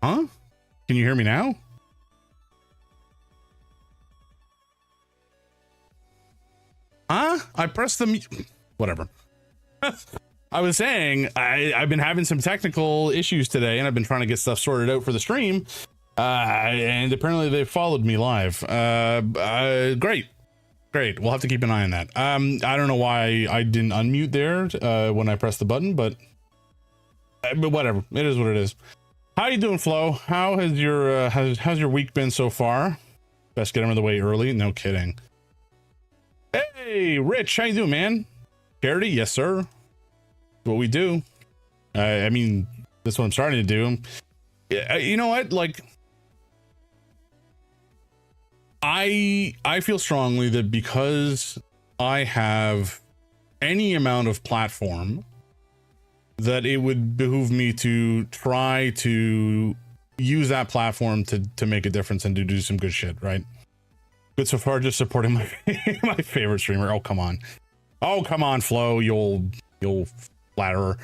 Huh? Can you hear me now? Huh? I pressed the whatever. I was saying I've been having some technical issues today, and I've been trying to get stuff sorted out for the stream. And apparently they followed me live. Great. We'll have to keep an eye on that. I don't know why I didn't unmute there when I pressed the button, but whatever. It is what it is. How you doing, Flo? How has your how's your week been so far? Best get them out of the way early. No kidding. Hey, Rich, how you doing, man? Charity, yes, sir. What we do. I mean, that's what I'm starting to do. You know what? Like, I feel strongly that because I have any amount of platform, that it would behoove me to try to use that platform to make a difference and to do some good shit, right? Good so far, just supporting my my favorite streamer. Oh, come on, Flo, you'll flatterer.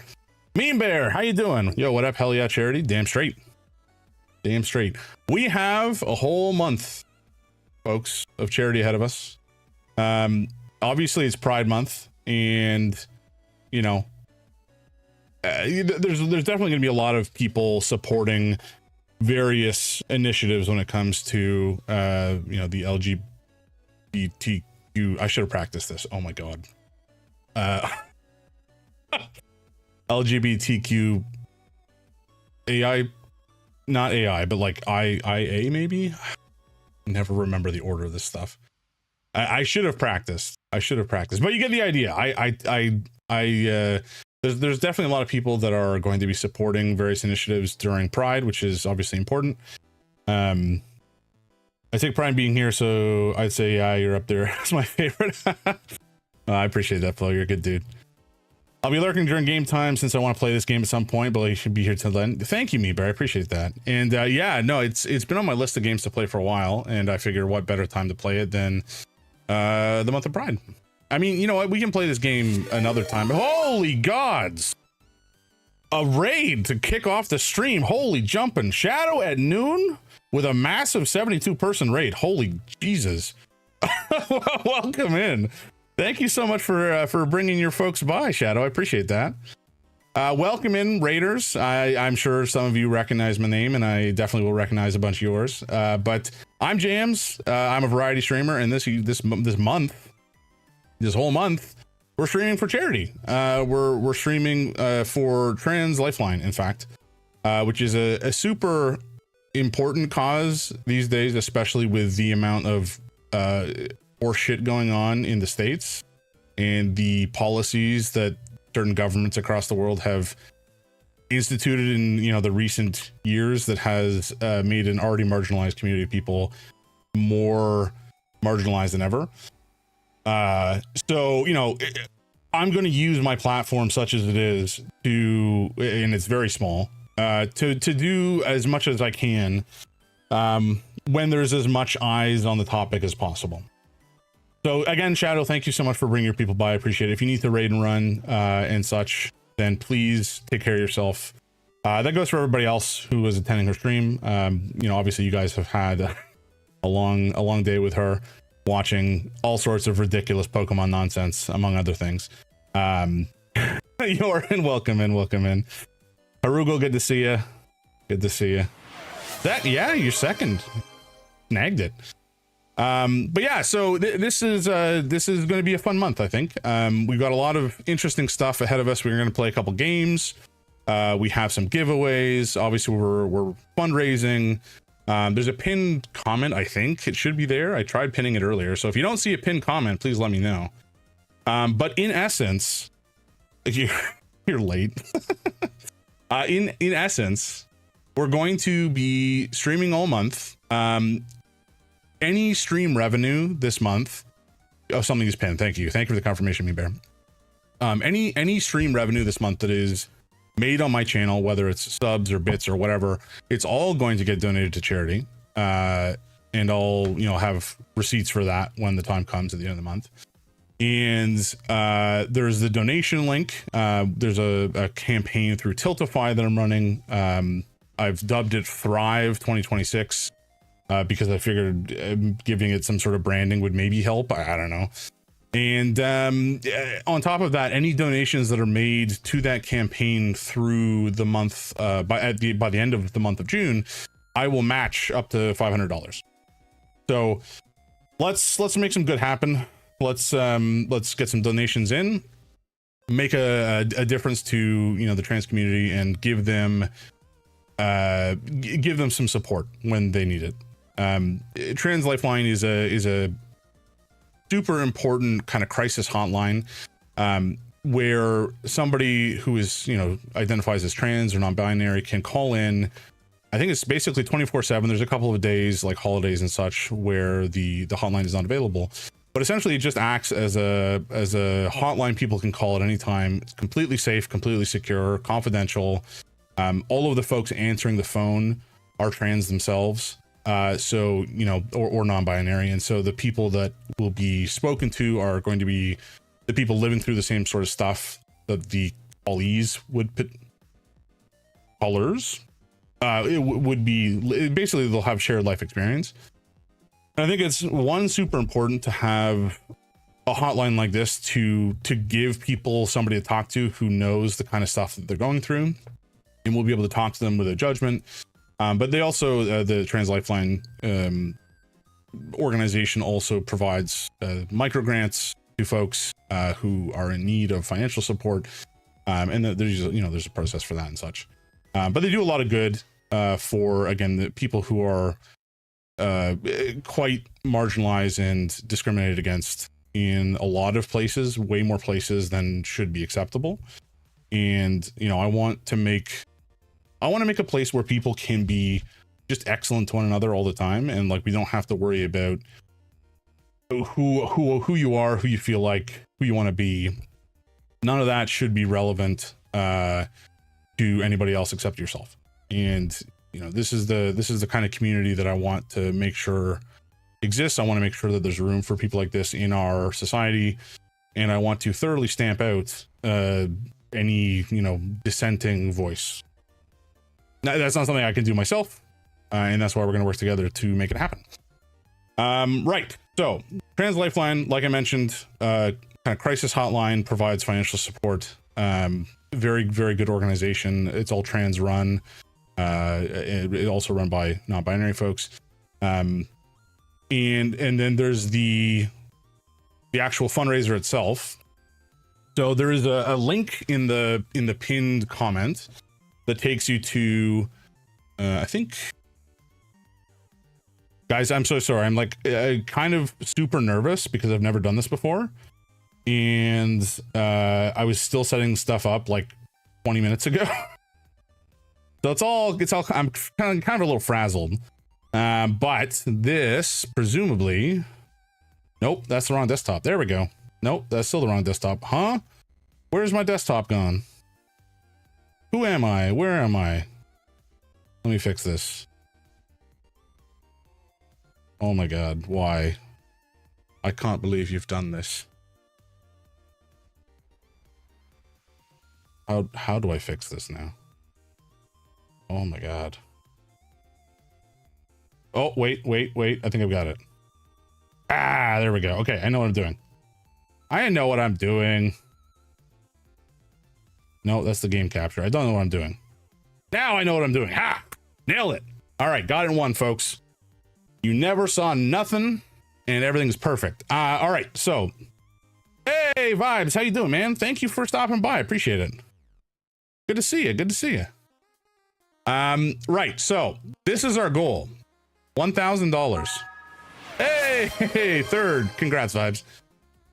Mean Bear, how you doing? Yo, what up? Hell yeah, Charity. Damn straight. We have a whole month, folks, of charity ahead of us. Obviously it's Pride Month, and you know, there's definitely gonna be a lot of people supporting various initiatives when it comes to you know, the LGBTQ. I should have practiced this. Oh my god. LGBTQ AI, not AI, but like IA maybe. Never remember the order of this stuff. I should have practiced. But you get the idea. There's definitely a lot of people that are going to be supporting various initiatives during Pride, which is obviously important. I take pride in being here, so I'd say yeah, you're up there. That's my favorite. I appreciate that, Flo. You're a good dude. I'll be lurking during game time since I want to play this game at some point, but I should be here till then. Thank you, Meeber. I appreciate that. And yeah, no, it's been on my list of games to play for a while, and I figure what better time to play it than the month of Pride. I mean, you know what? We can play this game another time. Holy gods! A raid to kick off the stream. Holy jumping. Shadow at noon with a massive 72-person raid. Holy Jesus. Welcome in. Thank you so much for bringing your folks by, Shadow. I appreciate that. Welcome in, Raiders. I'm sure some of you recognize my name, and I definitely will recognize a bunch of yours. But I'm Jams. I'm a variety streamer, and this whole month, we're streaming for charity. We're streaming for Trans Lifeline, in fact, which is a super important cause these days, especially with the amount of or shit going on in the States and the policies that certain governments across the world have instituted in, you know, the recent years that has made an already marginalized community of people more marginalized than ever. So, you know, I'm going to use my platform such as it is to, and it's very small, to do as much as I can when there's as much eyes on the topic as possible. So again, Shadow, thank you so much for bringing your people by. I appreciate it. If you need to raid and run and such, then please take care of yourself. That goes for everybody else who is attending her stream. You know, obviously you guys have had a long day with her, watching all sorts of ridiculous Pokemon nonsense, among other things. You're in. Welcome in. Harugo, good to see you. That, yeah, you're second. Snagged it. But yeah, so this is going to be a fun month, I think. We've got a lot of interesting stuff ahead of us. We're going to play a couple games. We have some giveaways. Obviously, we're fundraising. There's a pinned comment. I think it should be there. I tried pinning it earlier. So if you don't see a pinned comment, please let me know. But in essence, you're late. In essence, we're going to be streaming all month. Any stream revenue this month, something is pinned. Thank you for the confirmation, Me Bear. Any stream revenue this month that is made on my channel, whether it's subs or bits or whatever, it's all going to get donated to charity. And I'll, you know, have receipts for that when the time comes at the end of the month. And there's the donation link. There's a campaign through Tiltify that I'm running. I've dubbed it Thrive 2026 because I figured giving it some sort of branding would maybe help. I don't know. And on top of that, any donations that are made to that campaign through the month by the end of the month of June, I will match up to $500. So let's make some good happen. Let's get some donations in, make a difference to, you know, the trans community, and give them some support when they need it. Trans Lifeline is a super important kind of crisis hotline, where somebody who is, you know, identifies as trans or non-binary can call in. I think it's basically 24/7. There's a couple of days like holidays and such where the hotline is not available, but essentially it just acts as a hotline people can call at any time. It's completely safe, completely secure, confidential. All of the folks answering the phone are trans themselves. So, you know, or non-binary. And so the people that will be spoken to are going to be the people living through the same sort of stuff that the callees would put. Callers, it would be basically they'll have shared life experience. And I think it's super important to have a hotline like this to give people somebody to talk to who knows the kind of stuff that they're going through, and we'll be able to talk to them with a judgment. But they also, the Trans Lifeline organization also provides micro grants to folks who are in need of financial support, and there's, you know, there's a process for that and such. But they do a lot of good for, again, the people who are quite marginalized and discriminated against in a lot of places, way more places than should be acceptable. And, you know, I want to make a place where people can be just excellent to one another all the time, and like we don't have to worry about who you are, who you feel like, who you want to be. None of that should be relevant to anybody else except yourself. And, you know, this is the kind of community that I want to make sure exists. I want to make sure that there's room for people like this in our society, and I want to thoroughly stamp out any, you know, dissenting voice. Now, that's not something I can do myself, and that's why we're going to work together to make it happen. Right. So Trans Lifeline, like I mentioned, kind of crisis hotline, provides financial support. Very, very good organization. It's all trans run. It also run by non-binary folks. And then there's the actual fundraiser itself. So there is a link in the pinned comment that takes you to, I think, guys, I'm so sorry. I'm like kind of super nervous because I've never done this before. And I was still setting stuff up like 20 minutes ago. So it's all, I'm kind of a little frazzled. But this presumably, nope, that's the wrong desktop. There we go. Nope, that's still the wrong desktop. Huh? Where's my desktop gone? Who am I? Where am I? Let me fix this. Oh my God, why? I can't believe you've done this. How do I fix this now? Oh my God. Oh, wait. I think I've got it. Ah, there we go. Okay, I know what I'm doing. No, that's the game capture. I don't know what I'm doing. Now I know what I'm doing. Ha! Nailed it. All right, got it in one, folks. You never saw nothing, and everything's perfect. All right, so, hey, Vibes, how you doing, man? Thank you for stopping by. Appreciate it. Good to see you. Right, so this is our goal. $1,000. Hey, third. Congrats, Vibes.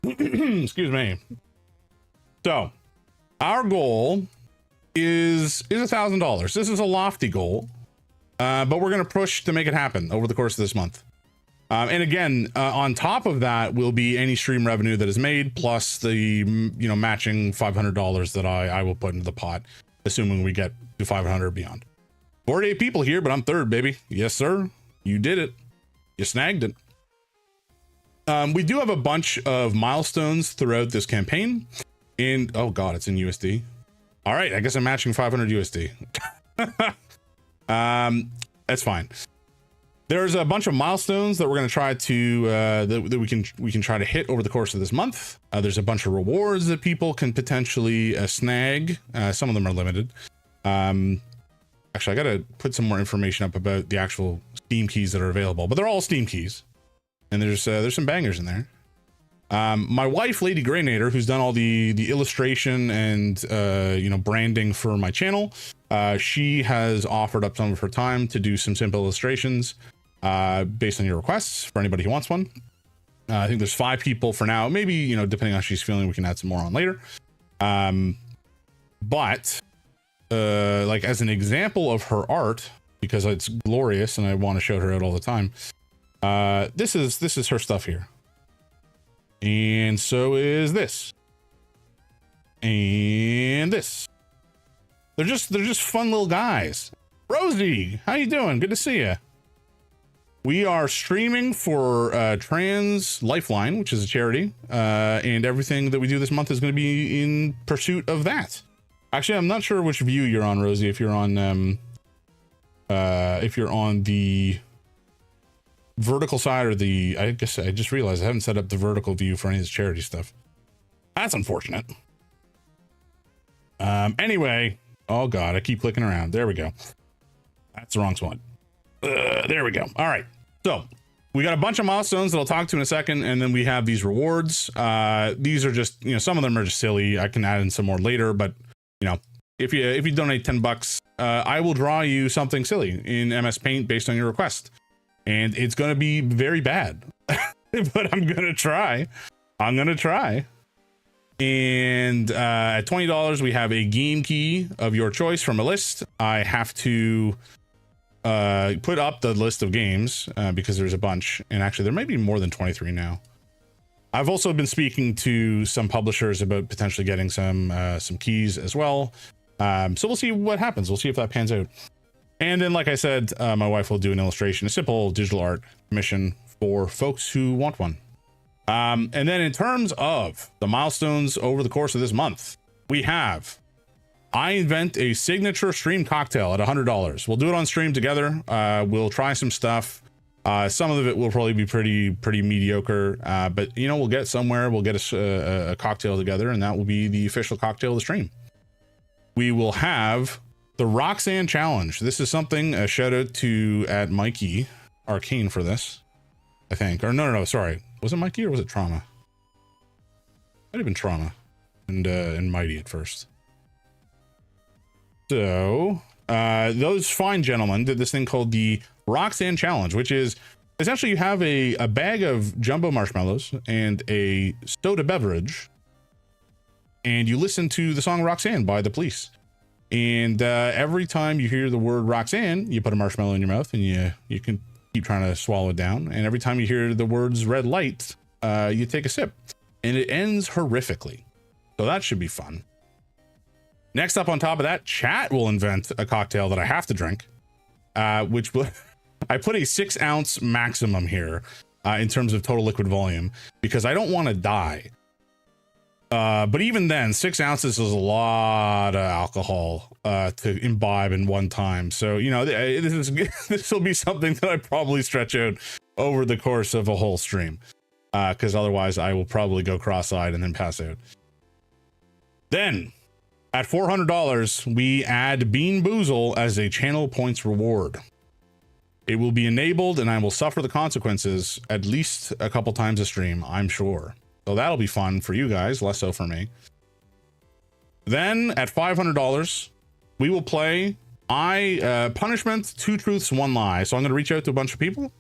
Excuse me. So, our goal is $1,000. This is a lofty goal, but we're going to push to make it happen over the course of this month. And again, on top of that will be any stream revenue that is made, plus the, you know, matching $500 that I will put into the pot, assuming we get to 500 beyond. 48 people here, but I'm third, baby. Yes, sir. You did it. You snagged it. We do have a bunch of milestones throughout this campaign. And oh God, it's in USD. All right, I guess I'm matching 500 USD. That's fine. There's a bunch of milestones that we're going to try to that we can try to hit over the course of this month. There's a bunch of rewards that people can potentially snag. Some of them are limited. Actually, I got to put some more information up about the actual Steam keys that are available, but they're all Steam keys, and there's some bangers in there. My wife, Lady Greynator, who's done all the illustration and branding for my channel, she has offered up some of her time to do some simple illustrations based on your requests for anybody who wants one. I think there's 5 people for now. Maybe, depending on how she's feeling, we can add some more on later. But like as an example of her art, because it's glorious and I want to show her out all the time, this is her stuff here. And so is this. And this. They're just fun little guys. Rosie, how you doing? Good to see you. We are streaming for Trans Lifeline, which is a charity, and everything that we do this month is going to be in pursuit of that. Actually, I'm not sure which view you're on, Rosie. If you're on the vertical side or the, I guess I just realized I haven't set up the vertical view for any of this charity stuff. That's unfortunate. Anyway, oh god, I keep clicking around. There we go. That's the wrong spot. There we go. All right, so we got a bunch of milestones that I'll talk to in a second, and then we have these rewards. These are just, some of them are just silly. I can add in some more later, but if you donate $10, I will draw you something silly in MS Paint based on your request. And it's going to be very bad, but I'm going to try. And at $20, we have a game key of your choice from a list. I have to put up the list of games because there's a bunch. And actually, there might be more than 23 now. I've also been speaking to some publishers about potentially getting some keys as well. So we'll see what happens. We'll see if that pans out. And then, like I said, my wife will do an illustration, a simple digital art commission for folks who want one. And then in terms of the milestones over the course of this month, we have, I invent a signature stream cocktail at $100. We'll do it on stream together. We'll try some stuff. Some of it will probably be pretty mediocre, but we'll get somewhere. We'll get a cocktail together, and that will be the official cocktail of the stream. We will have the Roxanne challenge. This is something, a shout out to at Mikey Arcane for this, I think. Or no, sorry. Was it Mikey or was it Trauma? Might have been Trauma and Mighty at first. So those fine gentlemen did this thing called the Roxanne challenge, which is essentially you have a bag of jumbo marshmallows and a soda beverage, and you listen to the song Roxanne by The Police. And every time you hear the word Roxanne, you put a marshmallow in your mouth, and you can keep trying to swallow it down. And every time you hear the words red light, you take a sip, and it ends horrifically. So that should be fun. Next up on top of that, chat will invent a cocktail that I have to drink, which will, I put a 6 ounce maximum here in terms of total liquid volume because I don't want to die. But even then, 6 ounces is a lot of alcohol to imbibe in one time. So, this will be something that I probably stretch out over the course of a whole stream, because otherwise I will probably go cross-eyed and then pass out. Then, at $400, we add Bean Boozle as a channel points reward. It will be enabled, and I will suffer the consequences at least a couple times a stream, I'm sure. So that'll be fun for you guys, less so for me. Then at $500, we will play Punishment, 2 Truths, 1 Lie. So I'm going to reach out to a bunch of people.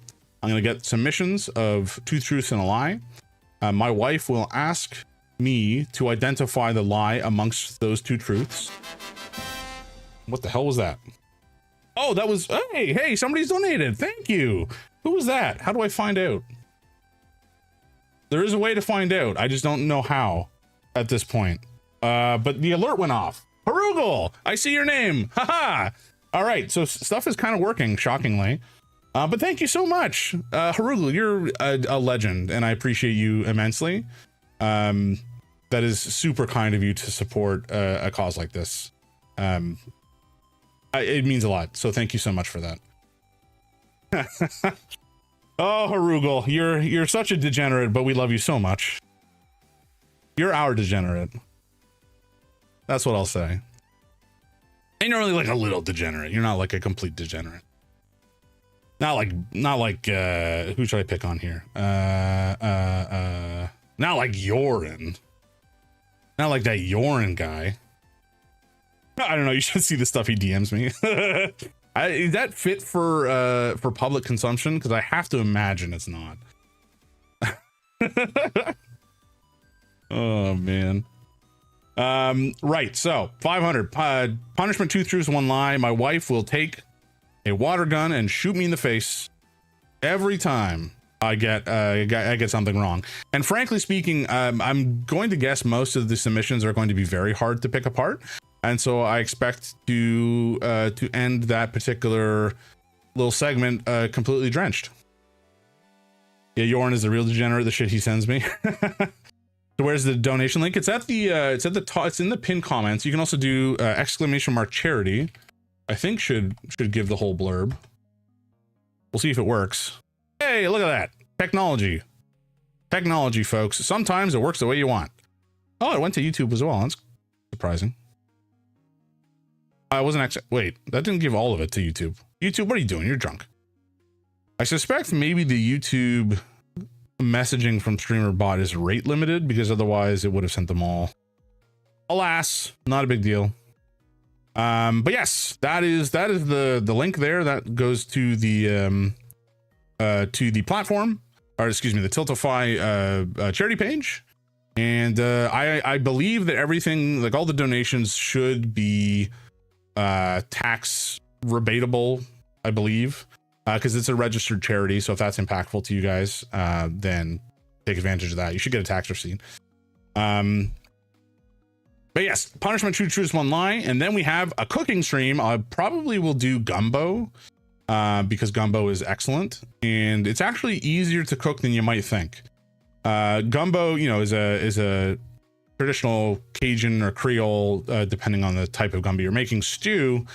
I'm going to get submissions of 2 truths and a lie. My wife will ask me to identify the lie amongst those 2 truths. What the hell was that? Oh, that was, hey, somebody's donated. Thank you. Who was that? How do I find out? There is a way to find out. I just don't know how at this point. But the alert went off. Harugal, I see your name. Haha. All right, so stuff is kind of working, shockingly. But thank you so much. Harugal, you're a legend, and I appreciate you immensely. That is super kind of you to support a cause like this. I It means a lot. So thank you so much for that. Oh, Harugal, you're such a degenerate, but we love you so much. You're our degenerate. That's what I'll say. And you're only like a little degenerate. You're not like a complete degenerate. Not like who should I pick on here? Not like Yorin. Not like that Yorin guy. I don't know. You should see the stuff he DMs me. Is that fit for public consumption? Because I have to imagine it's not. Oh man. Right. So 500. Punishment: 2 truths, 1 lie. My wife will take a water gun and shoot me in the face every time I get something wrong. And frankly speaking, I'm going to guess most of the submissions are going to be very hard to pick apart. And so I expect to end that particular little segment completely drenched. Yeah, Yorn is the real degenerate. The shit he sends me. So where's the donation link? It's at the it's in the pinned comments. You can also do !charity. I think should give the whole blurb. We'll see if it works. Hey, look at that technology, folks. Sometimes it works the way you want. Oh, it went to YouTube as well. That's surprising. I wasn't actually. Wait, that didn't give all of it to YouTube. YouTube, what are you doing? You're drunk. I suspect maybe the YouTube messaging from streamer bot is rate limited, because otherwise it would have sent them all. Alas, not a big deal. But yes, that is the link there that goes to the platform, or excuse me, the Tiltify charity page. And I believe that everything, like all the donations, should be tax rebatable, I believe, because it's a registered charity. So if that's impactful to you guys, then take advantage of that. You should get a tax receipt. But yes, punishment: 2 truths, 1 lie. And then we have a cooking stream. I probably will do gumbo, because gumbo is excellent, and it's actually easier to cook than you might think. Gumbo, you know, is a traditional Cajun or Creole, depending on the type of gumbo you're making, stew.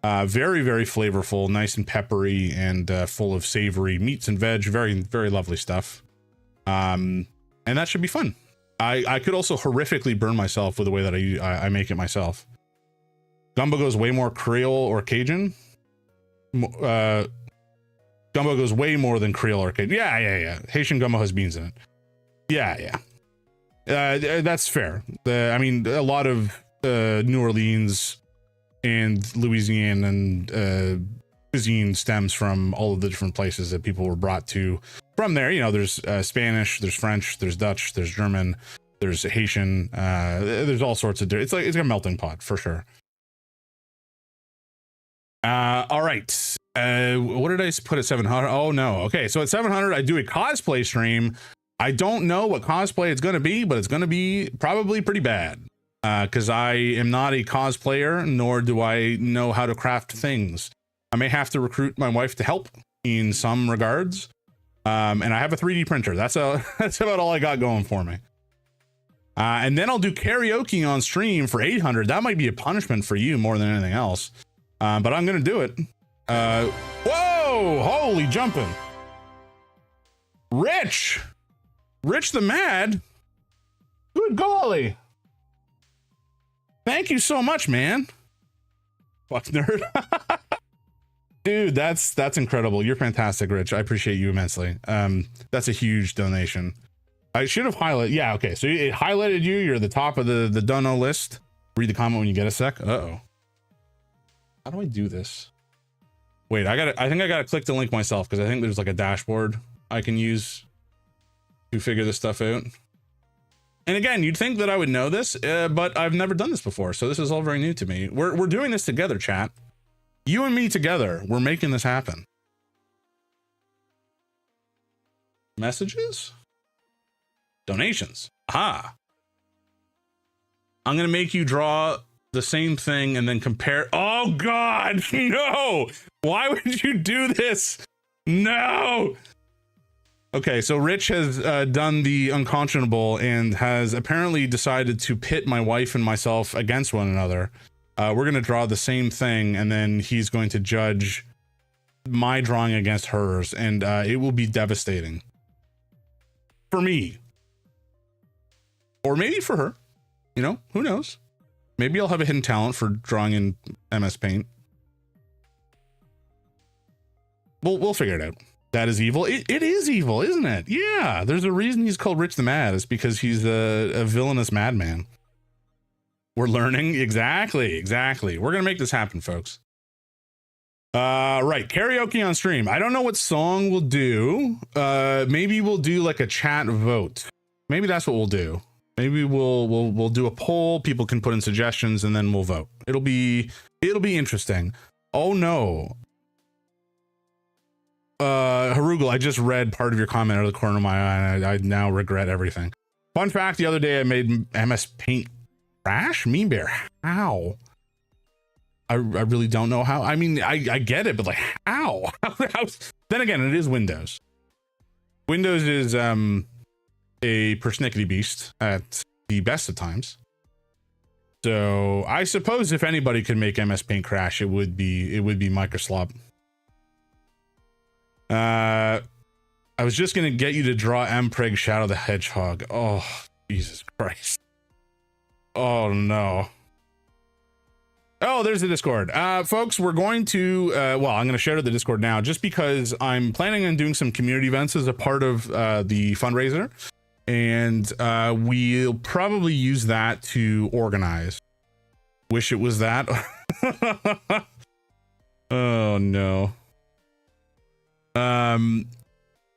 Very, very flavorful, nice and peppery, and full of savory meats and veg. Very, very lovely stuff. And that should be fun. I could also horrifically burn myself with the way that I make it myself. Gumbo goes way more Creole or Cajun. Gumbo goes way more than Creole or Cajun. Yeah. Haitian gumbo has beans in it. Yeah. That's fair. I mean, a lot of New Orleans and Louisiana and cuisine stems from all of the different places that people were brought to from there. You know, there's Spanish, there's French, there's Dutch, there's German, there's Haitian, there's all sorts of it's like a melting pot for sure. All right. What did I put at 700? Oh no. Okay, so at 700 I do a cosplay stream. I don't know what cosplay it's going to be, but it's going to be probably pretty bad, because I am not a cosplayer, nor do I know how to craft things. I may have to recruit my wife to help in some regards. And I have a 3D printer. That's about all I got going for me. And then I'll do karaoke on stream for 800. That might be a punishment for you more than anything else. But I'm going to do it. Whoa, holy jumping. Rich the Mad. Good golly. Thank you so much, man. Fuck nerd. Dude, that's incredible. You're fantastic, Rich. I appreciate you immensely. That's a huge donation. I should have highlighted. Yeah, okay. So it highlighted you. You're at the top of the dono list. Read the comment when you get a sec. Uh-oh. How do I do this? Wait, I think I gotta click the link myself, because I think there's like a dashboard I can use to figure this stuff out. And again, you'd think that I would know this, but I've never done this before. So this is all very new to me. We're doing this together, chat. You and me together, we're making this happen. Messages? Donations. Aha. I'm going to make you draw the same thing and then compare. Oh God, no. Why would you do this? No. Okay, so Rich has done the unconscionable and has apparently decided to pit my wife and myself against one another. we're going to draw the same thing, and then he's going to judge my drawing against hers, and it will be devastating for me, or maybe for her. You know, who knows? Maybe I'll have a hidden talent for drawing in MS Paint. We'll figure it out. That is evil. It is evil, isn't it? Yeah, there's a reason he's called Rich the Mad. It's because he's a villainous madman. We're learning. Exactly. We're gonna make this happen, folks. Right, karaoke on stream. I don't know what song we'll do. Maybe we'll do like a chat vote. Maybe that's what we'll do. Maybe we'll do a poll. People can put in suggestions, and then we'll vote. It'll be interesting. Oh no. Harugel, I just read part of your comment out of the corner of my eye, and I now regret everything. Fun fact, the other day I made MS Paint crash. Mean Bear, how? I really don't know how. I mean, I get it, but like how? Then again, it is Windows. Windows is a persnickety beast at the best of times. So I suppose if anybody could make MS Paint crash, it would be Microsoft. I was just gonna get you to draw Mpreg Shadow the Hedgehog. Oh, Jesus Christ. Oh no. Oh, there's the Discord. Folks, we're going to well, I'm gonna shout out the Discord now just because I'm planning on doing some community events as a part of the fundraiser, and we'll probably use that to organize. Wish it was that. Oh no.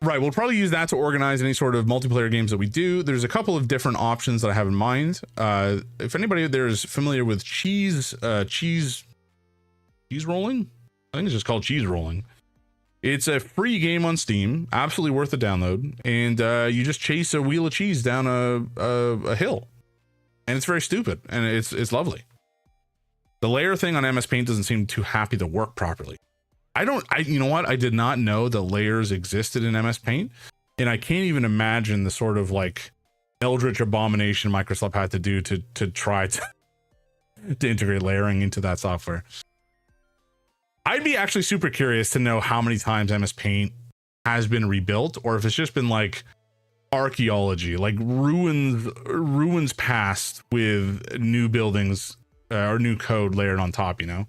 Right, we'll probably use that to organize any sort of multiplayer games that we do. There's a couple of different options that I have in mind. If anybody there is familiar with cheese rolling, I think it's just called cheese rolling. It's a free game on Steam, absolutely worth the download, and you just chase a wheel of cheese down a hill, and it's very stupid, and it's lovely. The layer thing on MS Paint doesn't seem too happy to work properly. You know what? I did not know that layers existed in MS Paint, and I can't even imagine the sort of like eldritch abomination Microsoft had to do to try to integrate layering into that software. I'd be actually super curious to know how many times MS Paint has been rebuilt, or if it's just been like archaeology, like ruins past with new buildings or new code layered on top, you know?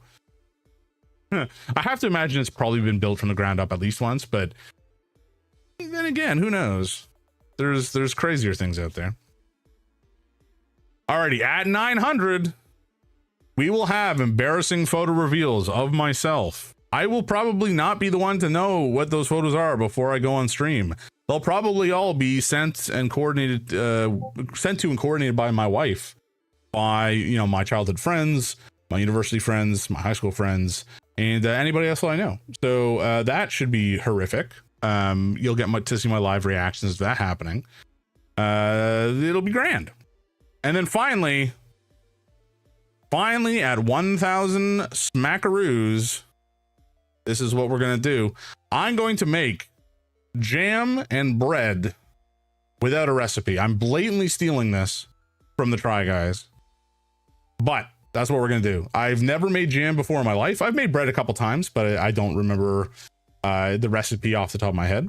I have to imagine it's probably been built from the ground up at least once, but then again, who knows? There's crazier things out there. Alrighty, at 900, we will have embarrassing photo reveals of myself. I will probably not be the one to know what those photos are before I go on stream. They'll probably all be sent and coordinated, sent to and coordinated by my wife, by, you know, my childhood friends, my university friends, my high school friends, and anybody else that I know. So that should be horrific. You'll get to see my live reactions to that happening. It'll be grand. And then finally at 1,000 smackaroos, this is what we're gonna do. I'm going to make jam and bread without a recipe. I'm blatantly stealing this from the Try Guys, but that's what we're gonna do. I've never made jam before in my life. I've made bread a couple times, but I don't remember the recipe off the top of my head.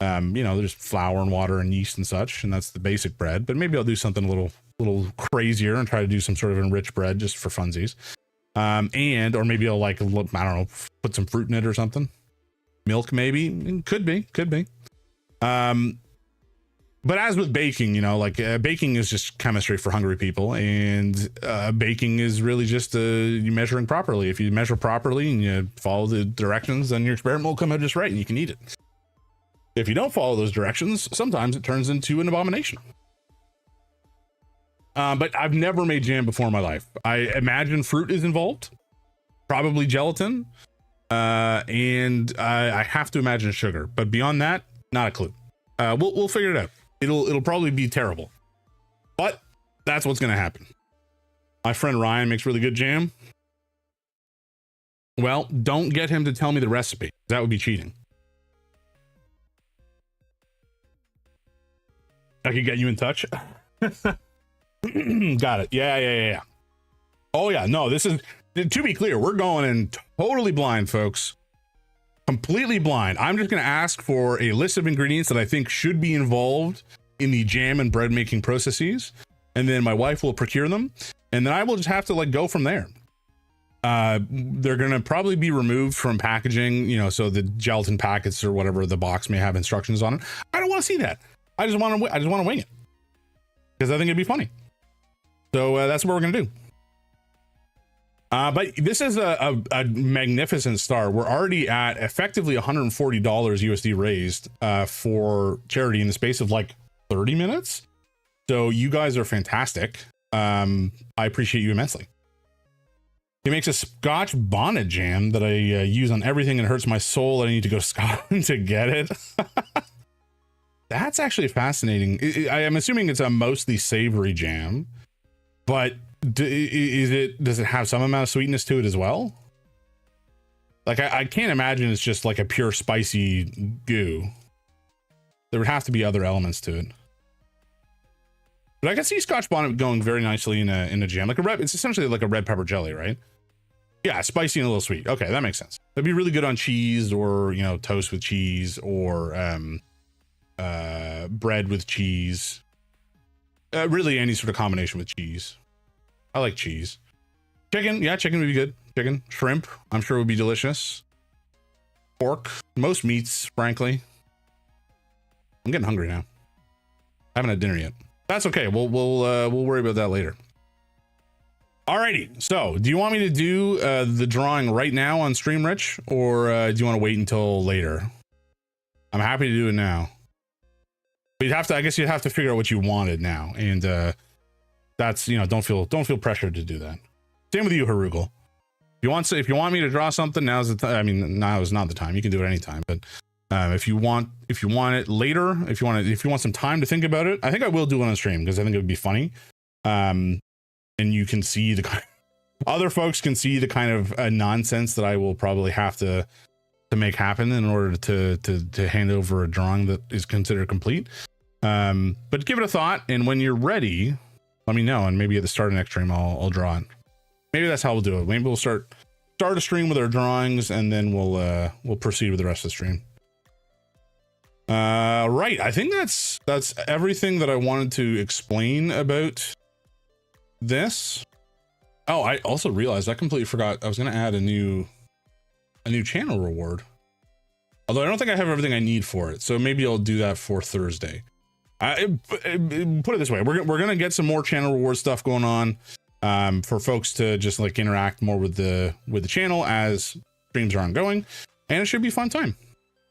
You know, there's flour and water and yeast and such, and that's the basic bread. But maybe I'll do something a little crazier and try to do some sort of enriched bread just for funsies. Or maybe I'll like, I don't know, put some fruit in it or something. Milk, maybe. Could be. But as with baking, you know, like baking is just chemistry for hungry people, and baking is really just you measuring properly. If you measure properly and you follow the directions, then your experiment will come out just right and you can eat it. If you don't follow those directions, sometimes it turns into an abomination. But I've never made jam before in my life. I imagine fruit is involved, probably gelatin, and I have to imagine sugar. But beyond that, not a clue. We'll figure it out. It'll probably be terrible, but that's what's gonna happen. My friend Ryan makes really good jam. Well, don't get him to tell me the recipe. That would be cheating. I could get you in touch. Got it. Yeah. Oh yeah, no, this is To be clear, we're going in totally blind, folks. Completely blind. I'm just going to ask for a list of ingredients that I think should be involved in the jam and bread making processes, and then my wife will procure them, and then I will just have to like go from there. They're going to probably be removed from packaging, you know, so the gelatin packets or whatever the box may have instructions on it. I don't want to see that. I just want to wing it because I think it'd be funny. So that's what we're going to do. But this is a magnificent start. We're already at effectively $140 USD raised for charity in the space of like 30 minutes. So you guys are fantastic. I appreciate you immensely. He makes a Scotch bonnet jam that I use on everything and it hurts my soul that I need to go to Scotland to get it. That's actually fascinating. I am assuming it's a mostly savory jam, but does it have some amount of sweetness to it as well? Like I can't imagine it's just like a pure spicy goo. There would have to be other elements to it. But I can see Scotch bonnet going very nicely in a jam. Like it's essentially like a red pepper jelly, right? Yeah, spicy and a little sweet. Okay, that makes sense. That'd be really good on cheese, or you know, toast with cheese, or bread with cheese. Really any sort of combination with cheese. I like cheese. Chicken, yeah, chicken would be good. Chicken, shrimp, I'm sure would be delicious. Pork, most meats, frankly. I'm getting hungry now. I haven't had dinner yet. That's okay. We'll worry about that later. Alrighty. So, do you want me to do the drawing right now on stream, Rich, or do you want to wait until later? I'm happy to do it now. But you'd have to. I guess you'd have to figure out what you wanted now, and that's, you know, don't feel pressured to do that. Same with you, Harugal. If you want me to draw something, now's the time. I mean, now is not the time. You can do it anytime, but if you want it later, if you want some time to think about it, I think I will do it on stream because I think it would be funny. And you can see other folks can see the kind of nonsense that I will probably have to make happen in order to hand over a drawing that is considered complete. But give it a thought, and when you're ready, let me know, and maybe at the start of next stream I'll draw it. Maybe that's how we'll do it. Maybe we'll start a stream with our drawings, and then we'll proceed with the rest of the stream. Right, I think that's everything that I wanted to explain about this. Oh, I also realized I completely forgot I was going to add a new channel reward, although I don't think I have everything I need for it, so maybe I'll do that for Thursday. Put it this way, we're gonna get some more channel reward stuff going on for folks to just like interact more with the channel as streams are ongoing, and it should be a fun time.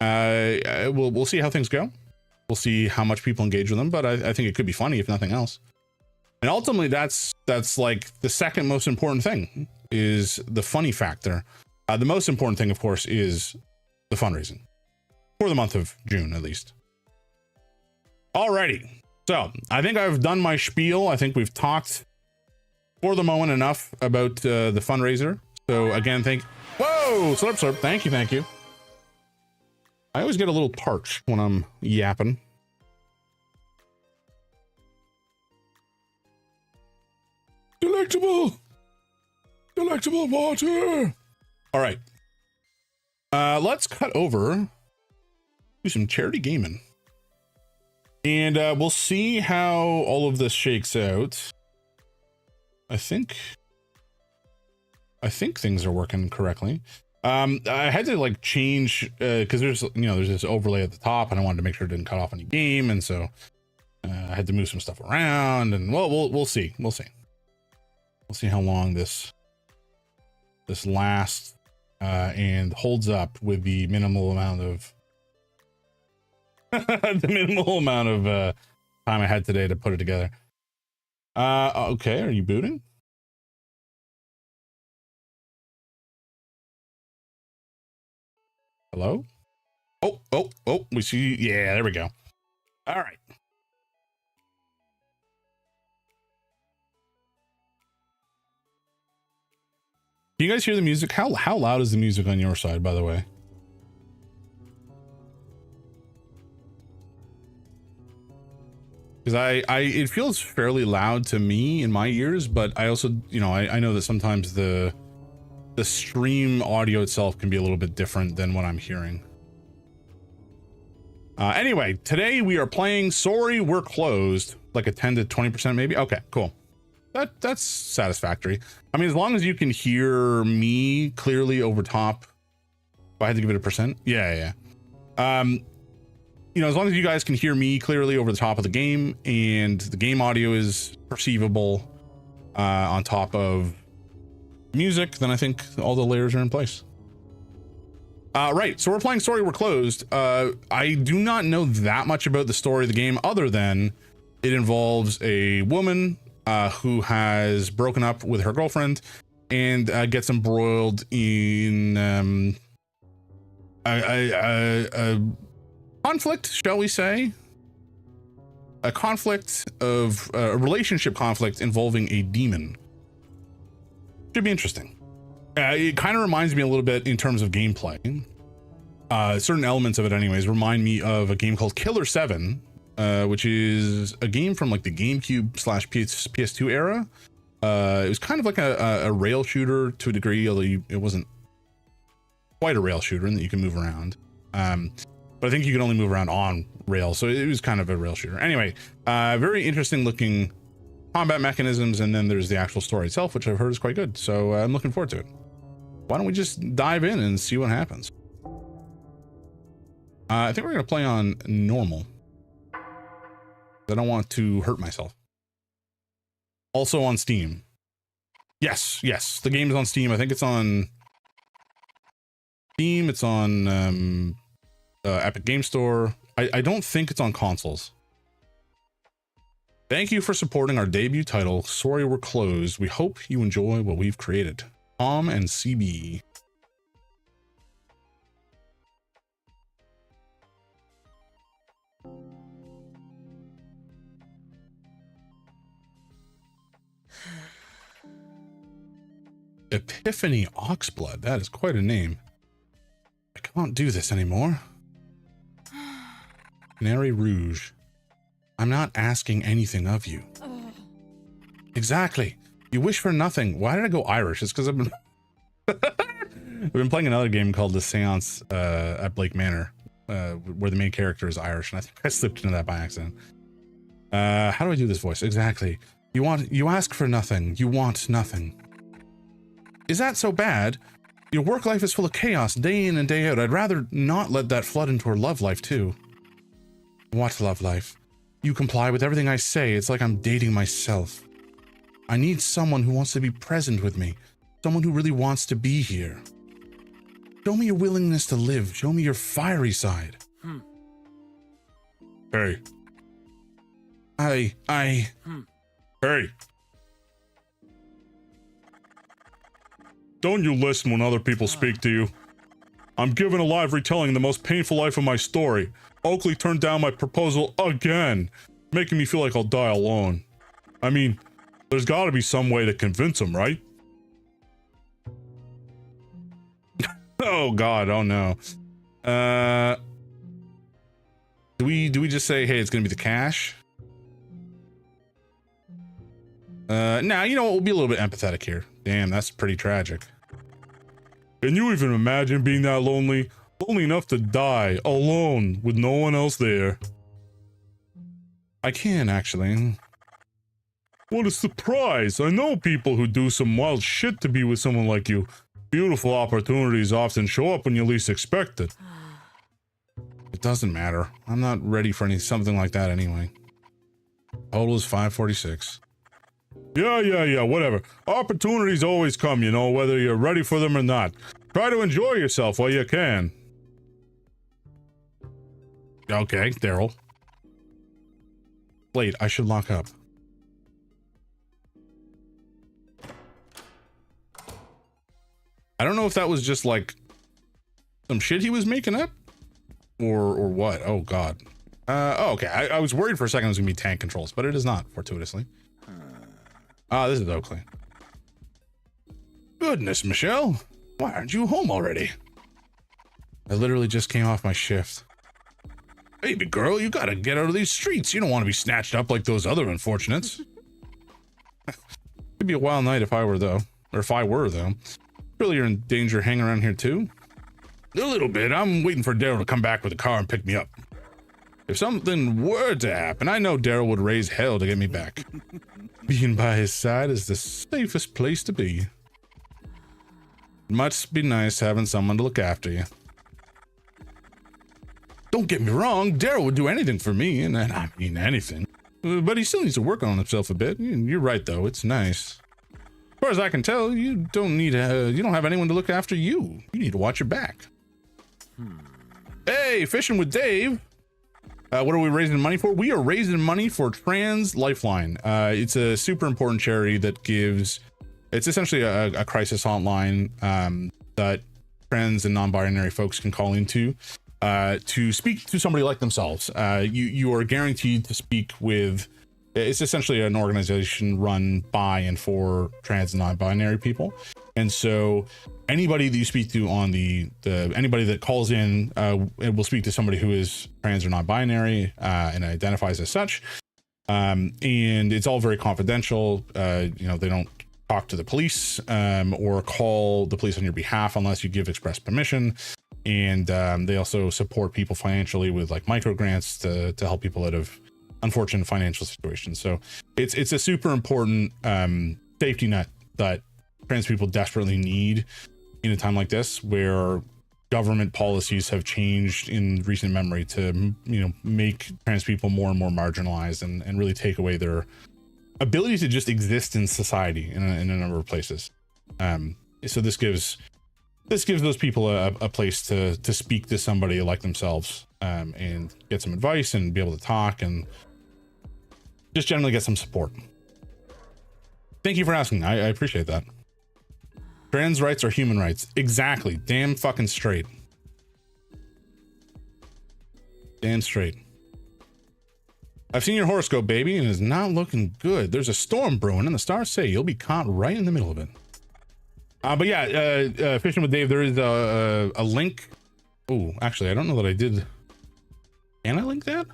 We'll see how things go. We'll see how much people engage with them, but I think it could be funny if nothing else. And ultimately, that's like the second most important thing is the funny factor. The most important thing, of course, is the fundraising for the month of June, at least. Alrighty, so I think I've done my spiel. I think we've talked for the moment enough about the fundraiser. So again, whoa, slurp slurp. Thank you. I always get a little parched when I'm yapping. Delectable water. All right, let's cut over do some charity gaming, and we'll see how all of this shakes out. I think things are working correctly. I had to like change because there's this overlay at the top, and I wanted to make sure it didn't cut off any game, and so I had to move some stuff around, and we'll see how long this lasts and holds up with the minimal amount of time I had today to put it together. Okay, are you booting? Hello? Oh, we see. Yeah, there we go. All right. Can you guys hear the music? How loud is the music on your side, by the way? Because it feels fairly loud to me in my ears, but I also, I know that sometimes the the stream audio itself can be a little bit different than what I'm hearing. Anyway, today we are playing Sorry We're Closed, like a 10 to 20% maybe. Okay, cool. That's satisfactory. I mean, as long as you can hear me clearly over top. If I had to give it a percent, yeah. You know, as long as you guys can hear me clearly over the top of the game and the game audio is perceivable on top of music, then I think all the layers are in place. Right, so we're playing Sorry We're Closed. I do not know that much about the story of the game other than it involves a woman who has broken up with her girlfriend and gets embroiled in a conflict, shall we say? A conflict of a relationship conflict involving a demon. Should be interesting. It kind of reminds me a little bit in terms of gameplay. Certain elements of it anyways remind me of a game called Killer 7, which is a game from like the GameCube / PS2 era. It was kind of like a rail shooter to a degree, although it wasn't quite a rail shooter in that you can move around. But I think you can only move around on rails, so it was kind of a rail shooter. Anyway, very interesting looking combat mechanisms, and then there's the actual story itself, which I've heard is quite good. So I'm looking forward to it. Why don't we just dive in and see what happens? I think we're gonna play on normal. I don't want to hurt myself. Also on Steam. Yes, the game is on Steam. I think it's on Steam. It's on Epic Game Store. I don't think it's on consoles. Thank you for supporting our debut title, Sorry We're Closed. We hope you enjoy what we've created. Tom and CB. Epiphany Oxblood. That is quite a name. I can't do this anymore. Canary Rouge. I'm not asking anything of you. Exactly. You wish for nothing. Why did I go Irish? It's because I've been playing another game called The Seance at Blake Manor, where the main character is Irish, and I think I slipped into that by accident. How do I do this voice? Exactly. You ask for nothing. You want nothing. Is that so bad? Your work life is full of chaos day in and day out. I'd rather not let that flood into her love life too. What love life? You comply with everything I say. It's like I'm dating myself. I need someone who wants to be present with me. Someone who really wants to be here. Show me your willingness to live. Show me your fiery side. Hey. Hey. Don't you listen when other people speak to you. I'm giving a live retelling of the most painful life of my story. Oakley turned down my proposal again, making me feel like I'll die alone. I mean, there's got to be some way to convince him, right? Oh God, oh no. Do we just say, hey, it's gonna be the cash? Nah, you know what? We'll be a little bit empathetic here. Damn, that's pretty tragic. Can you even imagine being that lonely? Lonely enough to die, alone, with no one else there. I can, actually. What a surprise! I know people who do some wild shit to be with someone like you. Beautiful opportunities often show up when you least expect it. It doesn't matter. I'm not ready for something like that anyway. Total is 546. Yeah, whatever. Opportunities always come, you know, whether you're ready for them or not. Try to enjoy yourself while you can. Okay, Daryl. Wait, I should lock up. I don't know if that was just like some shit he was making up or what. Oh God. Oh, okay. I was worried for a second it was gonna be tank controls, but it is not, fortuitously. This is Oakley. Goodness, Michelle. Why aren't you home already? I literally just came off my shift. Baby girl, you gotta get out of these streets. You don't want to be snatched up like those other unfortunates. It'd be a wild night if I were, though. Or if I were, though. Surely you're in danger hanging around here too? A little bit. I'm waiting for Daryl to come back with a car and pick me up. If something were to happen, I know Daryl would raise hell to get me back. Being by his side is the safest place to be. Must be nice having someone to look after you. Don't get me wrong, Daryl would do anything for me, and I mean anything. But he still needs to work on himself a bit. You're right, though. It's nice. As far as I can tell, you don't have anyone to look after you. You need to watch your back. Hey, fishing with Dave. What are we raising money for? We are raising money for Trans Lifeline. It's a super important charity that gives, it's essentially a crisis hotline that trans and non-binary folks can call into to speak to somebody like themselves. You are guaranteed to speak with, it's essentially an organization run by and for trans and non-binary people. And so anybody that you speak to on the anybody that calls in, it will speak to somebody who is trans or non-binary and identifies as such. And it's all very confidential. They don't talk to the police or call the police on your behalf unless you give express permission. And they also support people financially with like micro grants to help people out of unfortunate financial situations. So it's a super important safety net that trans people desperately need in a time like this, where government policies have changed in recent memory to make trans people more and more marginalized and really take away their ability to just exist in society in a number of places. So this gives those people a place to speak to somebody like themselves and get some advice and be able to talk and just generally get some support. Thank you for asking. I appreciate that. Trans rights are human rights. Exactly. Damn fucking straight. Damn straight. I've seen your horoscope, baby, and it's not looking good. There's a storm brewing, and the stars say you'll be caught right in the middle of it. But yeah, Fishing with Dave, there is a link. Oh, actually, I don't know that I did. Can I link that?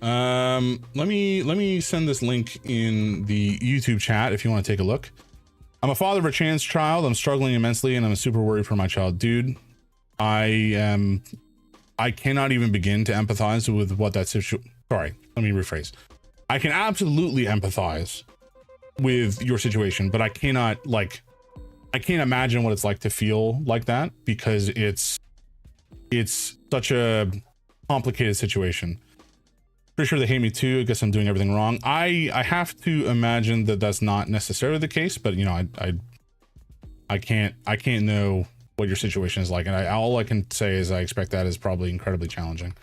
Let me send this link in the YouTube chat if you want to take a look. I'm a father of a trans child. I'm struggling immensely and I'm super worried for my child. Dude, I cannot even begin to empathize with what that situation. Sorry, let me rephrase. I can absolutely empathize with your situation, but I can't imagine what it's like to feel like that, because it's such a complicated situation. Pretty sure they hate me too. I guess I'm doing everything wrong. I have to imagine that that's not necessarily the case, but I can't know what your situation is like, and all I can say is I expect that is probably incredibly challenging.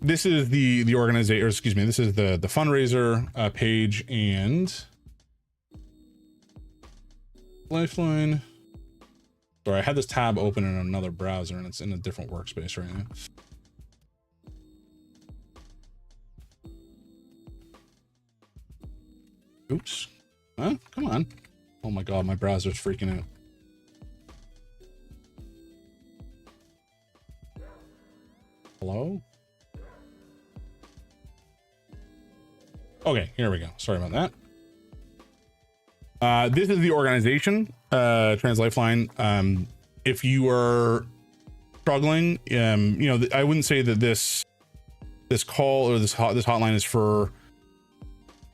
This is the organization, or excuse me, this is the fundraiser page, and Lifeline. Sorry, I had this tab open in another browser and it's in a different workspace right now. Oops. Huh? Come on. Oh my god, my browser's freaking out. Hello? Okay, here we go. Sorry about that. This is the organization, Trans Lifeline. If you are struggling, I wouldn't say that this call or this hotline is for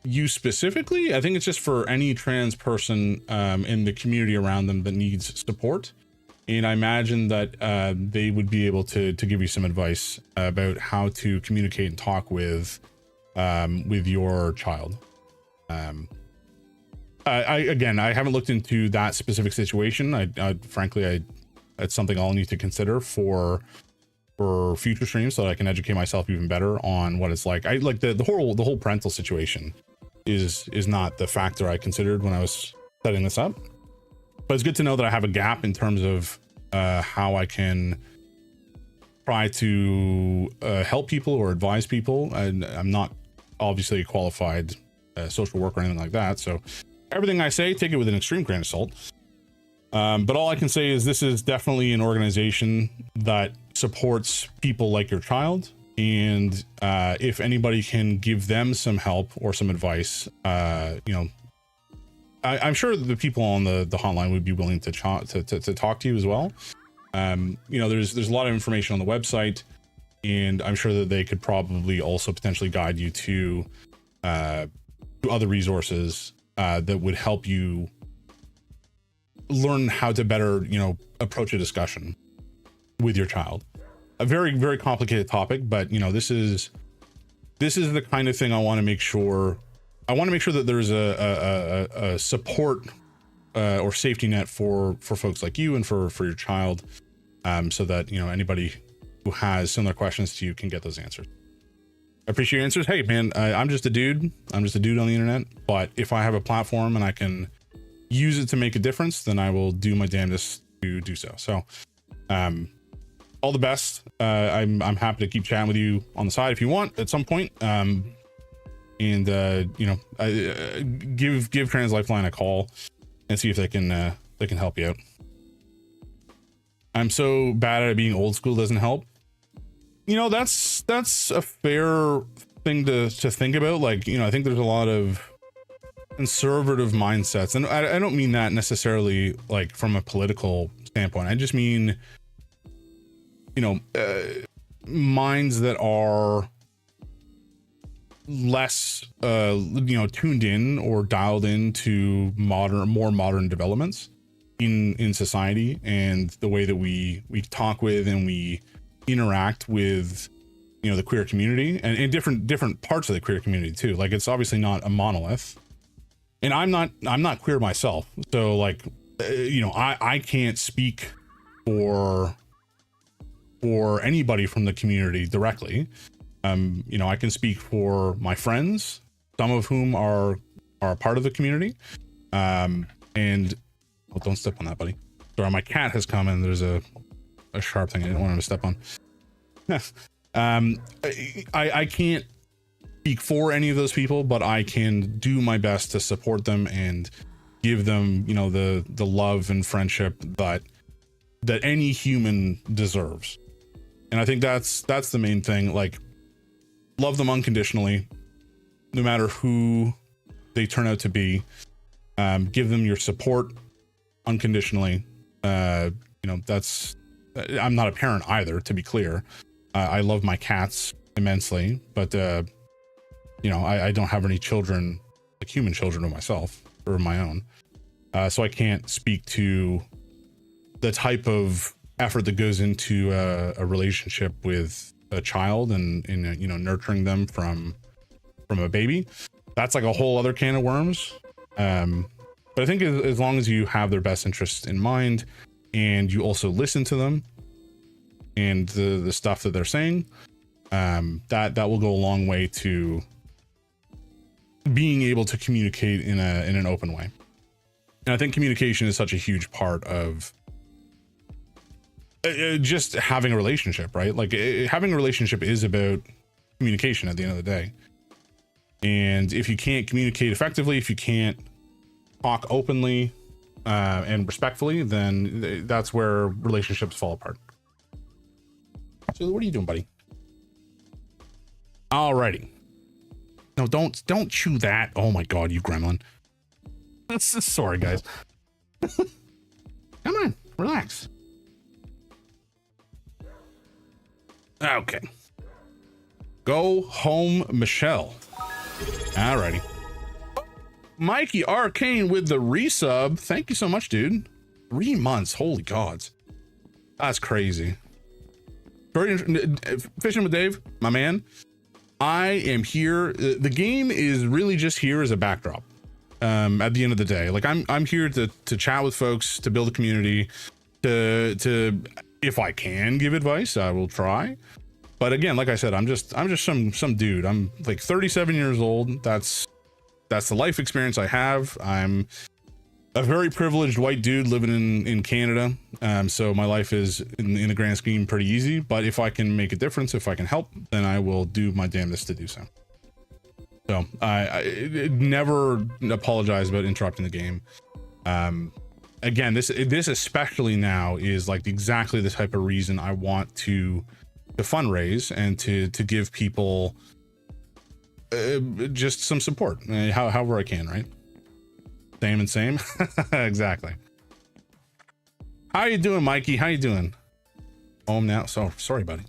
you specifically. I think it's just for any trans person in the community around them that needs support. And I imagine that they would be able to give you some advice about how to communicate and talk with your child. I haven't looked into that specific situation. Frankly, it's something I'll need to consider for future streams so that I can educate myself even better on what it's like. I like the whole parental situation is not the factor I considered when I was setting this up. But it's good to know that I have a gap in terms of how I can try to help people or advise people. And I'm not obviously a qualified social worker or anything like that. So everything I say, take it with an extreme grain of salt. But all I can say is this is definitely an organization that supports people like your child. And if anybody can give them some help or some advice, I'm sure the people on the hotline would be willing to talk to you as well. You know, there's a lot of information on the website, and I'm sure that they could probably also potentially guide you to other resources that would help you learn how to better, you know, approach a discussion with your child. A very, very complicated topic, but you know, this is the kind of thing I want to make sure. I want to make sure that there's a support or safety net for folks like you and for your child, so that, you know, anybody who has similar questions to you can get those answers. I appreciate your answers. Hey man, I'm just a dude. I'm just a dude on the internet, but if I have a platform and I can use it to make a difference, then I will do my damnedest to do so. So, all the best. I'm happy to keep chatting with you on the side if you want at some point. And you know, give Trans Lifeline a call and see if they can help you out. I'm so bad at it, being old school doesn't help. You know, that's a fair thing to think about. Like, you know, I think there's a lot of conservative mindsets, and I don't mean that necessarily like from a political standpoint. I just mean, you know, minds that are less you know, tuned in or dialed into more modern developments in society, and the way that we talk with and we interact with, you know, the queer community, and in different parts of the queer community too. Like, it's obviously not a monolith, and I'm not queer myself, so like, you know, I can't speak for anybody from the community directly. You know, I can speak for my friends, some of whom are a part of the community. And oh, don't step on that, buddy. Sorry, my cat has come and there's a sharp thing I didn't want him to step on. I can't speak for any of those people, but I can do my best to support them and give them, you know, the love and friendship that any human deserves. And I think that's the main thing. Like, love them unconditionally, no matter who they turn out to be. Give them your support unconditionally. You know, I'm not a parent either, to be clear. I love my cats immensely, but you know, I don't have any children, like human children of myself or of my own. So I can't speak to the type of effort that goes into a relationship with a child and you know, nurturing them from a baby. That's like a whole other can of worms. But I think as long as you have their best interests in mind, and you also listen to them and the stuff that they're saying, that will go a long way to being able to communicate in an open way. And I think communication is such a huge part of just having a relationship, right? Like, having a relationship is about communication at the end of the day. And if you can't communicate effectively, if you can't talk openly and respectfully, then that's where relationships fall apart. So what are you doing, buddy? Alrighty. No, don't chew that. Oh my God, you gremlin. Sorry, guys. Come on, relax. Okay. Go home, Michelle. Alrighty. Mikey Arcane with the resub. Thank you so much, dude. 3 months. Holy gods. That's crazy. Fishing with Dave, my man. I am here. The game is really just here as a backdrop. At the end of the day, like, I'm here to chat with folks, to build a community, to if I can give advice, I will try. But again, like I said, I'm just some dude. I'm like 37 years old. That's the life experience I have. I'm a very privileged white dude living in Canada. So my life is in the grand scheme pretty easy, but if I can make a difference, if I can help, then I will do my damnedest to do so. So I never apologize about interrupting the game. Again, this especially now is like exactly the type of reason I want to fundraise and to give people just some support, however I can, right? Same and same. Exactly. How you doing, Mikey? How you doing? Home now. So sorry, buddy.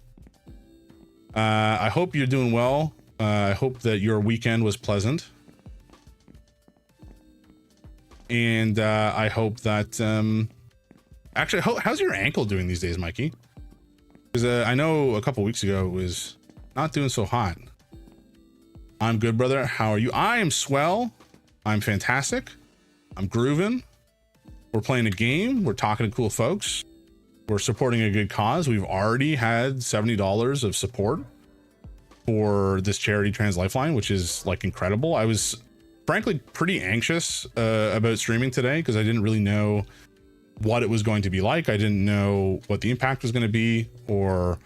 I hope you're doing well. I hope that your weekend was pleasant. And I hope that actually, how's your ankle doing these days, Mikey? Because I know a couple weeks ago it was not doing so hot. I'm good, brother. How are you? I am swell. I'm fantastic. I'm grooving. We're playing a game. We're talking to cool folks. We're supporting a good cause. We've already had $70 of support for this charity, Trans Lifeline, which is like incredible. I was frankly pretty anxious about streaming today because I didn't really know what it was going to be like. I didn't know what the impact was going to be or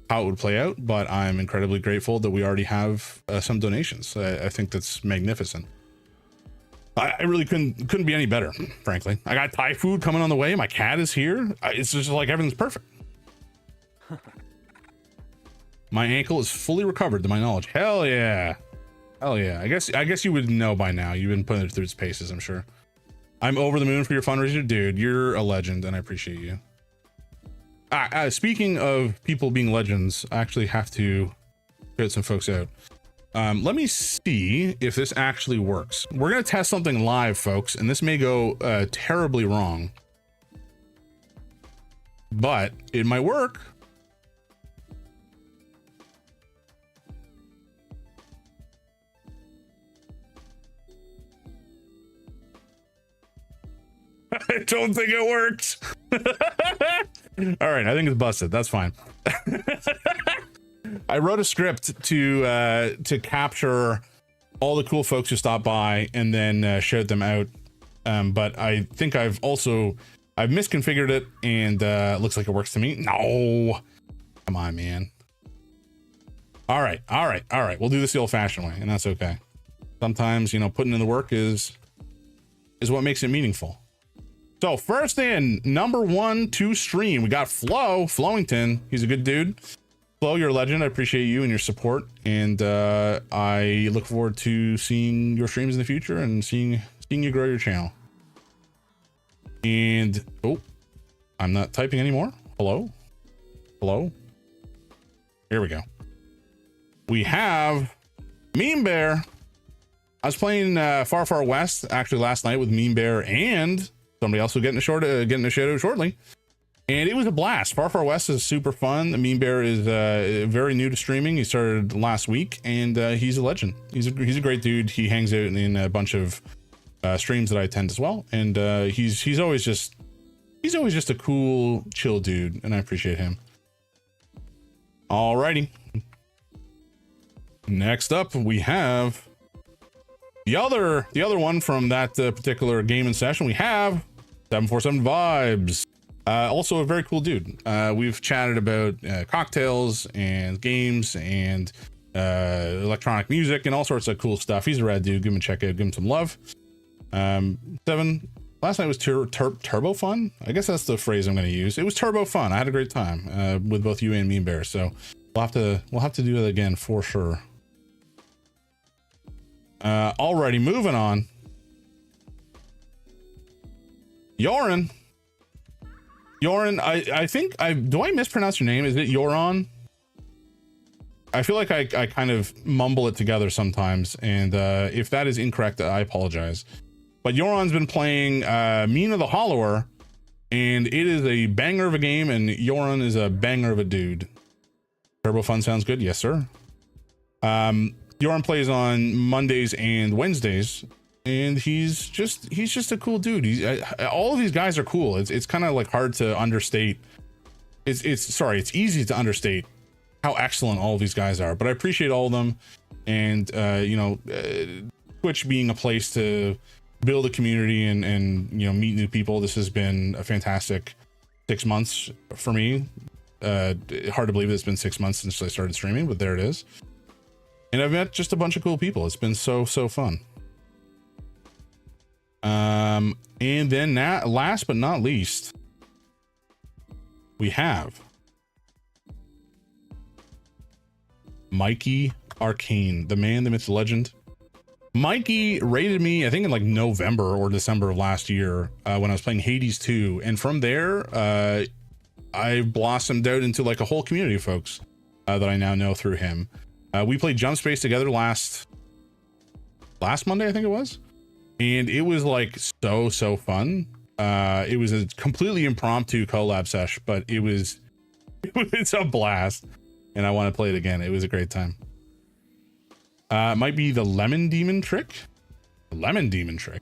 how it would play out, but I'm incredibly grateful that we already have some donations. I think that's magnificent. I really couldn't be any better, frankly. I got Thai food coming on the way. My cat is here. It's just like everything's perfect. My ankle is fully recovered to my knowledge. Hell yeah. Hell yeah. I guess you would know by now. You've been putting it through its paces, I'm sure. I'm over the moon for your fundraiser. Dude, you're a legend and I appreciate you. Speaking of people being legends, I actually have to get some folks out. Let me see if this actually works. We're going to test something live, folks, and this may go terribly wrong, but it might work. I don't think it worked. All right, I think it's busted. That's fine. I wrote a script to capture all the cool folks who stopped by and then shout them out. But I think I've misconfigured it and looks like it works to me. No, come on, man. All right. We'll do this the old-fashioned way, and that's okay. Sometimes, you know, putting in the work is what makes it meaningful. So first in, number 1 to stream, we got Flowington. He's a good dude. Flo, you're a legend. I appreciate you and your support, and I look forward to seeing your streams in the future and seeing you grow your channel. And oh, I'm not typing anymore. Hello. Here we go. We have Meme Bear. I was playing Far Far West actually last night with Meme Bear and somebody else will get in a shout out shortly. And it was a blast. Far Far West is super fun. The Meme Bear is very new to streaming. He started last week, and he's a legend. He's a great dude. He hangs out in a bunch of streams that I attend as well, and he's always just a cool, chill dude, and I appreciate him. Alrighty. Next up, we have the other one from that particular game and session. We have 747 Vibes. Also a very cool dude. We've chatted about cocktails and games and electronic music and all sorts of cool stuff. He's a rad dude. Give him a check out. Give him some love. 7. Last night was turbo fun. I guess that's the phrase I'm going to use. It was turbo fun. I had a great time with both you and Meme Bear. So we'll have to do it again for sure. Alrighty, moving on. Yoran, I think do I mispronounce your name? Is it Yoran? I feel like I kind of mumble it together sometimes, and if that is incorrect, I apologize. But Yoran's been playing Mina the Hollower, and it is a banger of a game, and Yoran is a banger of a dude. Turbo Fun sounds good, yes sir. Yoran plays on Mondays and Wednesdays, and he's just a cool dude. All of these guys are cool. It's kind of like hard to understate. It's easy to understate how excellent all of these guys are, but I appreciate all of them. And Twitch being a place to build a community and meet new people. This has been a fantastic 6 months for me. Hard to believe it's been 6 months since I started streaming, but there it is. And I've met just a bunch of cool people. It's been so fun. And then last but not least, we have Mikey Arcane, the man, the myth, the legend. Mikey raided me, I think in like November or December of last year, when I was playing Hades 2. And from there, I blossomed out into like a whole community of folks that I now know through him. We played Jump Space together last Monday, I think it was. And it was like so fun. It was a completely impromptu collab sesh, but it's a blast. And I want to play it again. It was a great time. Might be the Lemon Demon trick. Lemon Demon trick.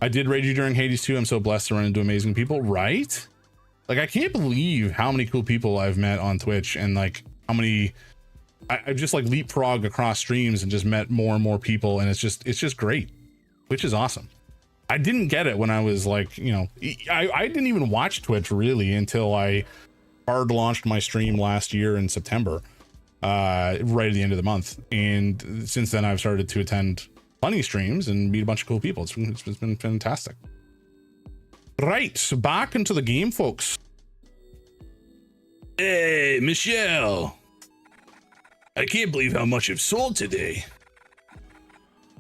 I did raid you during Hades 2. I'm so blessed to run into amazing people, right? Like, I can't believe how many cool people I've met on Twitch, and like how many I've just like leapfrogged across streams and just met more and more people, and it's just great, which is awesome. I didn't get it when I was like, you know, I didn't even watch Twitch really until I hard launched my stream last year in September, right at the end of the month. And since then I've started to attend plenty of streams and meet a bunch of cool people. It's been fantastic. Right, so back into the game, folks. Hey, Michelle. I can't believe how much I've sold today.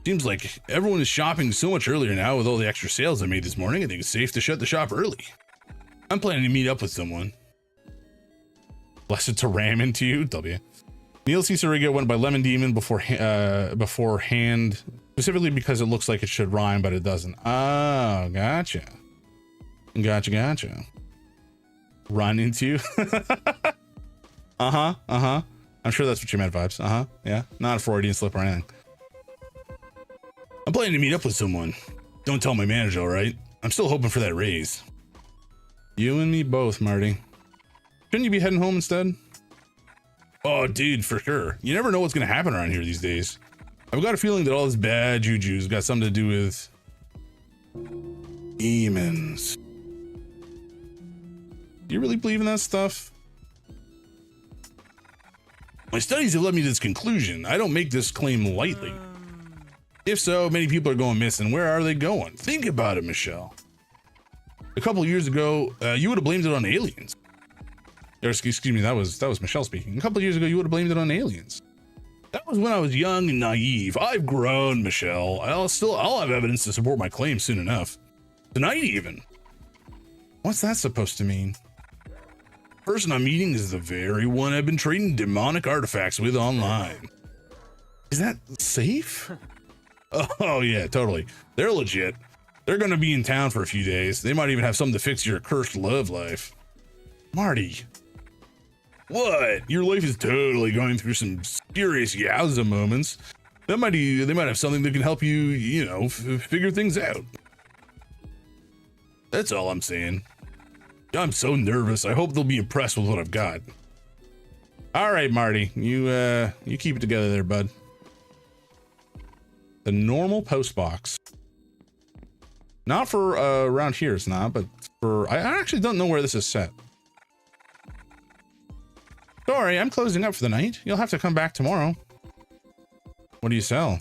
Seems like everyone is shopping so much earlier now with all the extra sales I made this morning. I think it's safe to shut the shop early. I'm planning to meet up with someone. Blessed to ram into you, W. Neil C. Sariga went by Lemon Demon beforehand, specifically because it looks like it should rhyme, but it doesn't. Oh, gotcha. Gotcha. Run into. I'm sure that's what you meant, vibes. Yeah, not a Freudian slip or anything. I'm planning to meet up with someone. Don't tell my manager, all right? I'm still hoping for that raise. You and me both, Marty. Shouldn't you be heading home instead? Oh, dude, for sure. You never know what's gonna happen around here these days. I've got a feeling that all this bad juju's got something to do with demons. Do you really believe in that stuff? My studies have led me to this conclusion. I don't make this claim lightly. If so, many people are going missing. Where are they going? Think about it, Michelle. A couple of years ago, you would have blamed it on aliens. Or, excuse me, that was Michelle speaking. A couple of years ago, you would have blamed it on aliens. That was when I was young and naive. I've grown, Michelle. I'll have evidence to support my claim soon enough. Tonight, even. What's that supposed to mean? The person I'm meeting is the very one I've been trading demonic artifacts with online. Is that safe? Oh yeah, totally. They're legit. They're gonna be in town for a few days. They might even have something to fix your cursed love life. Marty. What? Your life is totally going through some serious yowza moments. They might have something that can help you, you know, figure things out. That's all I'm saying. I'm so nervous. I hope they'll be impressed with what I've got. All right, Marty, you keep it together there, bud. The normal post box. Not for around here, it's not, but for I actually don't know where this is set. Sorry, I'm closing up for the night. You'll have to come back tomorrow. What do you sell?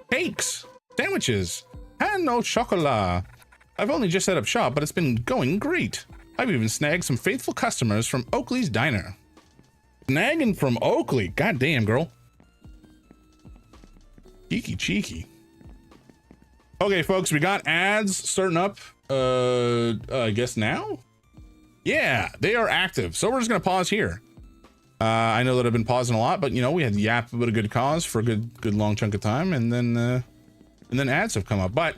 Cakes, sandwiches, and no chocolat. I've only just set up shop, but it's been going great. I've even snagged some faithful customers from Oakley's Diner. Snagging from Oakley? Goddamn, girl. Cheeky. Okay, folks, we got ads starting up. I guess now? Yeah, they are active. So we're just gonna pause here. I know that I've been pausing a lot, but you know, we had yap about a good cause for a good long chunk of time, and then ads have come up. But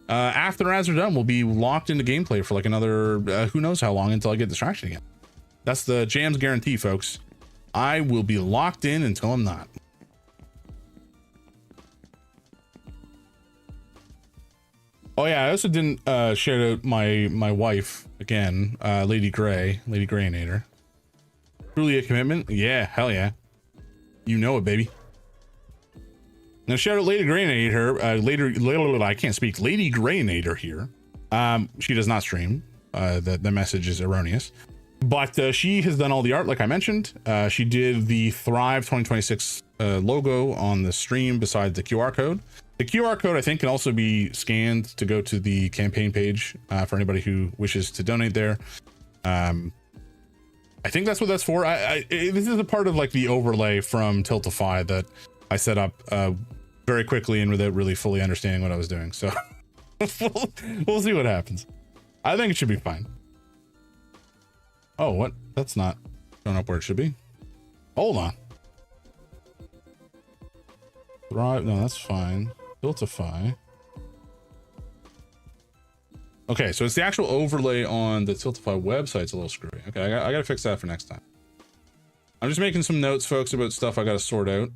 after ads are done, we'll be locked into gameplay for like another who knows how long until I get distraction again. That's the Jam's guarantee, folks. I will be locked in until I'm not. Oh yeah, I also didn't shout out my wife again, Lady Graynator. Truly a commitment? Yeah, hell yeah. You know it, baby. Now shout out Lady Graynator, I can't speak. Lady Graynator here. She does not stream. The message is erroneous. But she has done all the art, like I mentioned. She did the Thrive 2026 logo on the stream beside the QR code. The QR code, I think, can also be scanned to go to the campaign page for anybody who wishes to donate there. I think that's what that's for. This is a part of like the overlay from Tiltify that I set up very quickly and without really fully understanding what I was doing. So we'll see what happens. I think it should be fine. Oh, what? That's not showing up where it should be. Hold on. Right, no, that's fine. Tiltify. Okay, so it's the actual overlay on the Tiltify website's a little screwy. Okay, I gotta fix that for next time. I'm just making some notes, folks, about stuff I gotta sort out.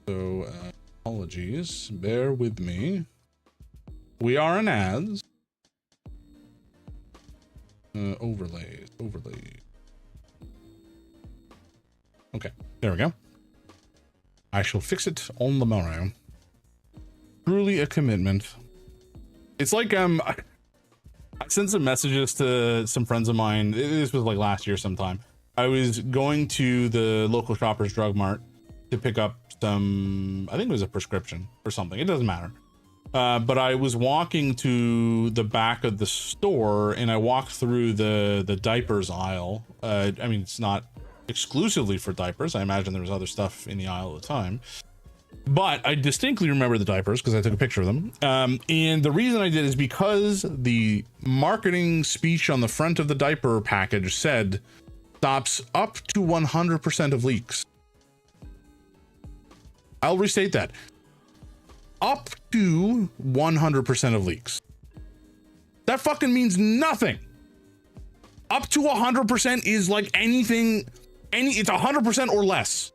So, apologies. Bear with me. We are in ads. Overlays. Okay, there we go. I shall fix it on the morrow. Truly a commitment. It's like, I sent some messages to some friends of mine. This was like last year sometime. I was going to the local Shoppers Drug Mart to pick up some, I think it was a prescription or something. It doesn't matter. But I was walking to the back of the store and I walked through the diapers aisle. I mean, it's not exclusively for diapers. I imagine there was other stuff in the aisle at the time. But I distinctly remember the diapers because I took a picture of them. And the reason I did is because the marketing speech on the front of the diaper package said, stops up to 100% of leaks. I'll restate that. Up to 100% of leaks. That fucking means nothing. Up to 100% is like anything, it's 100% or less.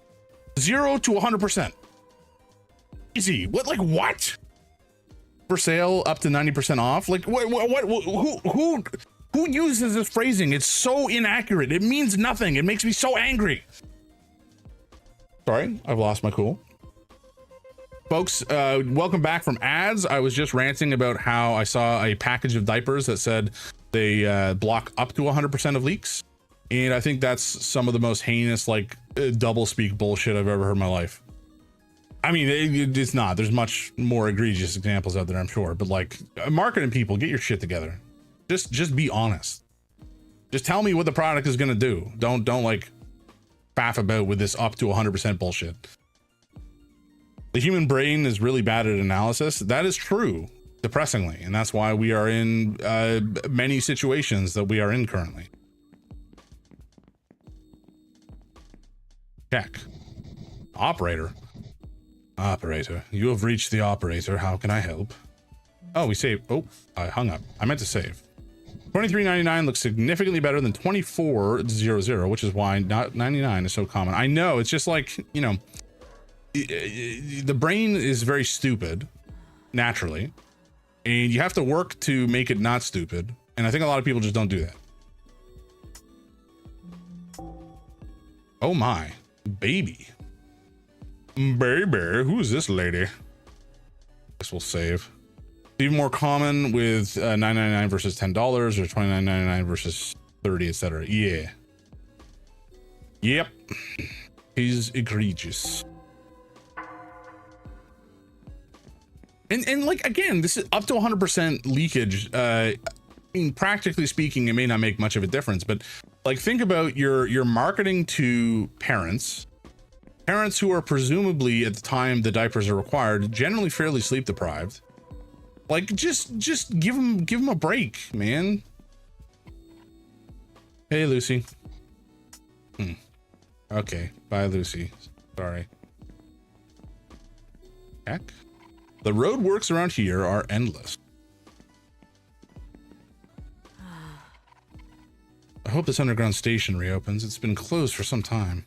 0 to 100%. Easy. What, like what? For sale up to 90% off? Like who uses this phrasing? It's so inaccurate. It means nothing. It makes me so angry. Sorry, I've lost my cool. Folks, welcome back from ads. I was just ranting about how I saw a package of diapers that said they block up to 100% of leaks. And I think that's some of the most heinous, like, double speak bullshit I've ever heard in my life. I mean, it's not. There's much more egregious examples out there, I'm sure. But, like, marketing people, get your shit together. Just be honest. Just tell me what the product is going to do. Don't, like, faff about with this up to 100% bullshit. The human brain is really bad at analysis. That is true, depressingly. And that's why we are in many situations that we are in currently. Check. Operator. Operator. You have reached the operator. How can I help? Oh, we saved. Oh, I hung up. I meant to save. $23.99 looks significantly better than $24.00, which is why not 99 is so common. I know, it's just like, you know, the brain is very stupid naturally, and you have to work to make it not stupid. And I think a lot of people just don't do that. Oh my baby. Who is this lady? Guess we'll save. Even more common with $9.99 versus $10 or $29.99 versus $30, etc. Yeah. Yep. He's egregious. And like, again, this is up to 100% leakage. I mean, practically speaking, it may not make much of a difference, but like, think about your marketing to parents who are presumably at the time the diapers are required, generally fairly sleep deprived. Like, just give them a break, man. Hey, Lucy. Okay, bye, Lucy. Sorry. Heck. The roadworks around here are endless. I hope this underground station reopens. It's been closed for some time.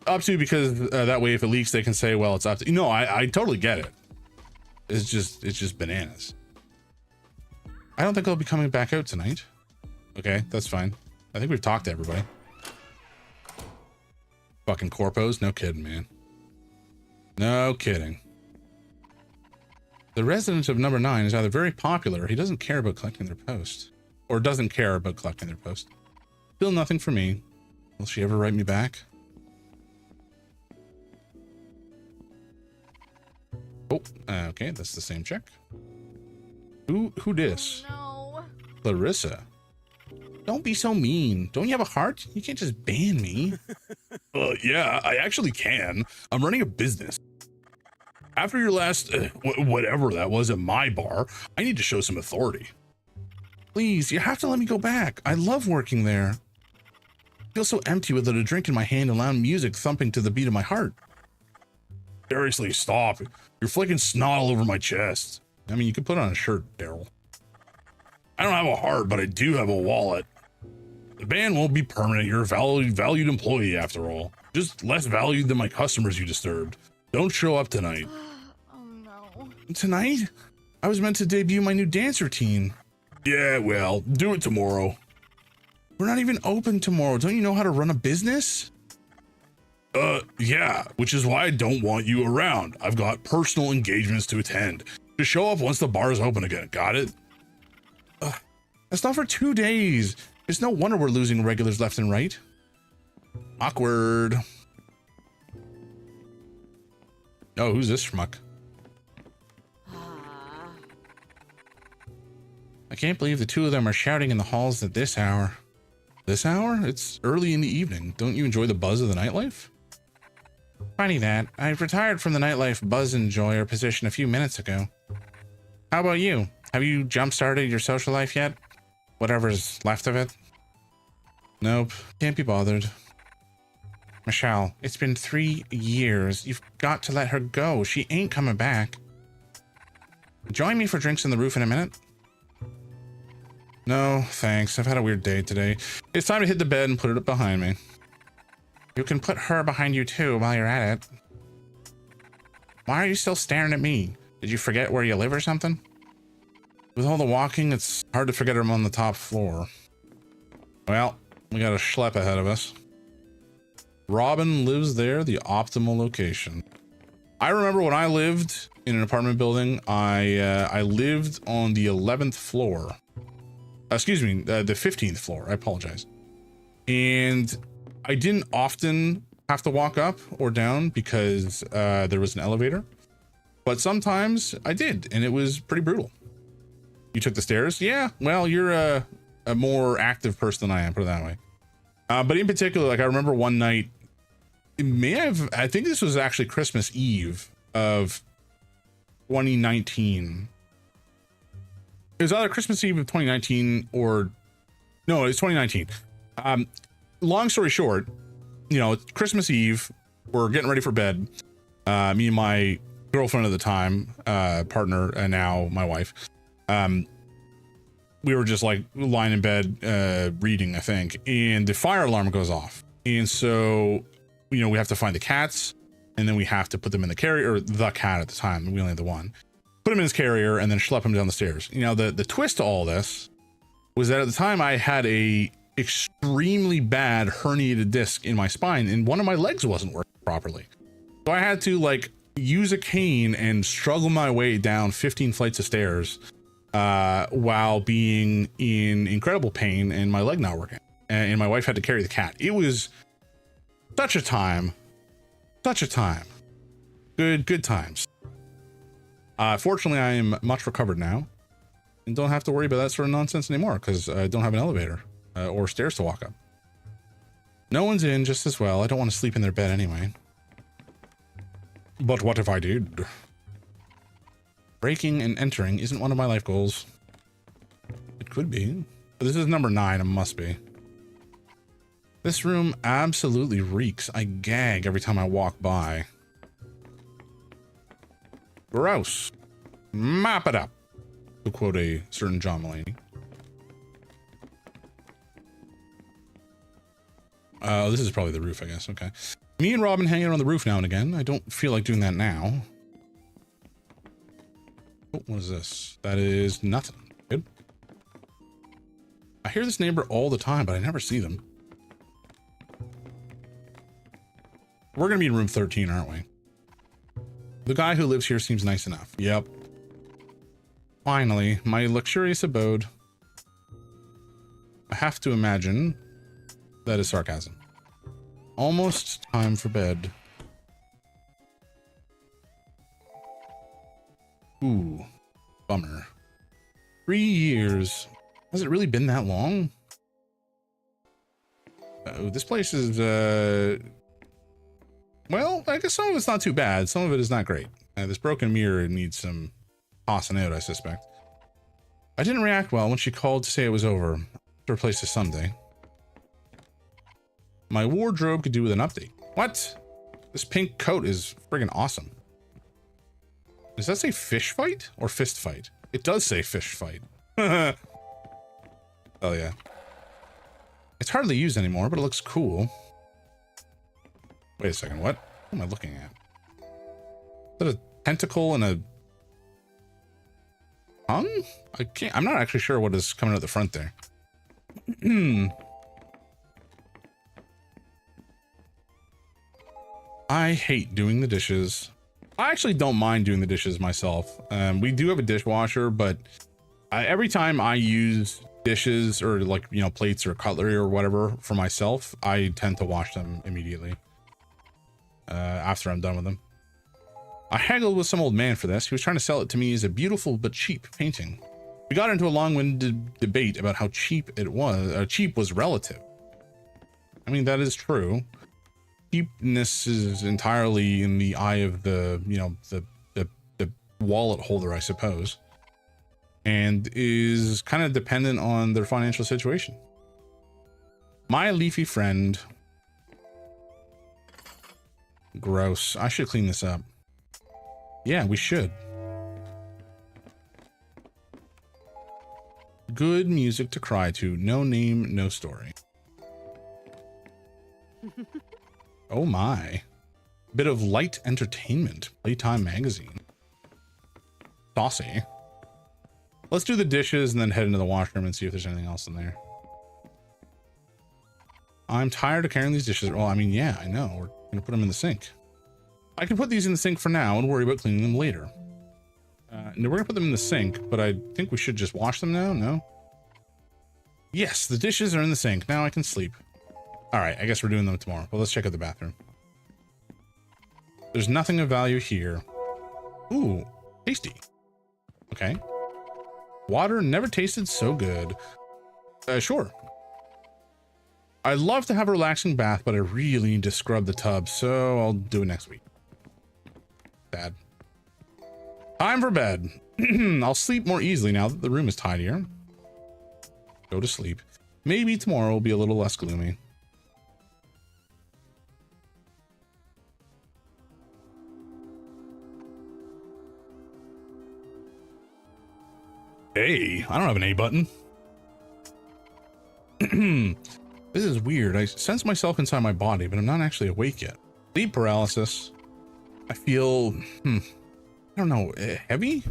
Up to, because that way if it leaks, they can say, well, it's up to. No, I totally get it. It's just bananas. I don't think I'll be coming back out tonight. Okay, that's fine. I think we've talked to everybody. Fucking corpos, no kidding, man. No kidding. The resident of number 9 is either very popular or he doesn't care about collecting their post. Or doesn't care about collecting their post. Still nothing for me. Will she ever write me back? Oh, okay, that's the same check. Who dis? No. Clarissa. Don't be so mean. Don't you have a heart? You can't just ban me. Yeah, I actually can. I'm running a business. After your last, whatever that was at my bar, I need to show some authority. Please, you have to let me go back. I love working there. I feel so empty without a drink in my hand and loud music thumping to the beat of my heart. Seriously, stop. You're flicking snot all over my chest. I mean, you could put on a shirt, Daryl. I don't have a heart, but I do have a wallet. The ban won't be permanent. You're a valued employee after all. Just less valued than my customers you disturbed. Don't show up tonight. Oh no. Tonight? I was meant to debut my new dance routine. Yeah, well, do it tomorrow. We're not even open tomorrow. Don't you know how to run a business? Yeah, which is why I don't want you around. I've got personal engagements to attend. Just show up once the bar is open again. Got it? That's not for 2 days. It's no wonder we're losing regulars left and right. Awkward. Oh, who's this schmuck? I can't believe the two of them are shouting in the halls at this hour. This hour? It's early in the evening. Don't you enjoy the buzz of the nightlife? Funny that. I've retired from the nightlife buzz enjoyer position a few minutes ago. How about you? Have you jump-started your social life yet? Whatever's left of it? Nope. Can't be bothered. Michelle, it's been 3 years. You've got to let her go. She ain't coming back. Join me for drinks on the roof in a minute? No, thanks. I've had a weird day today. It's time to hit the bed and put it up behind me. You can put her behind you too while you're at it. Why are you still staring at me? Did you forget where you live or something? With all the walking, it's hard to forget I'm on the top floor. Well, we got a schlep ahead of us. Robin lives there, the optimal location. I remember when I lived in an apartment building, I lived on the 11th floor. Excuse me, the 15th floor. I apologize. And I didn't often have to walk up or down because there was an elevator. But sometimes I did, and it was pretty brutal. You took the stairs? Yeah, well, you're a more active person than I am, put it that way. But in particular, like I remember one night, I think this was actually Christmas Eve of 2019. It was either Christmas Eve of 2019 or no, it's 2019. Long story short, you know, it's Christmas Eve. We're getting ready for bed. Me and my girlfriend at the time, partner, and now my wife. We were just like lying in bed, reading, I think, and the fire alarm goes off. And so, you know, we have to find the cats, and then we have to put them in the carrier, or the cat at the time. We only had the one. Put him in his carrier and then schlep him down the stairs. You know, the twist to all this was that at the time I had a extremely bad herniated disc in my spine, and one of my legs wasn't working properly. So I had to like use a cane and struggle my way down 15 flights of stairs while being in incredible pain and my leg not working. And my wife had to carry the cat. It was such a time. Good times. Fortunately, I am much recovered now and don't have to worry about that sort of nonsense anymore because I don't have an elevator or stairs to walk up. No one's in just as well. I don't want to sleep in their bed anyway. But what if I did? Breaking and entering isn't one of my life goals. It could be. But this is number 9. It must be. This room absolutely reeks. I gag every time I walk by. Gross. Mop it up, to quote a certain John Mulaney. This is probably the roof, I guess. Okay. Me and Robin hanging on the roof now and again. I don't feel like doing that now. Oh, what is this? That is nothing. Good. I hear this neighbor all the time, but I never see them. We're going to be in room 13, aren't we? The guy who lives here seems nice enough. Yep. Finally, my luxurious abode. I have to imagine that is sarcasm. Almost time for bed. Ooh, bummer. 3 years. Has it really been that long? This place is, well, I guess some of it's not too bad. Some of it is not great. This broken mirror needs some tossing out, I suspect. I didn't react well when she called to say it was over. To replace this someday. My wardrobe could do with an update. What? This pink coat is friggin' awesome. Does that say fish fight or fist fight? It does say fish fight. Oh yeah. It's hardly used anymore, but it looks cool. Wait a second, what am I looking at? Is that a tentacle and a tongue? I'm not actually sure what is coming out the front there. I hate doing the dishes. I actually don't mind doing the dishes myself. We do have a dishwasher, but every time I use dishes or like, you know, plates or cutlery or whatever for myself, I tend to wash them immediately after I'm done with them. I haggled with some old man for this. He was trying to sell it to me as a beautiful but cheap painting. We got into a long-winded debate about how cheap it was. Cheap was relative. I mean, that is true. Cheapness is entirely in the eye of the, you know, the wallet holder, I suppose, and is kind of dependent on their financial situation. My leafy friend. Gross. I should clean this up. Yeah, we should. Good music to cry to. No name, no story. Oh my. Bit of light entertainment. Playtime magazine. Saucy. Let's do the dishes and then head into the washroom and see if there's anything else in there. I'm tired of carrying these dishes. Well, I mean, yeah, I know. We're gonna put them in the sink. I can put these in the sink for now and worry about cleaning them later. No, we're gonna put them in the sink, but I think we should just wash them now. No? Yes, the dishes are in the sink. Now I can sleep. All right, I guess we're doing them tomorrow. Well, let's check out the bathroom. There's nothing of value here. Ooh, tasty. Okay. Water never tasted so good. Sure. I'd love to have a relaxing bath, but I really need to scrub the tub, so I'll do it next week. Sad. Time for bed. I'll sleep more easily now that the room is tidier. Go to sleep. Maybe tomorrow will be a little less gloomy. A? I don't have an A button. This is weird. I sense myself inside my body, but I'm not actually awake yet. Sleep paralysis. I feel, I don't know, heavy?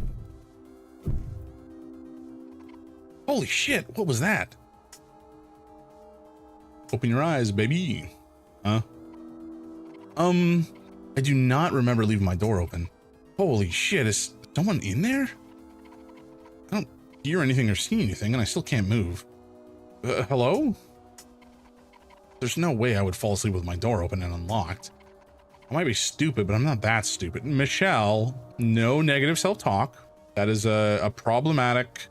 Holy shit, what was that? Open your eyes, baby. Huh? I do not remember leaving my door open. Holy shit, is someone in there? I don't hear anything or see anything, and I still can't move. Hello? There's no way I would fall asleep with my door open and unlocked. I might be stupid, but I'm not that stupid. Michelle, no negative self-talk. That is a problematic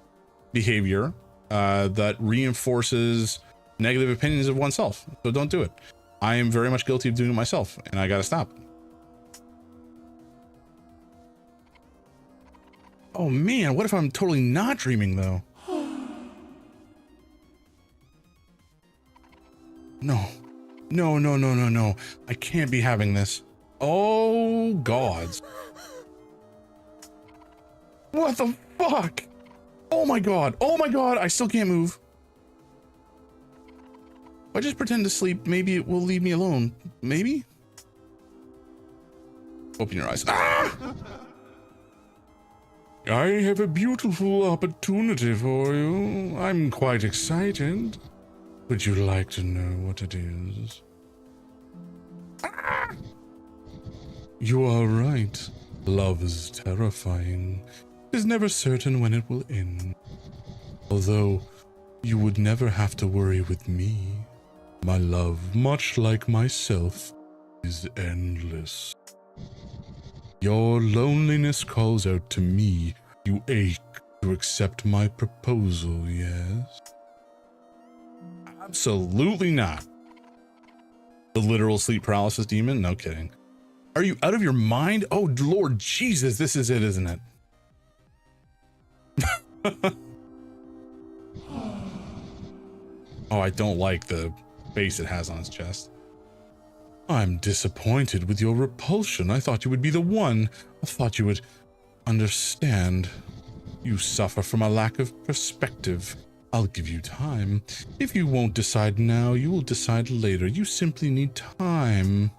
behavior that reinforces negative opinions of oneself. So don't do it. I am very much guilty of doing it myself, and I gotta stop. Oh man, what if I'm totally not dreaming though? No. No, no, no, no, no. I can't be having this. Oh, gods. What the fuck? Oh my god. Oh my god. I still can't move. If I just pretend to sleep, maybe it will leave me alone. Maybe? Open your eyes. Ah! I have a beautiful opportunity for you. I'm quite excited. Would you like to know what it is? Ah! You are right. Love is terrifying. It is never certain when it will end. Although, you would never have to worry with me. My love, much like myself, is endless. Your loneliness calls out to me. You ache to accept my proposal, yes? Absolutely not. The literal sleep paralysis demon? No kidding. Are you out of your mind? Oh, Lord Jesus, this is it, isn't it? Oh, I don't like the face it has on its chest. I'm disappointed with your repulsion. I thought you would be the one. I thought you would understand. You suffer from a lack of perspective. I'll give you time. If you won't decide now, you will decide later. You simply need time.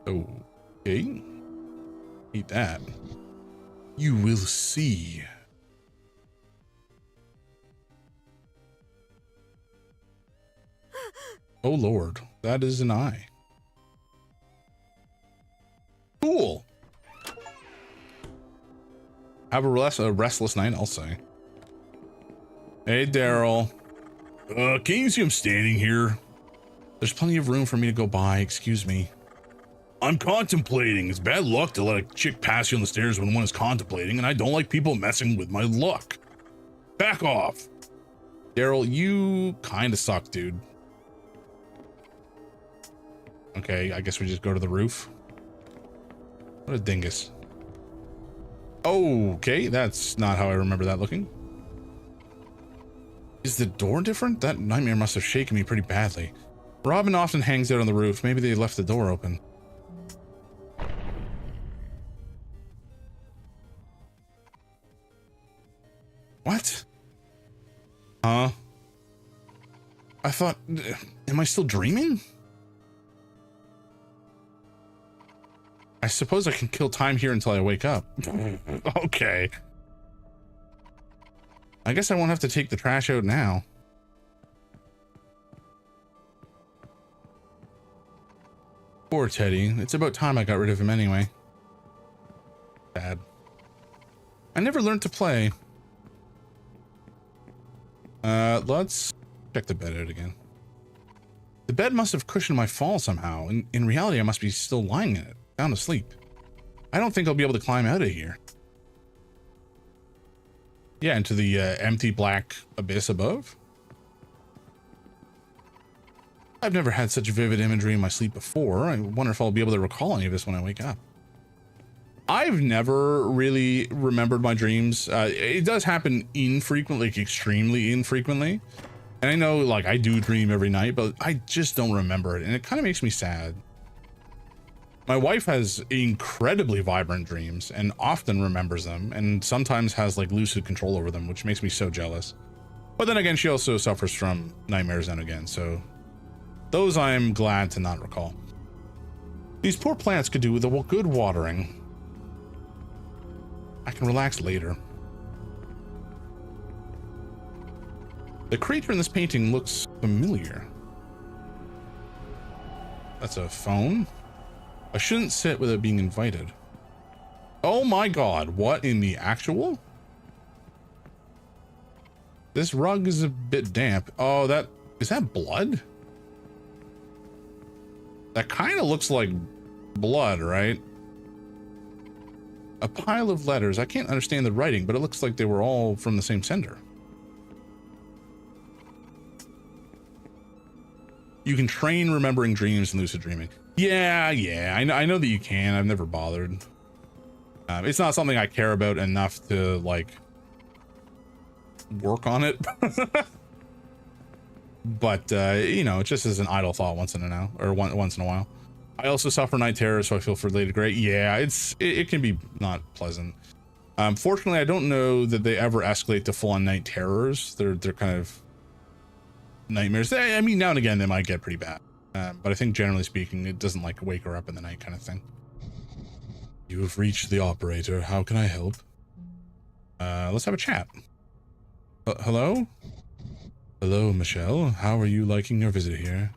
Okay. Eat that. You will see. Oh Lord, that is an eye. Cool. Have a restless night, I'll say. Hey, Daryl. Can you see I'm standing here? There's plenty of room for me to go by, excuse me. I'm contemplating. It's bad luck to let a chick pass you on the stairs when one is contemplating, and I don't like people messing with my luck. Back off. Daryl, you kinda suck, dude. Okay, I guess we just go to the roof. What a dingus. Okay, that's not how I remember that looking. Is the door different? That nightmare must have shaken me pretty badly. Robin often hangs out on the roof. Maybe they left the door open. What? Huh? I thought... Am I still dreaming? I suppose I can kill time here until I wake up. Okay. I guess I won't have to take the trash out now. Poor Teddy. It's about time I got rid of him anyway. Sad. I never learned to play. Let's check the bed out again. The bed must have cushioned my fall somehow. In reality, I must be still lying in it, sound asleep. I don't think I'll be able to climb out of here. Yeah, into the empty black abyss above. I've never had such vivid imagery in my sleep before. I wonder if I'll be able to recall any of this when I wake up. I've never really remembered my dreams. It does happen infrequently, like extremely infrequently. And I know, like, I do dream every night, but I just don't remember it. And it kind of makes me sad. My wife has incredibly vibrant dreams and often remembers them, and sometimes has like lucid control over them, which makes me so jealous. But then again, she also suffers from nightmares now and again, so those I'm glad to not recall. These poor plants could do with a good watering. I can relax later. The creature in this painting looks familiar. That's a phone. I shouldn't sit without being invited. Oh my god, what in the actual? This rug is a bit damp. Oh, is that blood? That kind of looks like blood, right? A pile of letters. I can't understand the writing, but it looks like they were all from the same sender. You can train remembering dreams and lucid dreaming. Yeah, I know that you can. I've never bothered. It's not something I care about enough to, like, work on it. But, you know, it just is an idle thought once in a while. I also suffer night terrors, so I feel for Lady Grey. Yeah, it can be not pleasant. Fortunately, I don't know that they ever escalate to full-on night terrors. They're kind of nightmares. I mean, now and again, they might get pretty bad. But I think generally speaking, it doesn't like wake her up in the night kind of thing. You have reached the operator. How can I help? Let's have a chat. Hello? Hello, Michelle. How are you liking your visit here?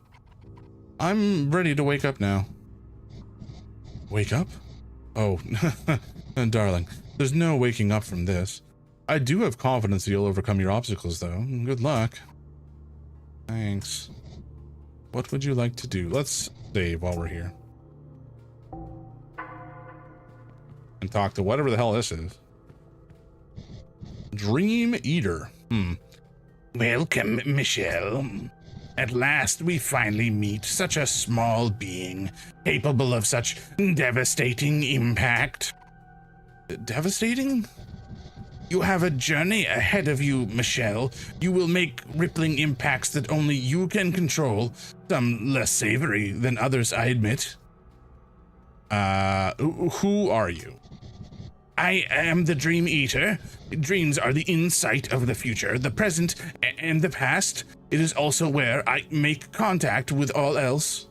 I'm ready to wake up now. Wake up? Oh, darling, there's no waking up from this. I do have confidence that you'll overcome your obstacles, though. Good luck. Thanks. What would you like to do? Let's save while we're here. And talk to whatever the hell this is. Dream Eater. Welcome, Michelle. At last we finally meet such a small being, capable of such devastating impact. Devastating? You have a journey ahead of you, Michelle. You will make rippling impacts that only you can control, some less savory than others, I admit. Who are you? I am the Dream Eater. Dreams are the insight of the future, the present, and the past. It is also where I make contact with all else.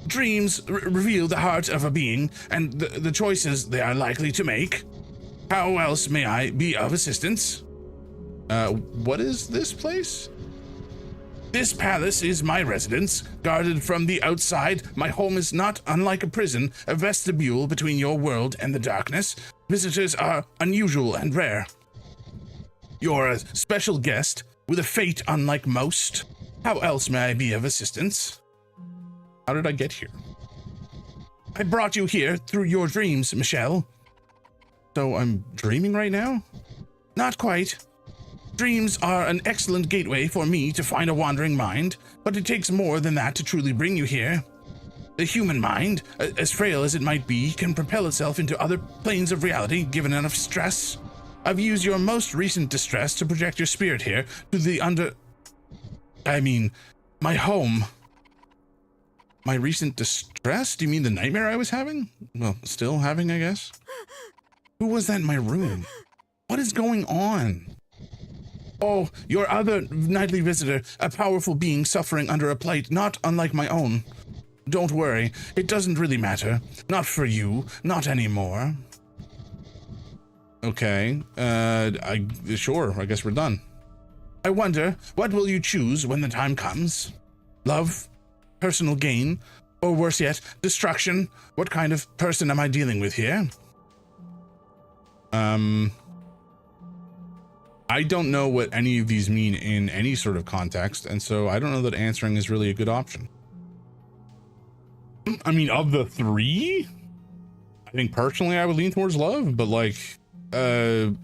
Dreams reveal the heart of a being and the choices they are likely to make. How else may I be of assistance? What is this place? This palace is my residence, guarded from the outside. My home is not unlike a prison, a vestibule between your world and the darkness. Visitors are unusual and rare. You're a special guest with a fate unlike most. How else may I be of assistance? How did I get here? I brought you here through your dreams, Michelle. So I'm dreaming right now? Not quite. Dreams are an excellent gateway for me to find a wandering mind, but it takes more than that to truly bring you here. The human mind, as frail as it might be, can propel itself into other planes of reality given enough stress. I've used your most recent distress to project your spirit here to my home. My recent distress? Do you mean the nightmare I was having? Well, still having, I guess. Who was that in my room? What is going on? Oh, your other nightly visitor, a powerful being suffering under a plight not unlike my own. Don't worry, it doesn't really matter. Not for you, not anymore. Okay, sure, I guess we're done. I wonder, what will you choose when the time comes? Love? Personal gain? Or worse yet, destruction? What kind of person am I dealing with here? I don't know what any of these mean in any sort of context, and so I don't know that answering is really a good option. I mean, of the three, I think personally I would lean towards love, but like, no,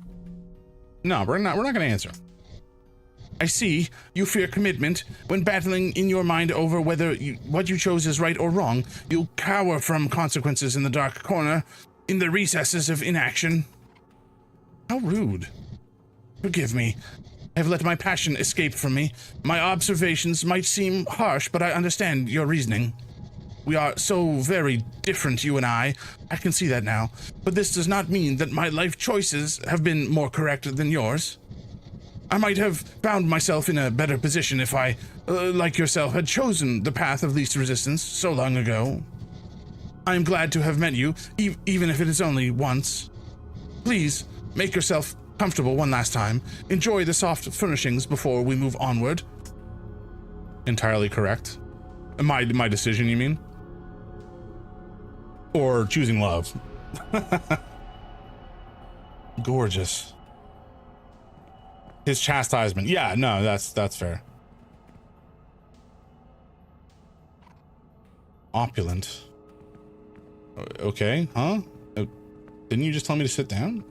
we're not going to answer. I see. You fear commitment. When battling in your mind over whether what you chose is right or wrong, you'll cower from consequences in the dark corner, in the recesses of inaction. How rude. Forgive me. I have let my passion escape from me. My observations might seem harsh, but I understand your reasoning. We are so very different, you and I. I can see that now. But this does not mean that my life choices have been more correct than yours. I might have found myself in a better position if I, like yourself, had chosen the path of least resistance so long ago. I am glad to have met you, even if it is only once. Please, make yourself comfortable one last time. Enjoy the soft furnishings before we move onward. Entirely correct. My decision, you mean? Or choosing love? Gorgeous. His chastisement. Yeah, no, that's fair. Opulent. Okay, huh? Didn't you just tell me to sit down?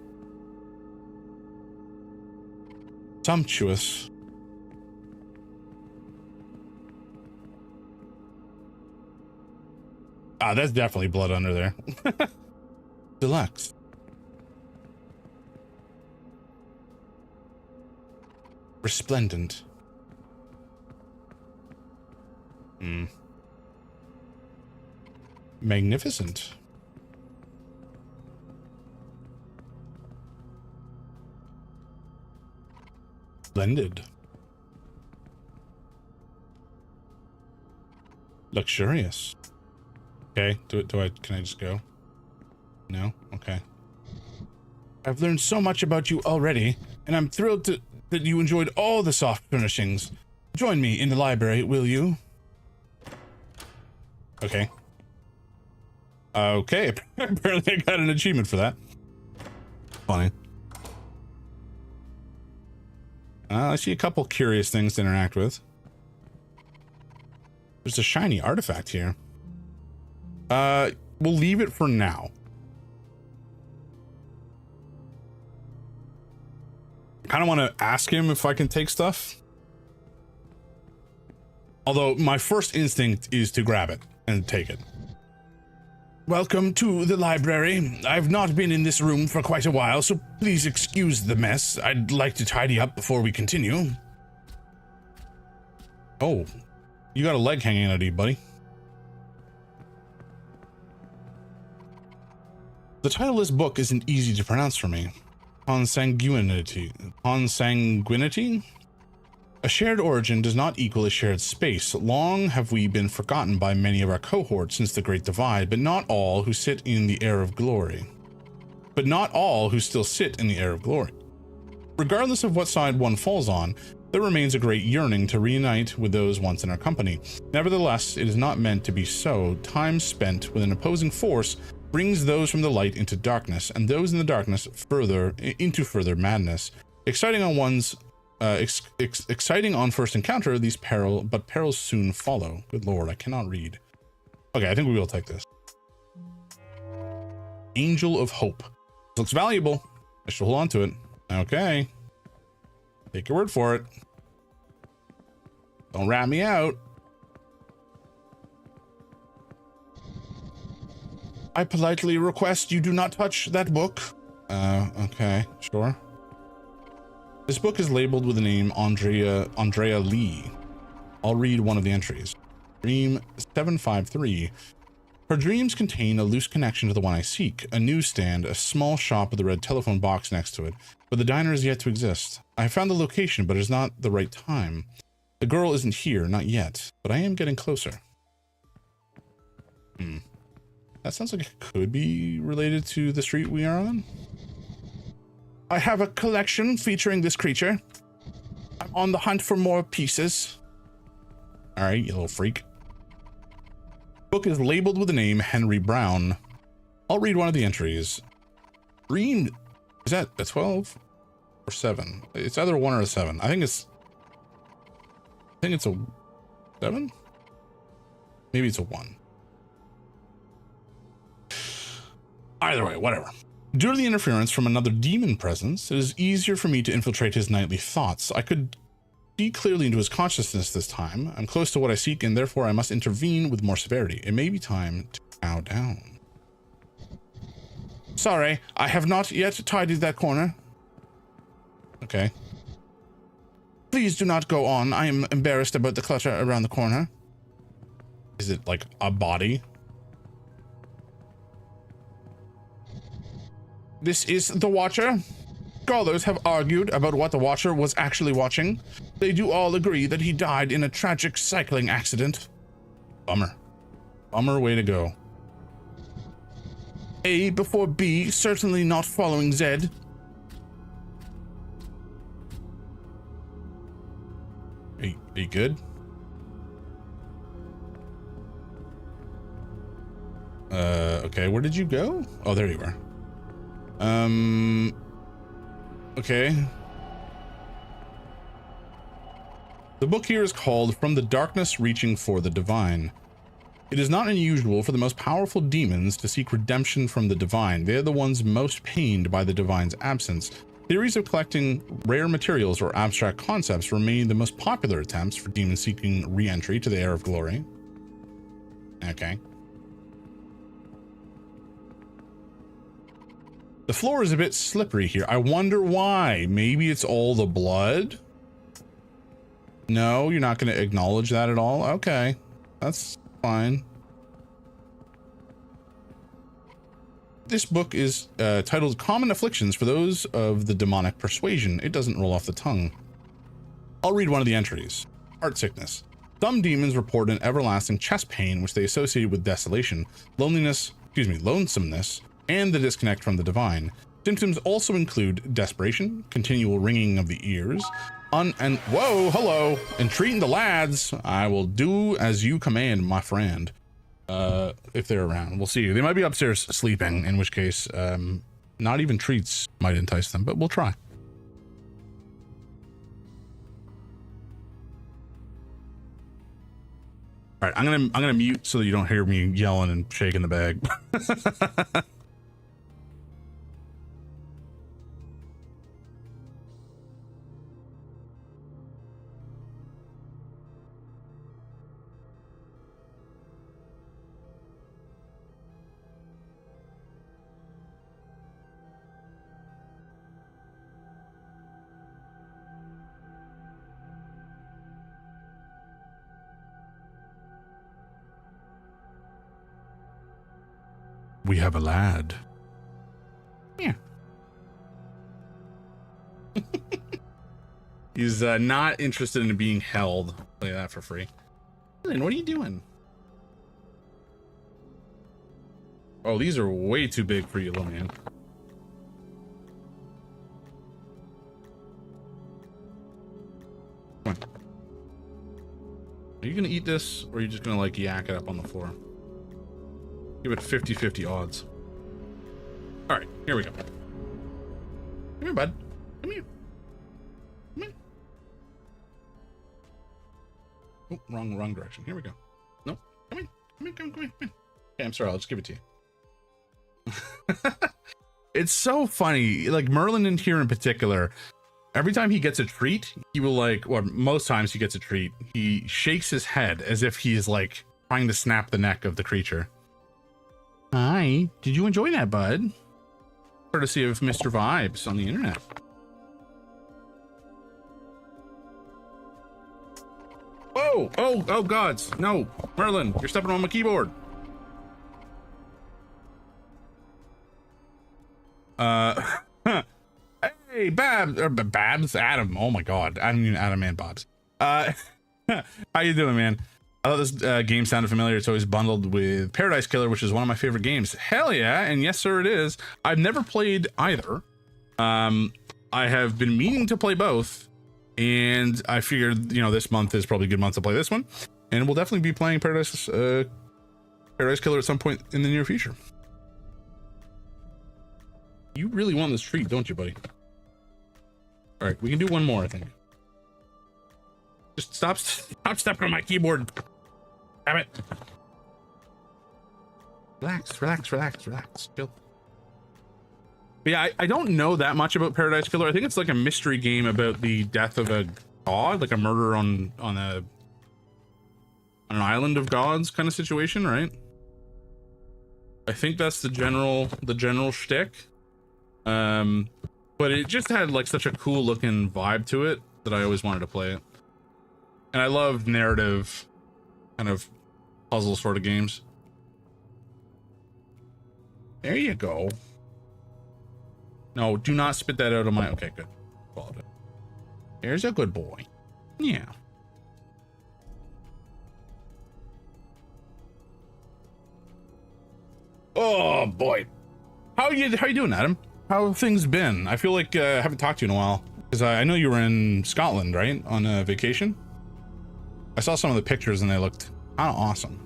Sumptuous. Ah, that's definitely blood under there. Deluxe. Resplendent. Magnificent. Splendid. Luxurious. Okay, can I just go? No? Okay. I've learned so much about you already, and I'm thrilled that you enjoyed all the soft furnishings. Join me in the library, will you? Okay. Okay, apparently I got an achievement for that. Funny. I see a couple curious things to interact with. There's a shiny artifact here. We'll leave it for now. Kind of want to ask him if I can take stuff. Although my first instinct is to grab it and take it. Welcome to the library. I've not been in this room for quite a while, so please excuse the mess. I'd like to tidy up before we continue. Oh, you got a leg hanging out of you, buddy. The title of this book isn't easy to pronounce for me. Consanguinity. Consanguinity? A shared origin does not equal a shared space. Long have we been forgotten by many of our cohorts since the Great Divide, but not all who sit in the air of glory. But not all who still sit in the air of glory. Regardless of what side one falls on, there remains a great yearning to reunite with those once in our company. Nevertheless, it is not meant to be so. Time spent with an opposing force brings those from the light into darkness, and those in the darkness into further madness. Exciting on first encounter, but perils soon follow. Good lord, I cannot read. Okay, I think we will take this. Angel of Hope. This looks valuable. I should hold on to it. Okay. Take your word for it. Don't rat me out. I politely request you do not touch that book. Okay, sure. This book is labeled with the name Andrea Lee. I'll read one of the entries. Dream 753. Her dreams contain a loose connection to the one I seek, a newsstand, a small shop with a red telephone box next to it, but the diner is yet to exist. I have found the location, but it is not the right time. The girl isn't here, not yet, but I am getting closer. That sounds like it could be related to the street we are on. I have a collection featuring this creature. I'm on the hunt for more pieces. All right, you little freak. Book is labeled with the name Henry Brown. I'll read one of the entries. Dream, is that a 12 or 7? It's either a 1 or a 7. I think it's a 7. Maybe it's a 1. Either way, whatever. Due to the interference from another demon presence, it is easier for me to infiltrate his nightly thoughts. I could see clearly into his consciousness this time. I'm close to what I seek, and therefore I must intervene with more severity. It may be time to bow down. Sorry, I have not yet tidied that corner. Okay. Please do not go on. I am embarrassed about the clutter around the corner. Is it like a body? This is the Watcher. Scholars have argued about what the Watcher was actually watching. They do all agree that he died in a tragic cycling accident. Bummer. Bummer way to go. A before B, certainly not following Z. Are you good? Okay, where did you go? Oh, there you are. Okay. The book here is called From the Darkness Reaching for the Divine. It is not unusual for the most powerful demons to seek redemption from the divine. They are the ones most pained by the divine's absence. Theories of collecting rare materials or abstract concepts remain the most popular attempts for demons seeking re-entry to the air of glory. Okay. The floor is a bit slippery here. I wonder why. Maybe it's all the blood? No, you're not going to acknowledge that at all? Okay, that's fine. This book is titled Common Afflictions for Those of the Demonic Persuasion. It doesn't roll off the tongue. I'll read one of the entries. Heart sickness. Some demons report an everlasting chest pain which they associate with desolation, lonesomeness, and the disconnect from the divine. Symptoms also include desperation, continual ringing of the ears, whoa, hello, entreating the lads. I will do as you command, my friend. If they're around, we'll see. They might be upstairs sleeping, in which case, not even treats might entice them, but we'll try. All right, I'm gonna mute so that you don't hear me yelling and shaking the bag. We have a lad. Yeah. He's not interested in being held. I'll tell you that for free. What are you doing? Oh, these are way too big for you, little man. Come on. Are you gonna eat this, or are you just gonna like yak it up on the floor? Give it 50-50 odds. All right, here we go. Come here, bud. Come here. Come here. Oh, wrong direction. Here we go. No, come in. Come in, come in. Okay, I'm sorry. I'll just give it to you. It's so funny. Like Merlin in here in particular, every time he gets a treat, he will like, or most times he gets a treat, he shakes his head as if he's like trying to snap the neck of the creature. Hi, did you enjoy that, bud? Courtesy of Mr. Vibes on the internet. Whoa! Oh gods! No, Merlin, you're stepping on my keyboard. Hey, Babs, Adam. Oh my god, I don't mean Adam and Bobs. How you doing, man? I thought this game sounded familiar. It's always bundled with Paradise Killer, which is one of my favorite games. Hell yeah, and yes sir it is. I've never played either. I have been meaning to play both, and I figured, you know, this month is probably a good month to play this one, and we'll definitely be playing Paradise Killer at some point in the near future. You really want this treat, don't you, buddy? All right, we can do one more, I think. Just stop stepping on my keyboard. Damn it. Relax. Chill. But yeah, I don't know that much about Paradise Killer. I think it's like a mystery game about the death of a god, like a murder on an island of gods kind of situation, right? I think that's the general shtick. But it just had like such a cool looking vibe to it that I always wanted to play it. And I love narrative kind of puzzle sort of games. There you go. No, do not spit that out of my... Okay, good. There's a good boy. Yeah. Oh boy. How you doing, Adam? How have things been? I feel like I haven't talked to you in a while, because I know you were in Scotland, right? On a vacation? I saw some of the pictures and they looked kind of awesome.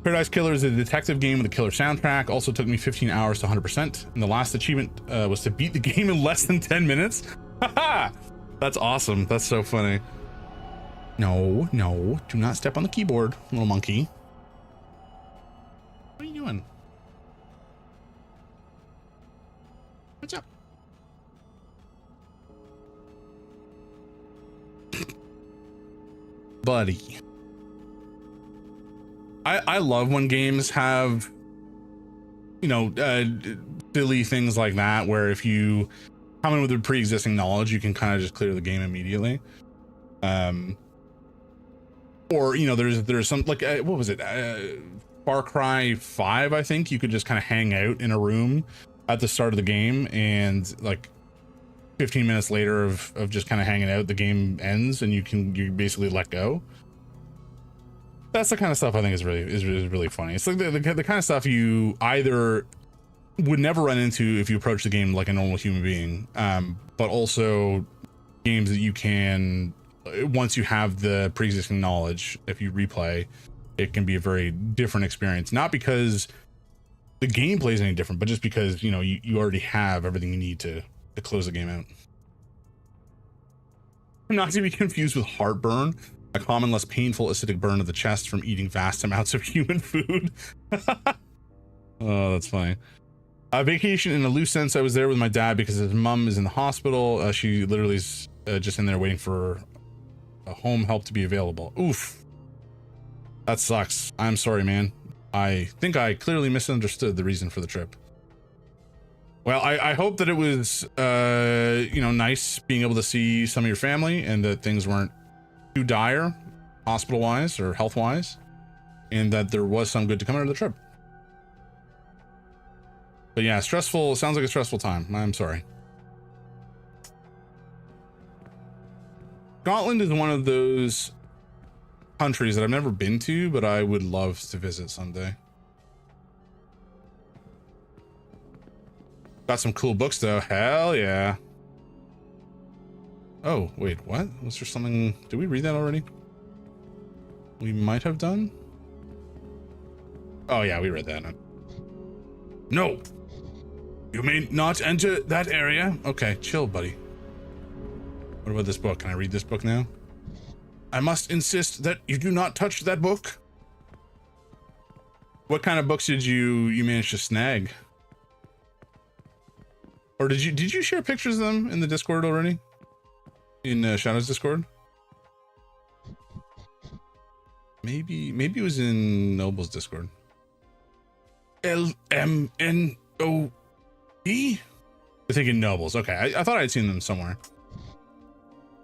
Paradise Killer is a detective game with a killer soundtrack. Also took me 15 hours to 100%. And the last achievement was to beat the game in less than 10 minutes. Haha! That's awesome. That's so funny. No, do not step on the keyboard, little monkey. What are you doing? What's up? Buddy. I love when games have, you know, silly things like that, where if you come in with a pre-existing knowledge, you can kind of just clear the game immediately. Or, you know, there's some, like, what was it? Far Cry 5, I think. You could just kind of hang out in a room at the start of the game, and like 15 minutes later of just kind of hanging out, the game ends and you basically let go. That's the kind of stuff I think is really funny. It's like the kind of stuff you either would never run into if you approach the game like a normal human being, but also games that you can, once you have the pre-existing knowledge, if you replay, it can be a very different experience. Not because the gameplay is any different, but just because, you know, you already have everything you need to close the game out. Not to be confused with heartburn, a common, less painful acidic burn of the chest from eating vast amounts of human food. Oh, that's funny. Vacation in a loose sense, I was there with my dad because his mom is in the hospital. She literally is just in there waiting for a home help to be available. Oof. That sucks. I'm sorry, man. I think I clearly misunderstood the reason for the trip. Well, I hope that it was, you know, nice being able to see some of your family and that things weren't too dire, hospital-wise or health-wise, and that there was some good to come out of the trip. But yeah, stressful. Sounds like a stressful time. I'm sorry. Scotland is one of those countries that I've never been to, but I would love to visit someday. Got some cool books though. Hell yeah. Oh, wait, what? Was there something? Did we read that already? We might have done. Oh yeah, we read that. No. You may not enter that area. Okay, chill, buddy. What about this book? Can I read this book now? I must insist that you do not touch that book. What kind of books did you manage to snag? Or did you share pictures of them in the Discord already? In Shadow's Discord? Maybe it was in Noble's Discord. LMNOE? I think in Noble's. Okay, I thought I'd seen them somewhere.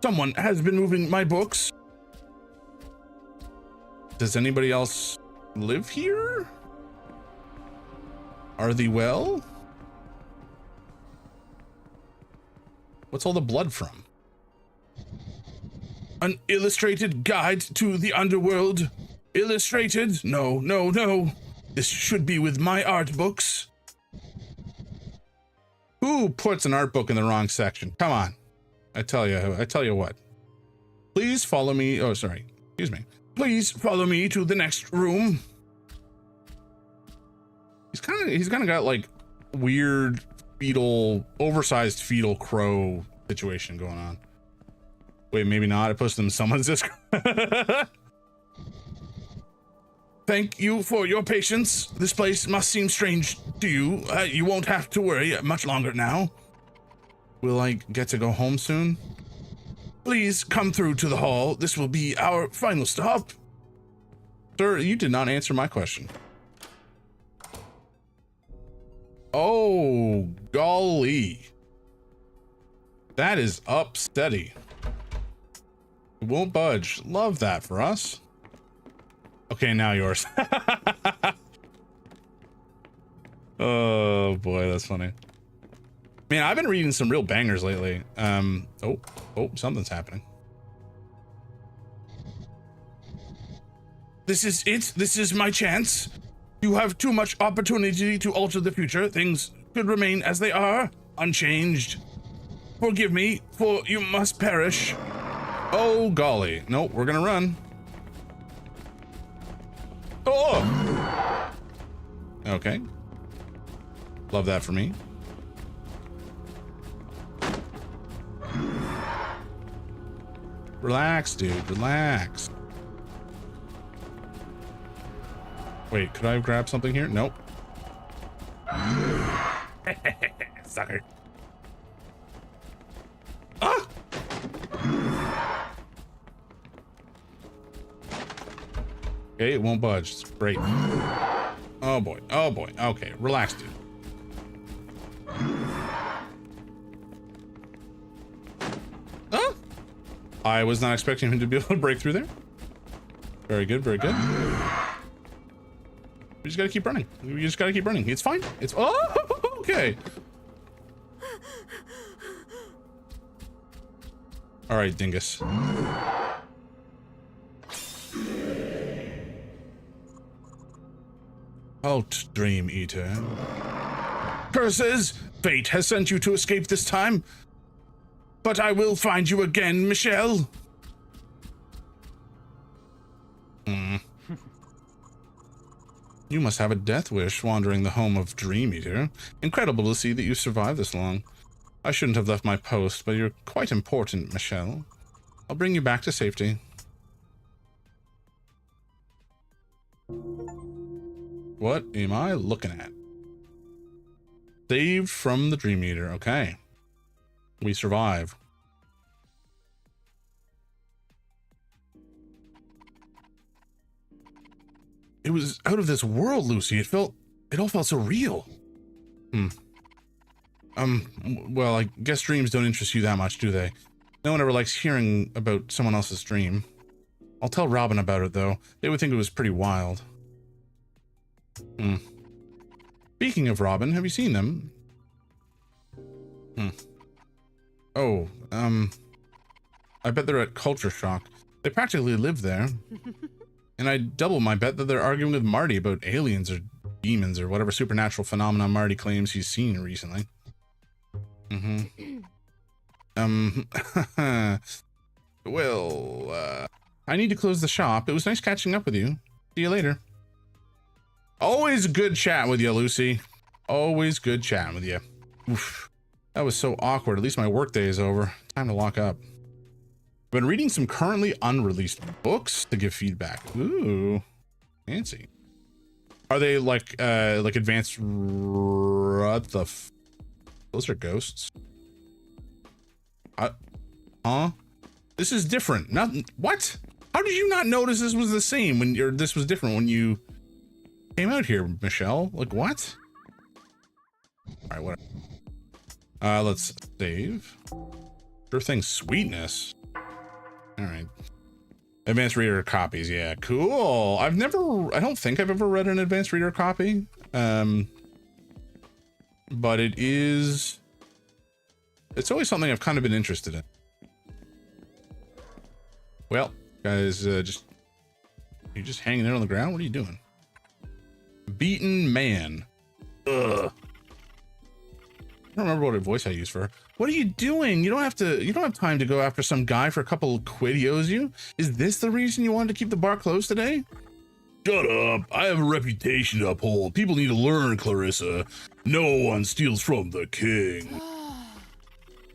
Someone has been moving my books. Does anybody else live here? Are they well? What's all the blood from? An illustrated guide to the underworld. Illustrated? No, no, no. This should be with my art books. Who puts an art book in the wrong section? Come on. I tell you what. Please follow me. Oh, sorry. Excuse me. Please follow me to the next room. He's kind of got like weird oversized fetal crow situation going on. Wait, maybe not. I posted them in someone's Discord. Thank you for your patience. This place must seem strange to you. You won't have to worry much longer now. Will I get to go home soon? Please come through to the hall. This will be our final stop. Sir, you did not answer my question. Oh, golly. That is upsetty. It won't budge. Love that for us. Okay, now yours. Oh boy, that's funny. Man, I've been reading some real bangers lately. Oh, something's happening. This is it. This is my chance. You have too much opportunity to alter the future. Things should remain as they are, unchanged. Forgive me, for you must perish. Oh, golly. No, we're gonna run. Oh! Okay. Love that for me. Relax, dude. Relax. Wait, could I grab something here? Nope. Sucker. Ah! Okay, it won't budge. It's great. Oh boy. Oh boy. Okay, relax, dude. Oh! I was not expecting him to be able to break through there. Very good, very good. We just gotta keep running. We just gotta keep running. It's fine. It's okay. All right, dingus. Out, Dream Eater. Curses! Fate has sent you to escape this time. But I will find you again, Michelle. You must have a death wish wandering the home of Dream Eater. Incredible to see that you survived this long. I shouldn't have left my post, but you're quite important, Michelle. I'll bring you back to safety. What am I looking at? Saved from the Dream Eater. Okay. We survive. It was out of this world, Lucy. It all felt so real. Well, I guess dreams don't interest you that much, do they? No one ever likes hearing about someone else's dream. I'll tell Robin about it, though. They would think it was pretty wild. Speaking of Robin, have you seen them? Oh, I bet they're at Culture Shock. They practically live there. And I double my bet that they're arguing with Marty about aliens or demons or whatever supernatural phenomenon Marty claims he's seen recently. Well, I need to close the shop. It was nice catching up with you. See you later. Always good chatting with you, Lucy. Always good chatting with you. Oof. That was so awkward. At least my workday is over. Time to lock up. I've been reading some currently unreleased books to give feedback. Ooh, fancy. Are they like advanced? What the? Those are ghosts. Huh? This is different. Not what? How did you not notice this was the same when this was different when you came out here, Michelle? Like what? All right, whatever. Let's save. Sure thing. Sweetness. All right. Advanced reader copies. Yeah, cool. I don't think I've ever read an advanced reader copy. But it's always something I've kind of been interested in. Well, guys, you're just hanging there on the ground. What are you doing? Beaten man. Ugh. I don't remember what voice I used for her. What are you doing? You don't have time to go after some guy for a couple of quid he owes you. Is this the reason you wanted to keep the bar closed today? Shut up. I have a reputation to uphold. People need to learn, Clarissa. No one steals from the king.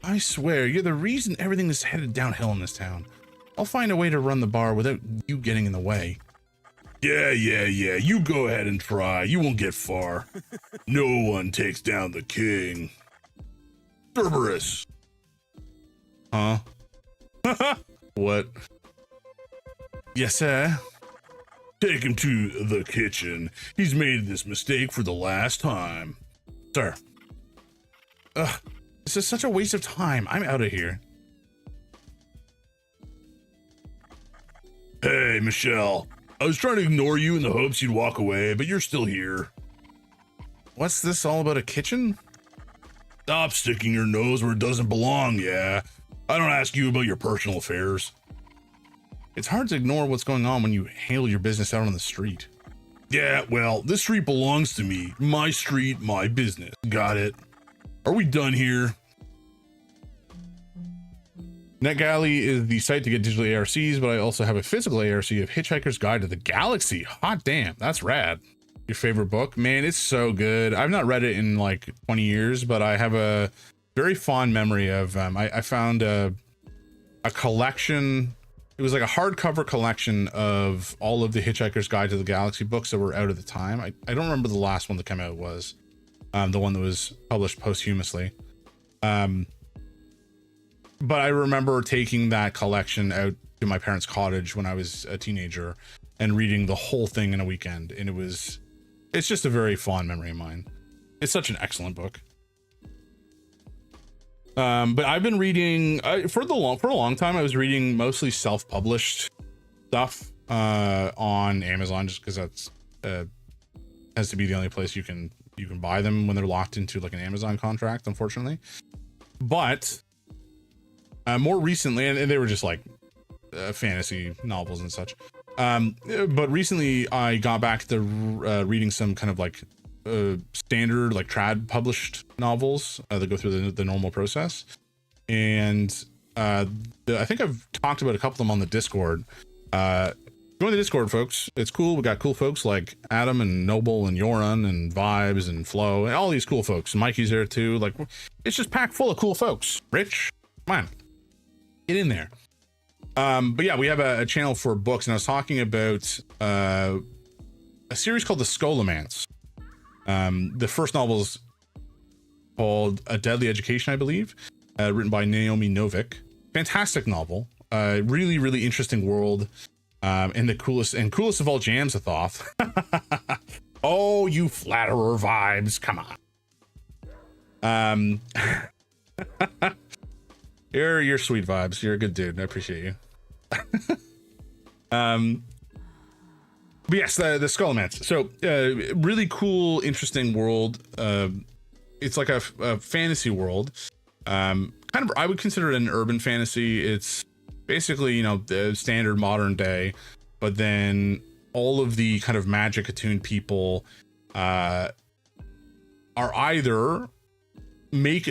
I swear, you're the reason everything is headed downhill in this town. I'll find a way to run the bar without you getting in the way. Yeah. You go ahead and try. You won't get far. No one takes down the king. Cerberus. Huh? What? Yes, sir. Take him to the kitchen. He's made this mistake for the last time. Sir. Ugh, this is such a waste of time. I'm out of here. Hey, Michelle. I was trying to ignore you in the hopes you'd walk away, but you're still here. What's this all about a kitchen? Stop sticking your nose where it doesn't belong, yeah. I don't ask you about your personal affairs. It's hard to ignore what's going on when you handle your business out on the street. Yeah, well, this street belongs to me. My street, my business. Got it. Are we done here? NetGalley is the site to get digital ARCs, but I also have a physical ARC of Hitchhiker's Guide to the Galaxy. Hot damn, that's rad. Your favorite book? Man, it's so good. I've not read it in like 20 years, but I have a very fond memory of, I found a collection. It was like a hardcover collection of all of the Hitchhiker's Guide to the Galaxy books that were out at the time. I don't remember the last one that came out was, the one that was published posthumously. But I remember taking that collection out to my parents' cottage when I was a teenager and reading the whole thing in a weekend. And it's just a very fond memory of mine. It's such an excellent book. But I've been reading for a long time. I was reading mostly self-published stuff on Amazon, just because that's has to be the only place you can buy them when they're locked into like an Amazon contract, unfortunately. But more recently, and they were just like fantasy novels and such. But recently I got back to reading some kind of like standard like trad published novels that go through the normal process. And I think I've talked about a couple of them on the Discord. Join the Discord, folks. It's cool. We got cool folks like Adam and Noble and Yoran and Vibes and Flo and all these cool folks. Mikey's there too. Like, it's just packed full of cool folks. Rich, come on, get in there. But yeah, we have a channel for books, and I was talking about a series called The Scholomance. The first novel is called A Deadly Education, I believe, written by Naomi Novik. Fantastic novel. Really, really interesting world. And the coolest of all Jamsathoth. Oh, you flatterer Vibes, come on. You're sweet, Vibes. You're a good dude. I appreciate you. But yes, the Skullmancer. So really cool, interesting world. It's like a fantasy world. Kind of, I would consider it an urban fantasy. It's basically, you know, the standard modern day, but then all of the kind of magic attuned people are either they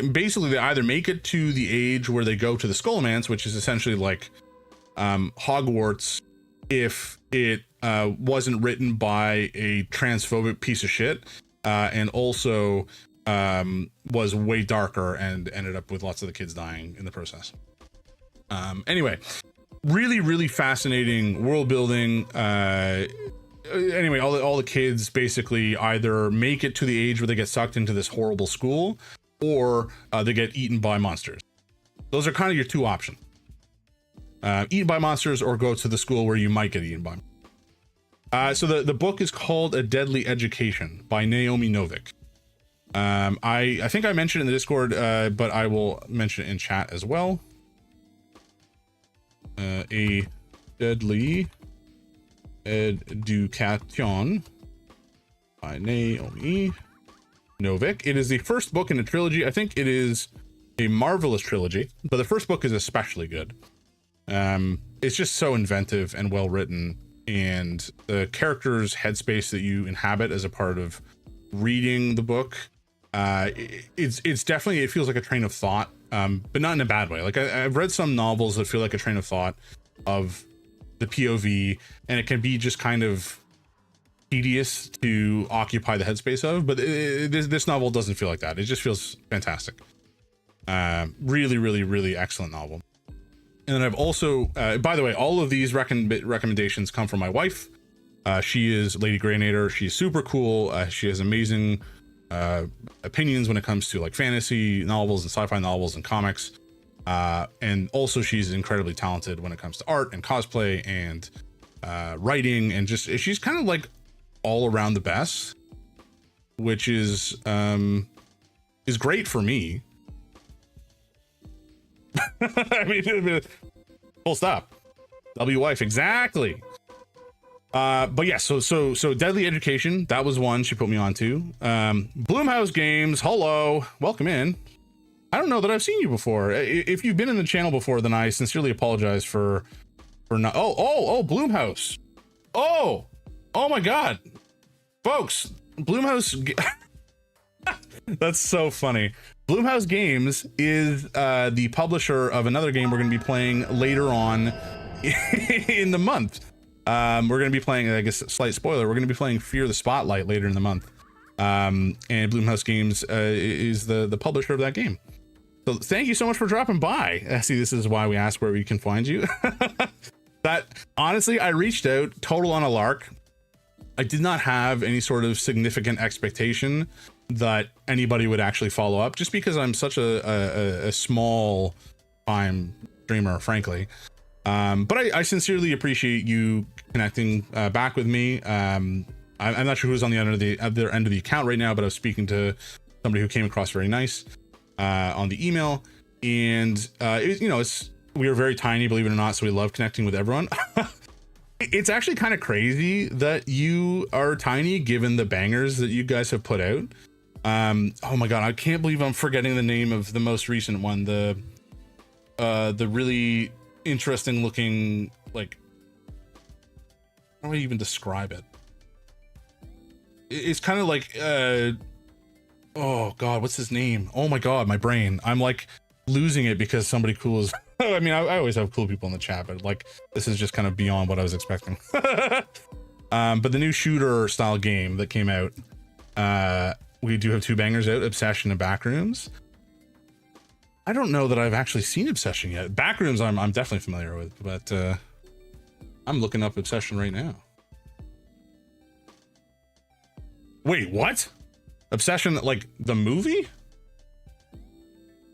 either make it to the age where they go to the Skullmancer, which is essentially like Hogwarts if it wasn't written by a transphobic piece of shit, and also was way darker and ended up with lots of the kids dying in the process. Anyway, really fascinating world building. Anyway, all the kids basically either make it to the age where they get sucked into this horrible school, or they get eaten by monsters. Those are kind of your two options. Eaten by monsters, or go to the school where you might get eaten by. So the book is called A Deadly Education by Naomi Novik. I think I mentioned it in the Discord, but I will mention it in chat as well. A Deadly Education by Naomi Novik. It is the first book in a trilogy. I think it is a marvelous trilogy, but the first book is especially good. It's just so inventive and well written, and the character's headspace that you inhabit as a part of reading the book, it's definitely, it feels like a train of thought, but not in a bad way. Like I've read some novels that feel like a train of thought of the POV, and it can be just kind of tedious to occupy the headspace of, but this novel doesn't feel like that. It just feels fantastic. Really excellent novel. And then I've also, by the way, all of these recommendations come from my wife. She is Lady Greynator. She's super cool. She has amazing opinions when it comes to like fantasy novels and sci-fi novels and comics. And also she's incredibly talented when it comes to art and cosplay and writing, and just, she's kind of like all around the best, which is great for me. I mean, full stop. W wife, exactly. But yeah, so Deadly Education, that was one she put me on to. Bloomhouse Games, hello, welcome in. I don't know that I've seen you before. If you've been in the channel before, then I sincerely apologize for not. Oh, Bloomhouse. Oh my God, folks, Bloomhouse. That's so funny. Bloomhouse Games is the publisher of another game we're going to be playing later on in the month. We're going to be playing, I guess, slight spoiler, we're going to be playing Fear the Spotlight later in the month. And Bloomhouse Games is the publisher of that game. So thank you so much for dropping by. See, this is why we ask where we can find you. That, honestly, I reached out total on a lark. I did not have any sort of significant expectation that anybody would actually follow up, just because I'm such a small time streamer, frankly. But I sincerely appreciate you connecting back with me. I'm not sure who's on the other end of the account right now, but I was speaking to somebody who came across very nice on the email, and we are very tiny, believe it or not, so we love connecting with everyone. It's actually kind of crazy that you are tiny given the bangers that you guys have put out. Oh my God, I can't believe I'm forgetting the name of the most recent one. The really interesting looking, like, how do I even describe it? It's kind of like, oh God, what's his name? Oh my God, my brain. I'm like losing it because somebody cool is, I mean, I always have cool people in the chat, but like, this is just kind of beyond what I was expecting. But the new shooter style game that came out, we do have two bangers out, Obsession and Backrooms. I don't know that I've actually seen Obsession yet. Backrooms I'm definitely familiar with, but I'm looking up Obsession right now. Wait, what? Obsession, like the movie?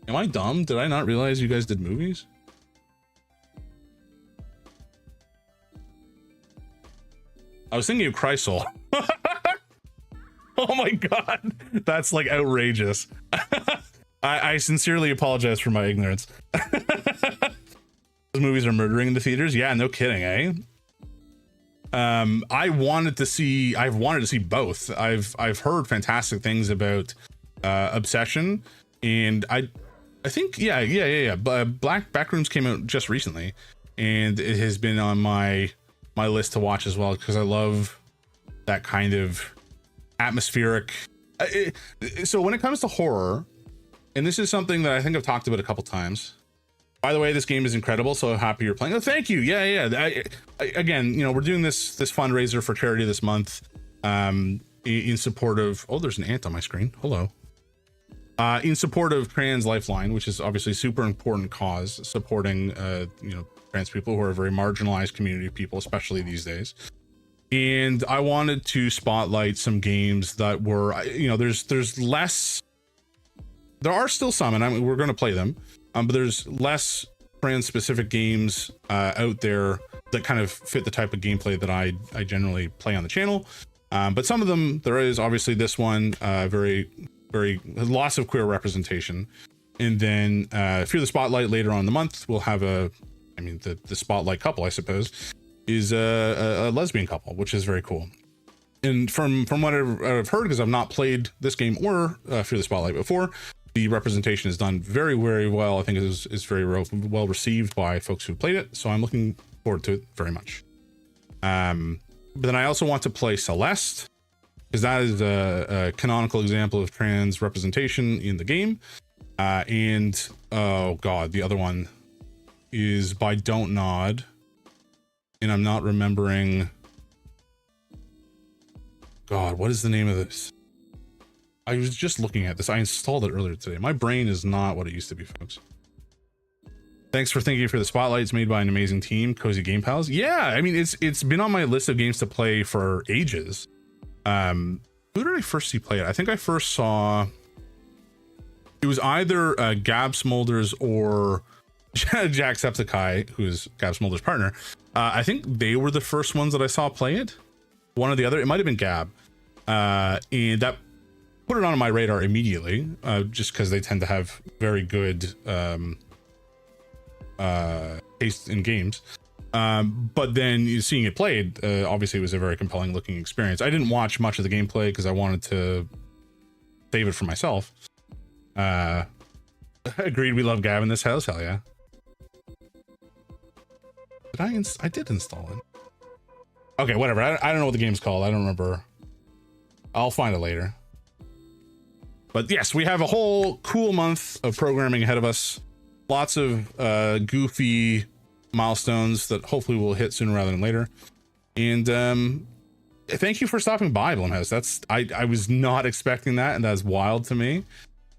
Am I dumb? Did I not realize you guys did movies? I was thinking of Chrysol. Oh my God, that's like outrageous. I sincerely apologize for my ignorance. Those movies are murdering in the theaters. Yeah, no kidding, eh? I've wanted to see both. I've heard fantastic things about Obsession, and I think Black Backrooms came out just recently, and it has been on my list to watch as well, because I love that kind of atmospheric. So when it comes to horror, and this is something that I think I've talked about a couple times. By the way, this game is incredible, so happy you're playing. Oh, thank you. Yeah. Again, you know, we're doing this fundraiser for charity this month, in support of. Oh, there's an ant on my screen. Hello. In support of Trans Lifeline, which is obviously a super important cause, supporting trans people who are a very marginalized community of people, especially these days. And I wanted to spotlight some games that were, there's less. There are still some, and we're going to play them, but there's less trans-specific games out there that kind of fit the type of gameplay that I generally play on the channel. But some of them, there is obviously this one, very lots of queer representation. And then Fear the Spotlight later on in the month, we'll have the spotlight couple, I suppose, is a lesbian couple, which is very cool. And from what I've heard, because I've not played this game or Fear the Spotlight before, the representation is done very, very well. I think it is very well received by folks who played it, so I'm looking forward to it very much. But then I also want to play Celeste, because that is a canonical example of trans representation in the game. And oh god, the other one is by Don't Nod, and I'm not remembering. God, what is the name of this? I was just looking at this. I installed it earlier today. My brain is not what it used to be, folks. Thanks for thinking for the spotlight. It's made by an amazing team, Cozy Game Pals. Yeah, I mean, it's been on my list of games to play for ages. Who did I first see play it? I think I first saw it was either Gab Smolders or Jacksepticeye, who is Gab Smolders' partner. I think they were the first ones that I saw play it. One or the other. It might have been Gab. And that put it on my radar immediately, just because they tend to have very good taste in games. But then seeing it played, obviously it was a very compelling looking experience. I didn't watch much of the gameplay because I wanted to save it for myself. Agreed, we love Gab in this house. Hell yeah. I did install it. Okay, whatever. I don't know what the game's called. I don't remember. I'll find it later. But yes, we have a whole cool month of programming ahead of us. Lots of goofy milestones that hopefully we'll hit sooner rather than later. And thank you for stopping by, Blumhouse. I was not expecting that, and that's wild to me.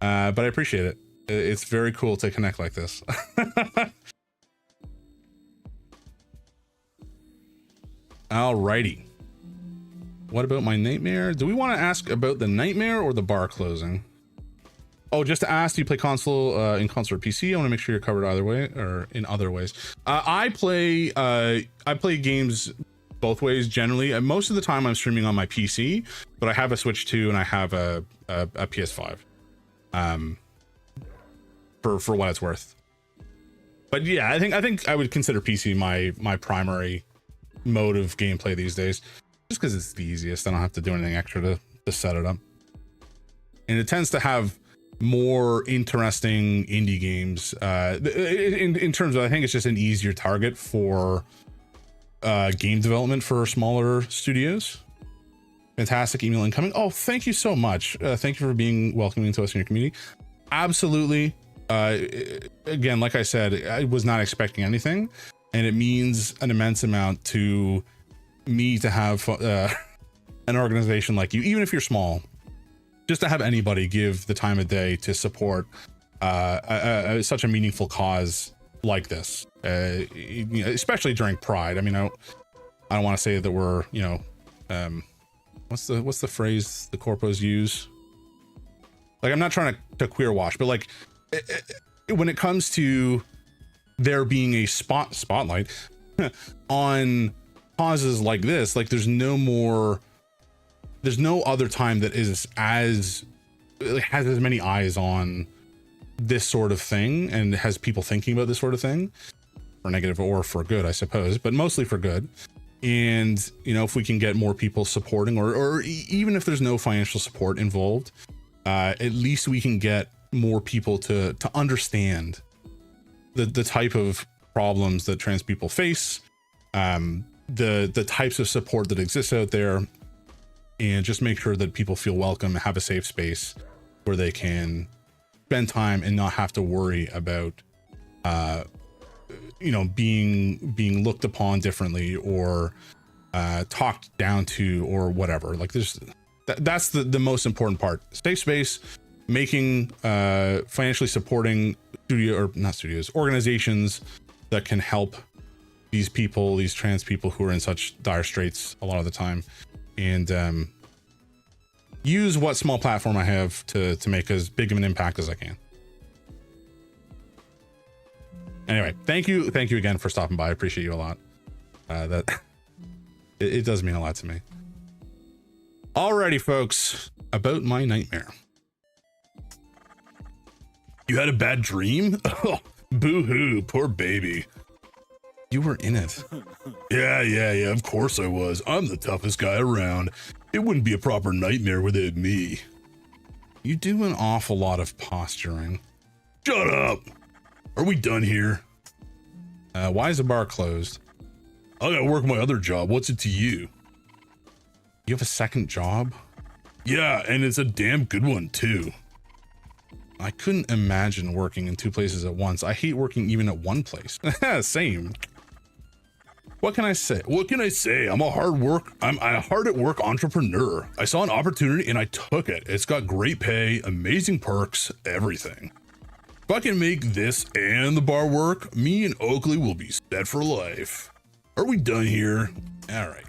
But I appreciate it. It's very cool to connect like this. Alrighty. What about my nightmare? Do we want to ask about the nightmare or the bar closing? Oh, just to ask, do you play console in console or PC? I want to make sure you're covered either way or in other ways. I play games both ways generally. Most of the time I'm streaming on my PC, but I have a Switch 2 and I have a PS5. For what it's worth. But yeah, I think I would consider PC my primary mode of gameplay these days, just because it's the easiest. I don't have to do anything extra to set it up, and it tends to have more interesting indie games in terms of, I think it's just an easier target for game development for smaller studios. Fantastic email incoming. Oh, thank you so much. Thank you for being welcoming to us in your community. Absolutely. Again, like I said, I was not expecting anything, and it means an immense amount to me to have an organization like you, even if you're small, just to have anybody give the time of day to support such a meaningful cause like this, especially during Pride. I mean, I don't want to say that we're, what's the phrase the corpos use? Like, I'm not trying to queer wash, but like when it comes to there being a spotlight on causes like this, like there's no other time that is has as many eyes on this sort of thing and has people thinking about this sort of thing, for negative or for good, I suppose, but mostly for good. And, you know, if we can get more people supporting, or even if there's no financial support involved, at least we can get more people to understand the type of problems that trans people face, the types of support that exists out there, and just make sure that people feel welcome, have a safe space where they can spend time and not have to worry about, you know, being looked upon differently or talked down to or whatever. Like that's the most important part. Safe space, making financially supporting organizations that can help these people, these trans people who are in such dire straits a lot of the time, and use what small platform I have to make as big of an impact as I can. Anyway, thank you again for stopping by. I appreciate you a lot. It does mean a lot to me. Alrighty, folks, about my nightmare. You had a bad dream? Oh, boo-hoo, poor baby. You were in it. Yeah, of course I was. I'm the toughest guy around. It wouldn't be a proper nightmare without me. You do an awful lot of posturing. Shut up! Are we done here? Why is the bar closed? I gotta work my other job. What's it to you? You have a second job? Yeah, and it's a damn good one too. I couldn't imagine working in two places at once. I hate working even at one place. Same. What can I say? I'm a hard at work entrepreneur. I saw an opportunity and I took it. It's got great pay, amazing perks, everything. If I can make this and the bar work, me and Oakley will be set for life. Are we done here? All right.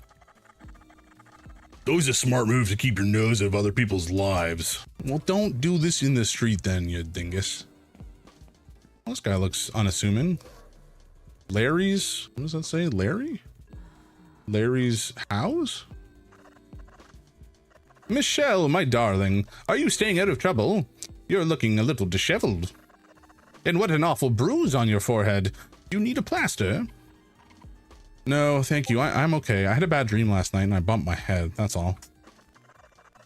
Always a smart move to keep your nose out of other people's lives. Well, don't do this in the street then, you dingus. Well, this guy looks unassuming. Larry's, what does that say? Larry's house? Michelle, my darling, are you staying out of trouble? You're looking a little disheveled. And what an awful bruise on your forehead. Do you need a plaster? No, thank you. I'm okay. I had a bad dream last night and I bumped my head. That's all.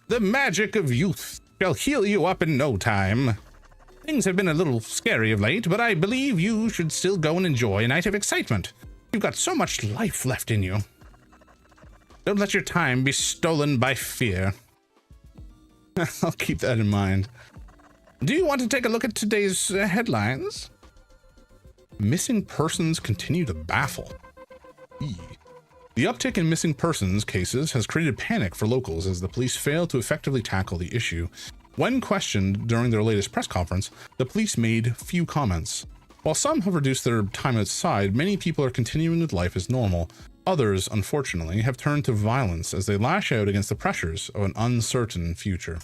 The magic of youth shall heal you up in no time. Things have been a little scary of late, but I believe you should still go and enjoy a night of excitement. You've got so much life left in you. Don't let your time be stolen by fear. I'll keep that in mind. Do you want to take a look at today's headlines? Missing persons continue to baffle. The uptick in missing persons cases has created panic for locals as the police fail to effectively tackle the issue. When questioned during their latest press conference, the police made few comments. While some have reduced their time outside, many people are continuing with life as normal. Others, unfortunately, have turned to violence as they lash out against the pressures of an uncertain future.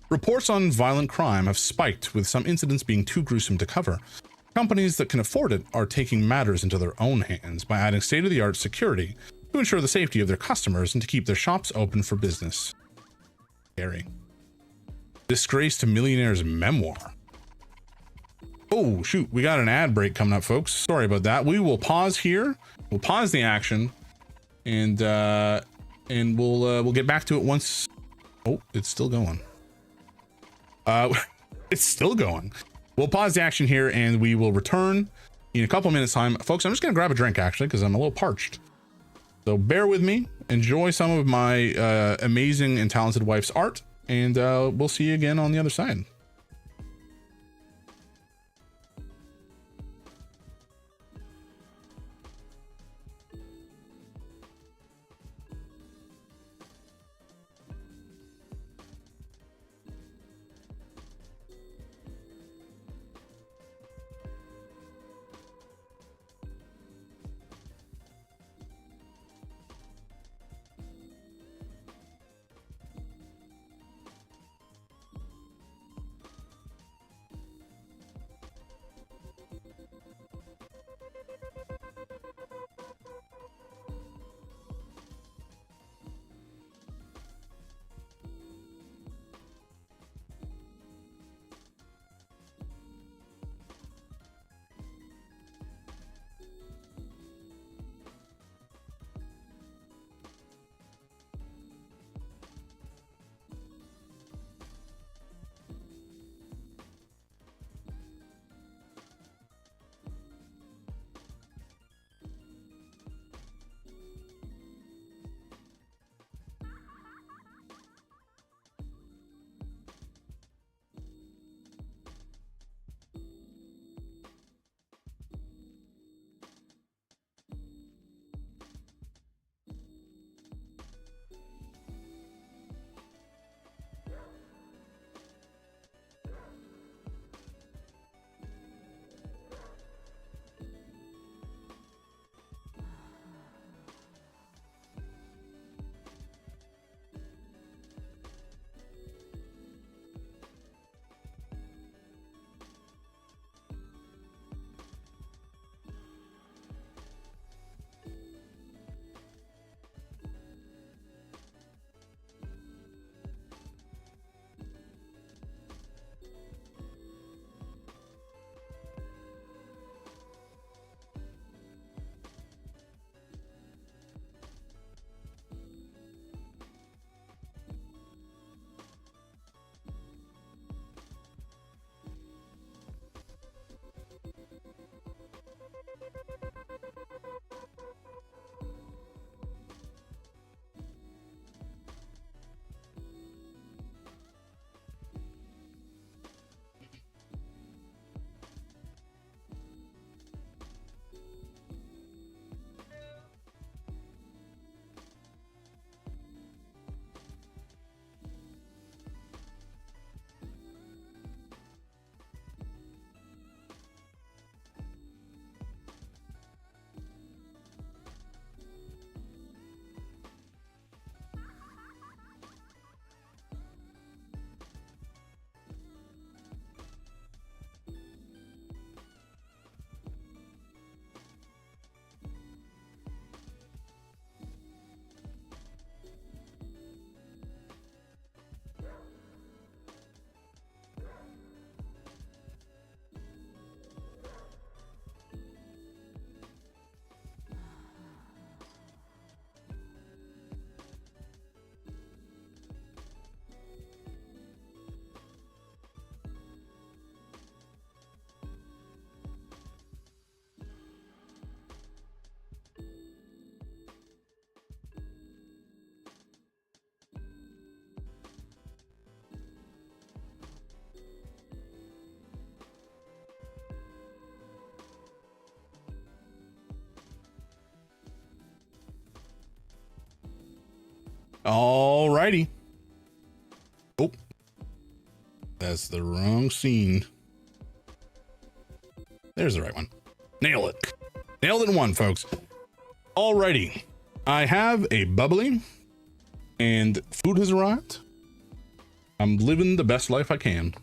Reports on violent crime have spiked, with some incidents being too gruesome to cover. Companies that can afford it are taking matters into their own hands by adding state-of-the-art security to ensure the safety of their customers and to keep their shops open for business. Scary. Disgrace to millionaire's memoir. Oh, shoot. We got an ad break coming up, folks. Sorry about that. We will pause here. We'll pause the action and we'll get back to it once. Oh, it's still going. It's still going. We'll pause the action here and we will return in a couple minutes time. Folks, I'm just going to grab a drink actually because I'm a little parched. So bear with me. Enjoy some of my amazing and talented wife's art, and we'll see you again on the other side. Alrighty. Oh, that's the wrong scene. There's the right one. Nail it. Nailed it in one, folks. Alrighty. I have a bubbly and food has arrived. I'm living the best life I can.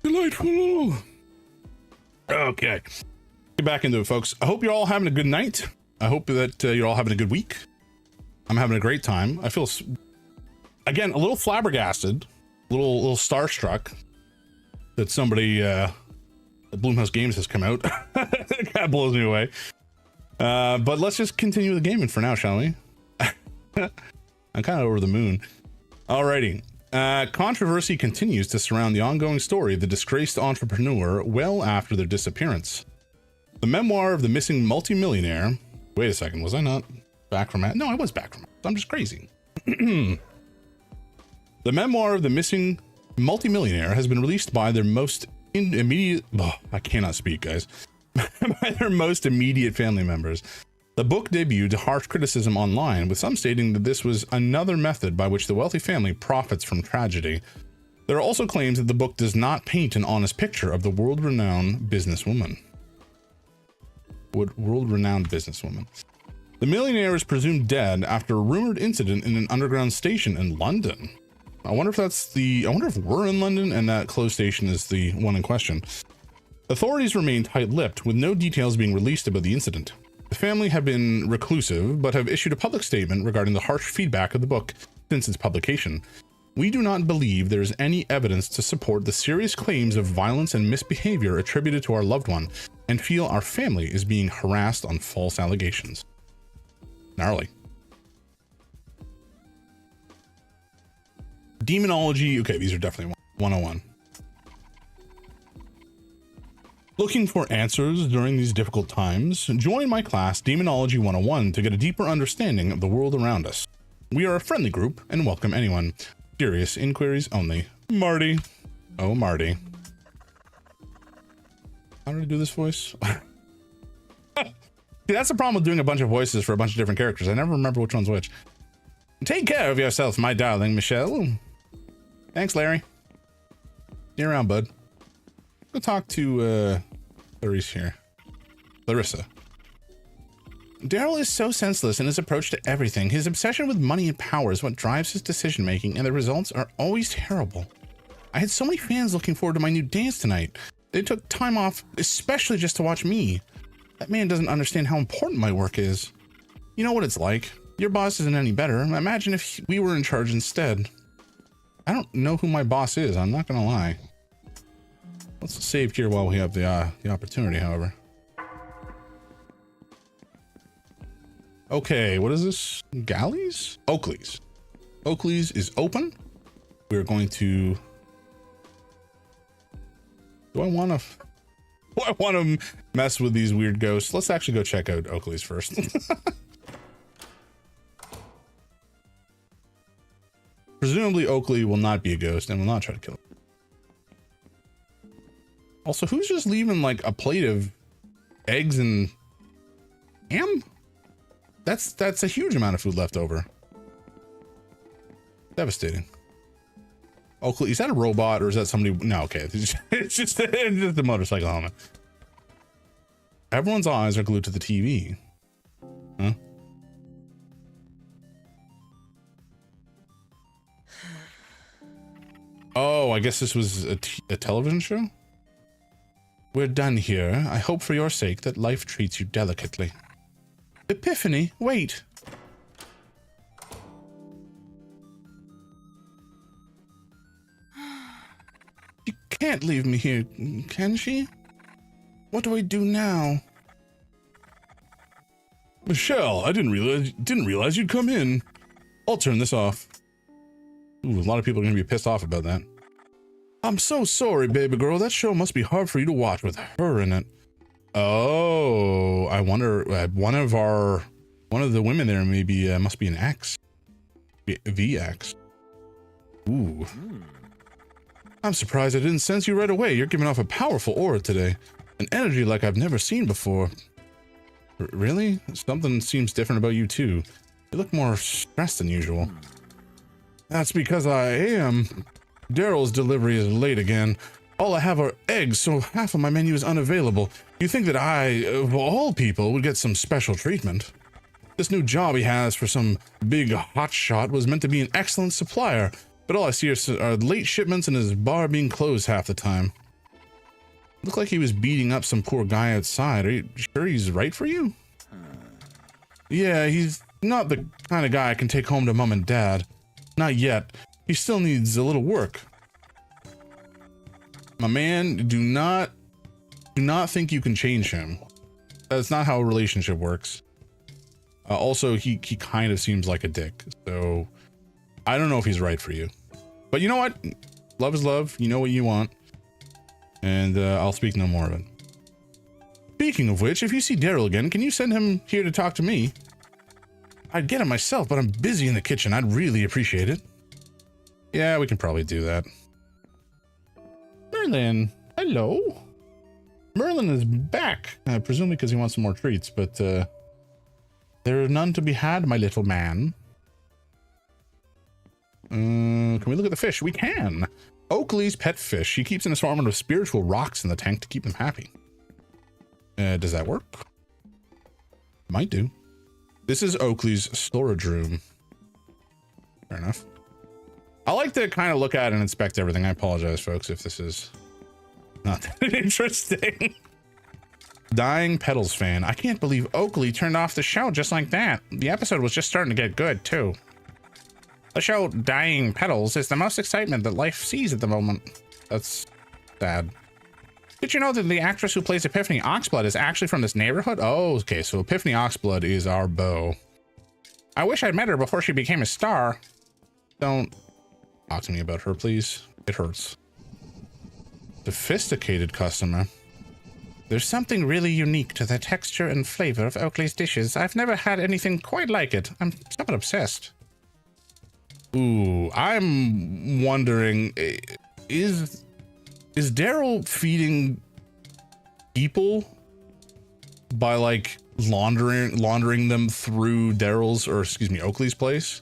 Delightful. Okay. Get back into it, folks. I hope you're all having a good night. I hope that you're all having a good week. I'm having a great time. I feel, again, a little flabbergasted, a little starstruck that somebody at Bloomhouse Games has come out. It kind of blows me away. But let's just continue the gaming for now, shall we? I'm kind of over the moon. Alrighty. Controversy continues to surround the ongoing story of the disgraced entrepreneur well after their disappearance. The memoir of the missing multimillionaire. Wait a second, was I not back from it? No, I was back from it. I'm just crazy. The memoir of the missing multimillionaire has been released by their most immediate. Oh, I cannot speak, guys. By their most immediate family members. The book debuted to harsh criticism online, with some stating that this was another method by which the wealthy family profits from tragedy. There are also claims that the book does not paint an honest picture of the world-renowned businesswoman. World-renowned businesswoman. The millionaire is presumed dead after a rumored incident in an underground station in London. I wonder if we're in London and that closed station is the one in question. Authorities remain tight-lipped, with no details being released about the incident. The family have been reclusive, but have issued a public statement regarding the harsh feedback of the book since its publication. We do not believe there is any evidence to support the serious claims of violence and misbehavior attributed to our loved one, and feel our family is being harassed on false allegations. Gnarly. Demonology. Okay, these are definitely 101. Looking for answers during these difficult times? Join my class, Demonology 101, to get a deeper understanding of the world around us. We are a friendly group and welcome anyone. Serious inquiries only. Marty. Oh, Marty. How did I do this voice? See, that's the problem with doing a bunch of voices for a bunch of different characters. I never remember which one's which. Take care of yourself, my darling Michelle. Thanks, Larry. See you around, bud. Go talk to Larissa. Daryl is so senseless in his approach to everything. His obsession with money and power is what drives his decision making, and the results are always terrible. I had so many fans looking forward to my new dance tonight. They took time off especially just to watch me. That man doesn't understand how important my work is. You know what it's like. Your boss isn't any better. Imagine if we were in charge instead. I don't know who my boss is, I'm not gonna lie. Let's save here while we have the opportunity, however. Okay, what is this? Galleys? Oakley's. Oakley's is open. We're going to... Do I want to mess with these weird ghosts? Let's actually go check out Oakley's first. Presumably Oakley will not be a ghost and will not try to kill him. Also, who's just leaving like a plate of eggs and ham? That's a huge amount of food left over. Devastating. Oakley, is that a robot or is that somebody? No, okay. It's just a motorcycle helmet. Everyone's eyes are glued to the TV. Huh? Oh, I guess this was a television show? We're done here. I hope for your sake that life treats you delicately. Epiphany, wait. She can't leave me here, can she? What do I do now? Michelle, I didn't realize you'd come in. I'll turn this off. Ooh, a lot of people are gonna be pissed off about that. I'm so sorry, baby girl. That show must be hard for you to watch with her in it. Oh, I wonder. One of the women there maybe must be an ex. VX. Ooh. I'm surprised I didn't sense you right away. You're giving off a powerful aura today, an energy like I've never seen before. Really? Something seems different about you too. You look more stressed than usual. That's because I am. Daryl's delivery is late again. All I have are eggs, so half of my menu is unavailable. You think that I, of all people, would get some special treatment? This new job he has for some big hotshot was meant to be an excellent supplier, but all I see are late shipments and his bar being closed half the time. Looked like he was beating up some poor guy outside. Are you sure he's right for you? Yeah, he's not the kind of guy I can take home to mom and dad. Not yet. He still needs a little work. My man, do not think you can change him. That's not how a relationship works. Also, he kind of seems like a dick, so I don't know if he's right for you. But you know what? Love is love. You know what you want. And I'll speak no more of it. Speaking of which, if you see Daryl again, can you send him here to talk to me? I'd get him myself, but I'm busy in the kitchen. I'd really appreciate it. Yeah, we can probably do that. Merlin, hello. Merlin is back, presumably because he wants some more treats, but there are none to be had, my little man. Can we look at the fish? We can. Oakley's pet fish. He keeps an assortment of spiritual rocks in the tank to keep them happy. Does that work? Might do. This is Oakley's storage room. Fair enough. I like to kind of look at and inspect everything. I apologize, folks, if this is not that interesting. Dying Petals fan. I can't believe Oakley turned off the show just like that. The episode was just starting to get good, too. The show Dying Petals is the most excitement that life sees at the moment. That's sad. Did you know that the actress who plays Epiphany Oxblood is actually from this neighborhood? Oh, okay, so Epiphany Oxblood is our beau. I wish I'd met her before she became a star. Don't talk to me about her, please. It hurts. Sophisticated customer. There's something really unique to the texture and flavor of Oakley's dishes. I've never had anything quite like it. I'm somewhat obsessed. Ooh, I'm wondering, is Daryl feeding people by like laundering them through Daryl's, or excuse me, Oakley's place?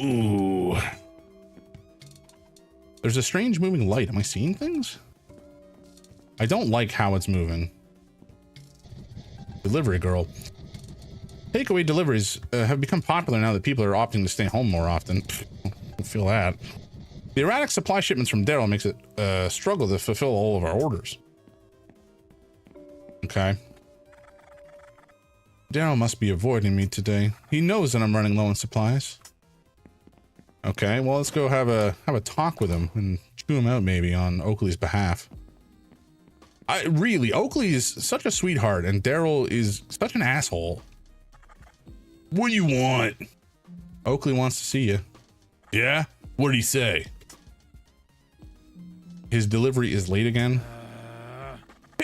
Ooh. There's a strange moving light. Am I seeing things? I don't like how it's moving. Delivery girl. Takeaway deliveries have become popular now that people are opting to stay home more often. I feel that. The erratic supply shipments from Daryl makes it a struggle to fulfill all of our orders. Okay. Daryl must be avoiding me today. He knows that I'm running low on supplies. Okay, well, let's go have a talk with him and chew him out maybe on Oakley's behalf. Oakley is such a sweetheart and Daryl is such an asshole. What do you want? Oakley wants to see you. Yeah? What did he say? His delivery is late again.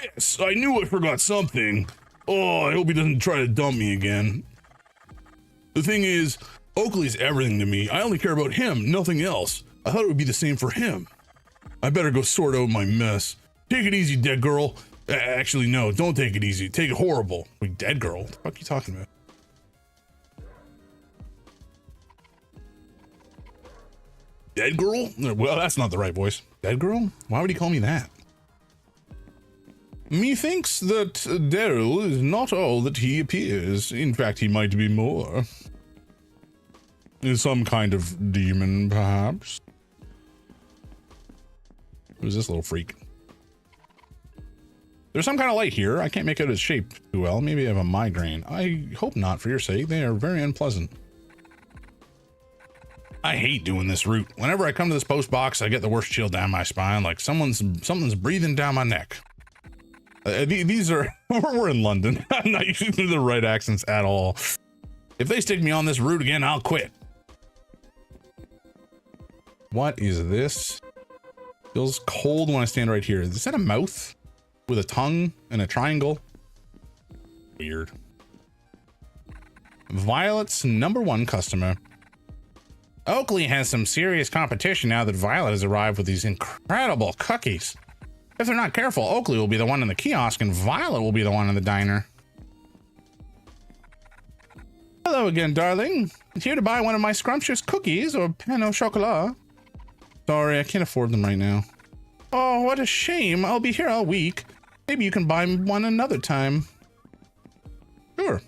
Yes, I knew I forgot something. Oh, I hope he doesn't try to dump me again. The thing is, Oakley's everything to me. I only care about him, nothing else. I thought it would be the same for him. I better go sort out my mess. Take it easy, dead girl. Actually, no, don't take it easy. Take it horrible. Wait, dead girl? What the fuck are you talking about? Dead girl? Well, that's not the right voice. Dead girl? Why would he call me that? Methinks that Daryl is not all that he appears. In fact, he might be more. Is some kind of demon, perhaps? Who's this little freak? There's some kind of light here. I can't make out its shape too well. Maybe I have a migraine. I hope not, for your sake. They are very unpleasant. I hate doing this route. Whenever I come to this post box, I get the worst chill down my spine, like something's breathing down my neck. These are we're in London. I'm not using the right accents at all. If they stick me on this route again, I'll quit. What is this? Feels cold when I stand right here. Is that a mouth with a tongue and a triangle? Weird. Violet's #1 customer. Oakley has some serious competition now that Violet has arrived with these incredible cookies. If they're not careful, Oakley will be the one in the kiosk and Violet will be the one in the diner. Hello again, darling. Here to buy one of my scrumptious cookies or pain au chocolat? Sorry, I can't afford them right now. Oh, what a shame. I'll be here all week. Maybe you can buy one another time. Sure.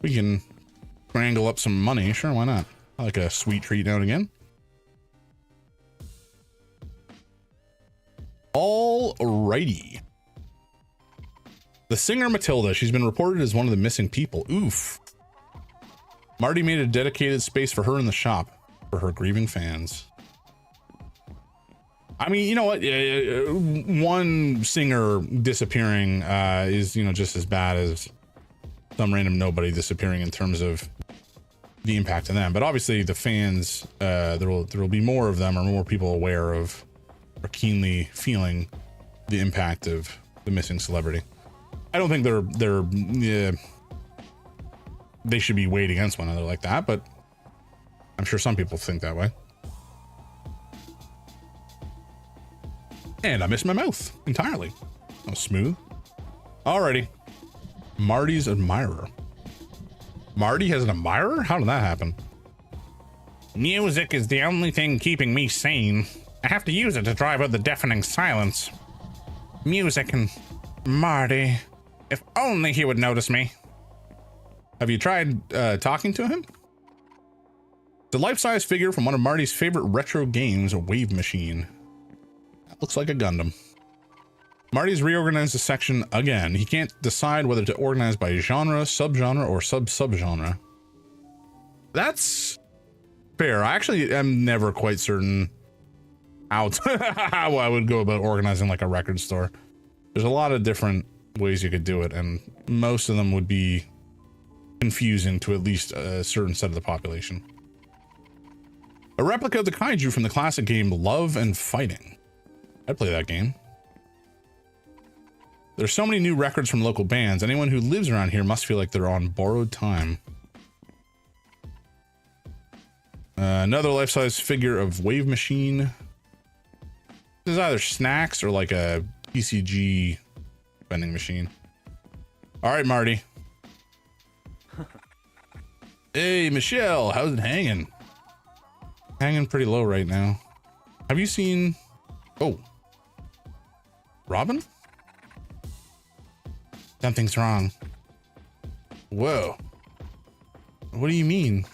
We can wrangle up some money. Sure, why not? I like a sweet treat now and again. Alrighty. The singer Matilda, she's been reported as one of the missing people. Oof. Marty made a dedicated space for her in the shop for her grieving fans. I mean, you know what? One singer disappearing is, you know, just as bad as some random nobody disappearing in terms of the impact on them. But obviously the fans, there will be more of them, or more people aware of or keenly feeling the impact of the missing celebrity. I don't think they should be weighed against one another like that, but I'm sure some people think that way. And I missed my mouth entirely. That was smooth. Alrighty. Marty's admirer. Marty has an admirer? How did that happen? Music is the only thing keeping me sane. I have to use it to drive out the deafening silence. Music and Marty. If only he would notice me. Have you tried talking to him? The life-size figure from one of Marty's favorite retro games, a wave machine. That looks like a Gundam. Marty's reorganized the section again. He can't decide whether to organize by genre, subgenre, or sub-subgenre. That's fair. I actually am never quite certain how I would go about organizing like a record store. There's a lot of different ways you could do it, and most of them would be confusing to at least a certain set of the population. A replica of the kaiju from the classic game Love and Fighting. I'd play that game. There's so many new records from local bands. Anyone who lives around here must feel like they're on borrowed time. Another life-size figure of Wave Machine. This is either snacks or like a PCG vending machine. All right, Marty. Hey, Michelle, how's it hanging? Hanging pretty low right now. Have you seen... Oh. Robin? Something's wrong. Whoa. What do you mean?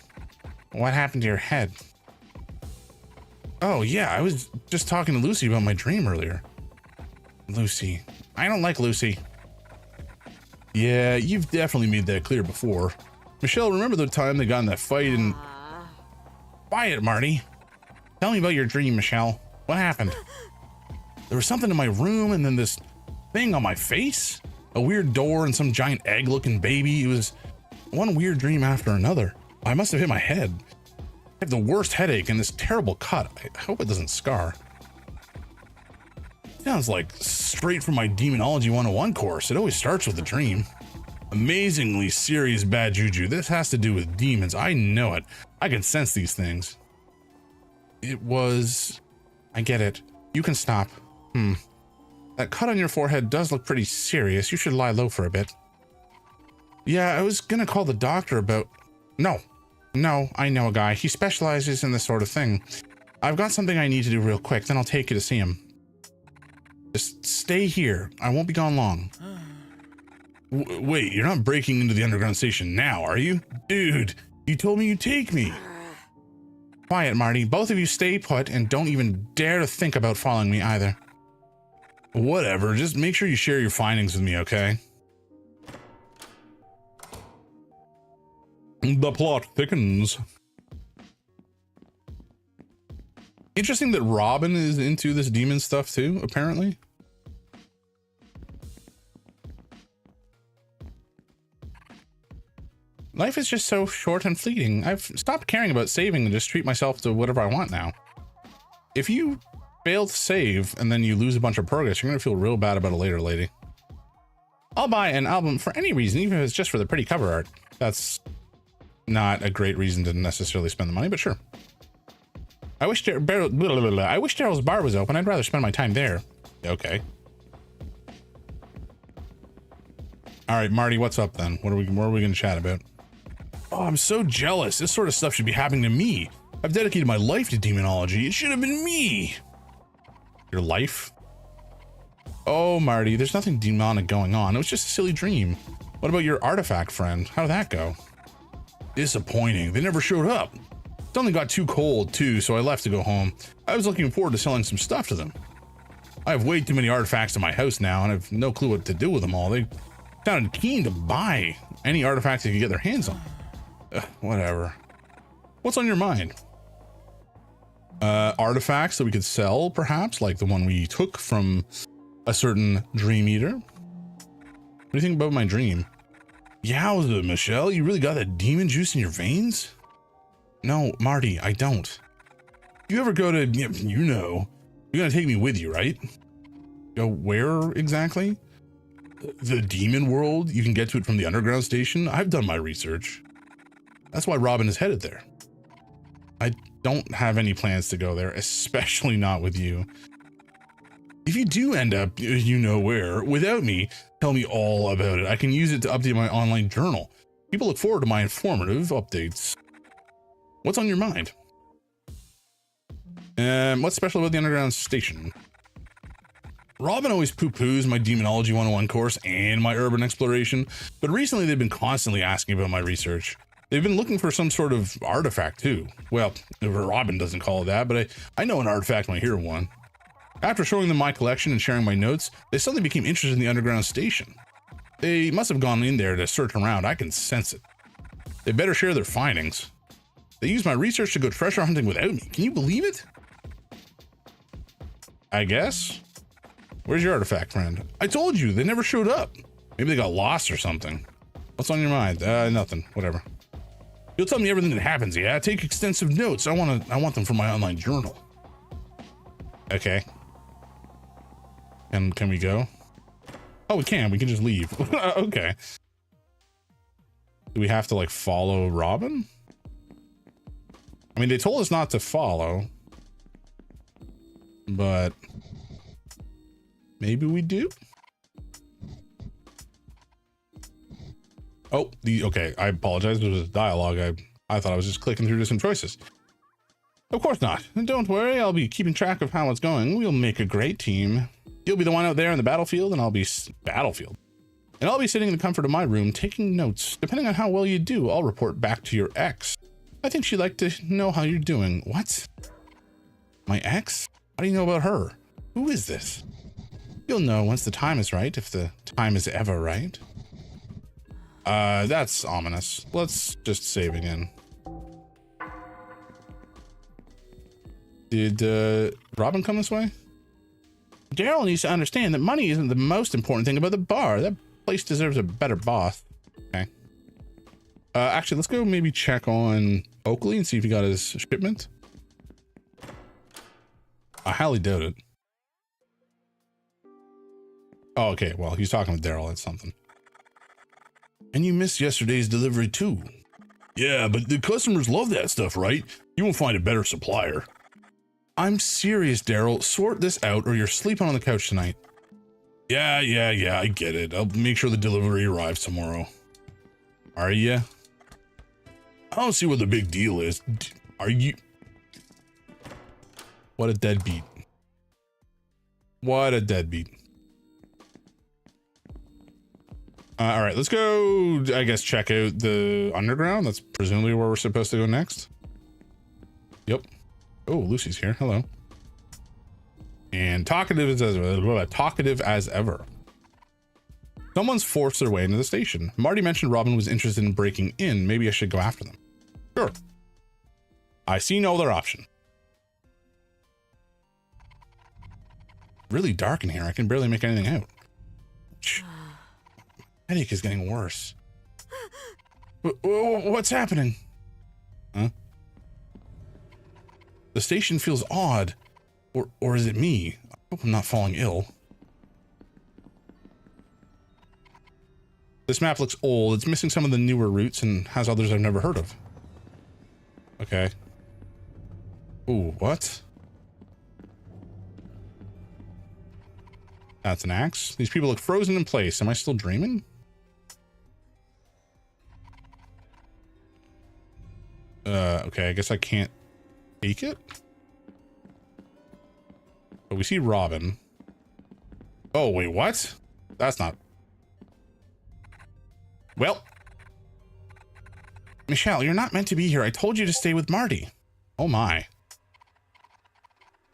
What happened to your head? Oh, yeah, I was just talking to Lucy about my dream earlier. Lucy. I don't like Lucy. Yeah, you've definitely made that clear before. Michelle, remember the time they got in that fight and... Quiet, Marty. Tell me about your dream, Michelle. What happened? There was something in my room and then this thing on my face? A weird door and some giant egg-looking baby. It was one weird dream after another. I must have hit my head. I have the worst headache and this terrible cut. I hope it doesn't scar. Sounds like straight from my Demonology 101 course. It always starts with a dream. Amazingly serious bad juju. This has to do with demons. I know it. I can sense these things. It was... I get it. You can stop. That cut on your forehead does look pretty serious. You should lie low for a bit. Yeah, I was gonna call the doctor about... No, I know a guy. He specializes in this sort of thing. I've got something I need to do real quick, then I'll take you to see him. Just stay here. I won't be gone long. Wait, you're not breaking into the underground station now, are you? Dude, you told me you'd take me. Quiet, Marty. Both of you stay put and don't even dare to think about following me either. Whatever, just make sure you share your findings with me, okay? The plot thickens. Interesting that Robin is into this demon stuff too, apparently. Life is just so short and fleeting. I've stopped caring about saving and just treat myself to whatever I want now. If you fail to save and then you lose a bunch of progress, you're gonna feel real bad about it later, lady. I'll buy an album for any reason, even if it's just for the pretty cover art. That's not a great reason to necessarily spend the money, but sure. I wish Daryl's bar was open. I'd rather spend my time there. Okay. All right, Marty, what's up then? What are we going to chat about? Oh, I'm so jealous. This sort of stuff should be happening to me. I've dedicated my life to demonology. It should have been me. Your life? Oh, Marty, there's nothing demonic going on. It was just a silly dream. What about your artifact friend? How did that go? Disappointing. They never showed up. It only got too cold, too, so I left to go home. I was looking forward to selling some stuff to them. I have way too many artifacts in my house now, and I have no clue what to do with them all. They sounded keen to buy any artifacts they could get their hands on. Whatever. What's on your mind? Artifacts that we could sell, perhaps, like the one we took from a certain dream eater. What do you think about my dream? Yowza, Michelle, you really got that demon juice in your veins? No, Marty, I don't. You ever go to, you know, you're gonna take me with you, right? Go where exactly? The demon world? You can get to it from the underground station? I've done my research. That's why Robin is headed there. I don't have any plans to go there, especially not with you. If you do end up, you know where, without me, tell me all about it. I can use it to update my online journal. People look forward to my informative updates. What's on your mind? What's special about the underground station? Robin always poo-poos my Demonology 101 course and my urban exploration, but recently they've been constantly asking about my research. They've been looking for some sort of artifact too. Well, Robin doesn't call it that, but I know an artifact when I hear one. After showing them my collection and sharing my notes, they suddenly became interested in the underground station. They must have gone in there to search around. I can sense it. They better share their findings. They used my research to go treasure hunting without me. Can you believe it? I guess. Where's your artifact friend? I told you, they never showed up. Maybe they got lost or something. What's on your mind? Nothing. Whatever. You'll tell me everything that happens, yeah? Take extensive notes. I want them for my online journal. Okay. And can we go? Oh, we can. We can just leave. Okay. Do we have to like follow Robin? I mean, they told us not to follow, but maybe we do. Oh, okay. I apologize. There was a dialogue. I thought I was just clicking through different choices. Of course not. Don't worry. I'll be keeping track of how it's going. We'll make a great team. You'll be the one out there in the battlefield, and I'll be And I'll be sitting in the comfort of my room taking notes. Depending on how well you do, I'll report back to your ex. I think she'd like to know how you're doing. What? My ex? How do you know about her? Who is this? You'll know once the time is right, if the time is ever right. That's ominous. Let's just save again. Did, Robin come this way? Daryl needs to understand that money isn't the most important thing about the bar. That place deserves a better boss. Okay. Actually, let's go maybe check on Oakley and see if he got his shipment. I highly doubt it. Oh, okay. Well, he's talking with Daryl. That's something. And you missed yesterday's delivery too. Yeah, but the customers love that stuff, right? You won't find a better supplier. I'm serious, Daryl. Sort this out or you're sleeping on the couch tonight. Yeah, I get it. I'll make sure the delivery arrives tomorrow. Are you? I don't see what the big deal is. Are you? What a deadbeat. What a deadbeat. All right, let's go, I guess, check out the underground. That's presumably where we're supposed to go next. Yep. Oh, Lucy's here. Hello. And talkative as ever. Someone's forced their way into the station. Marty mentioned Robin was interested in breaking in. Maybe I should go after them. Sure. I see no other option. Really dark in here. I can barely make anything out. Headache is getting worse. What's happening? Huh? The station feels odd. Or is it me? I hope I'm not falling ill. This map looks old. It's missing some of the newer routes and has others I've never heard of. Okay. Ooh, what? That's an axe. These people look frozen in place. Am I still dreaming? Okay, I guess I can't take it. But we see Robin. Oh, wait, what? That's not... Well... Michelle, you're not meant to be here. I told you to stay with Marty. Oh my.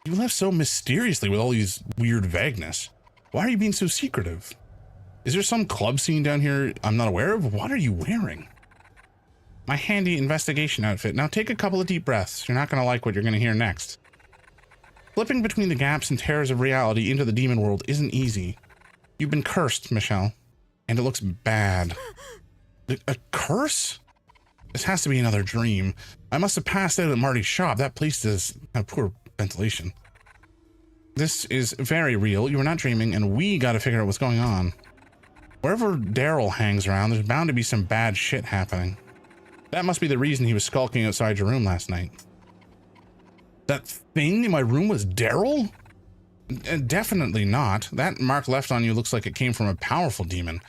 You left so mysteriously with all these weird vagueness. Why are you being so secretive? Is there some club scene down here I'm not aware of? What are you wearing? My handy investigation outfit. Now take a couple of deep breaths. You're not going to like what you're going to hear next. Flipping between the gaps and terrors of reality into the demon world isn't easy. You've been cursed, Michelle. And it looks bad. A curse? This has to be another dream. I must have passed out at Marty's shop. That place does have poor ventilation. This is very real. You were not dreaming, and we gotta figure out what's going on. Wherever Daryl hangs around, there's bound to be some bad shit happening. That must be the reason he was skulking outside your room last night. That thing in my room was Daryl? Definitely not. That mark left on you looks like it came from a powerful demon.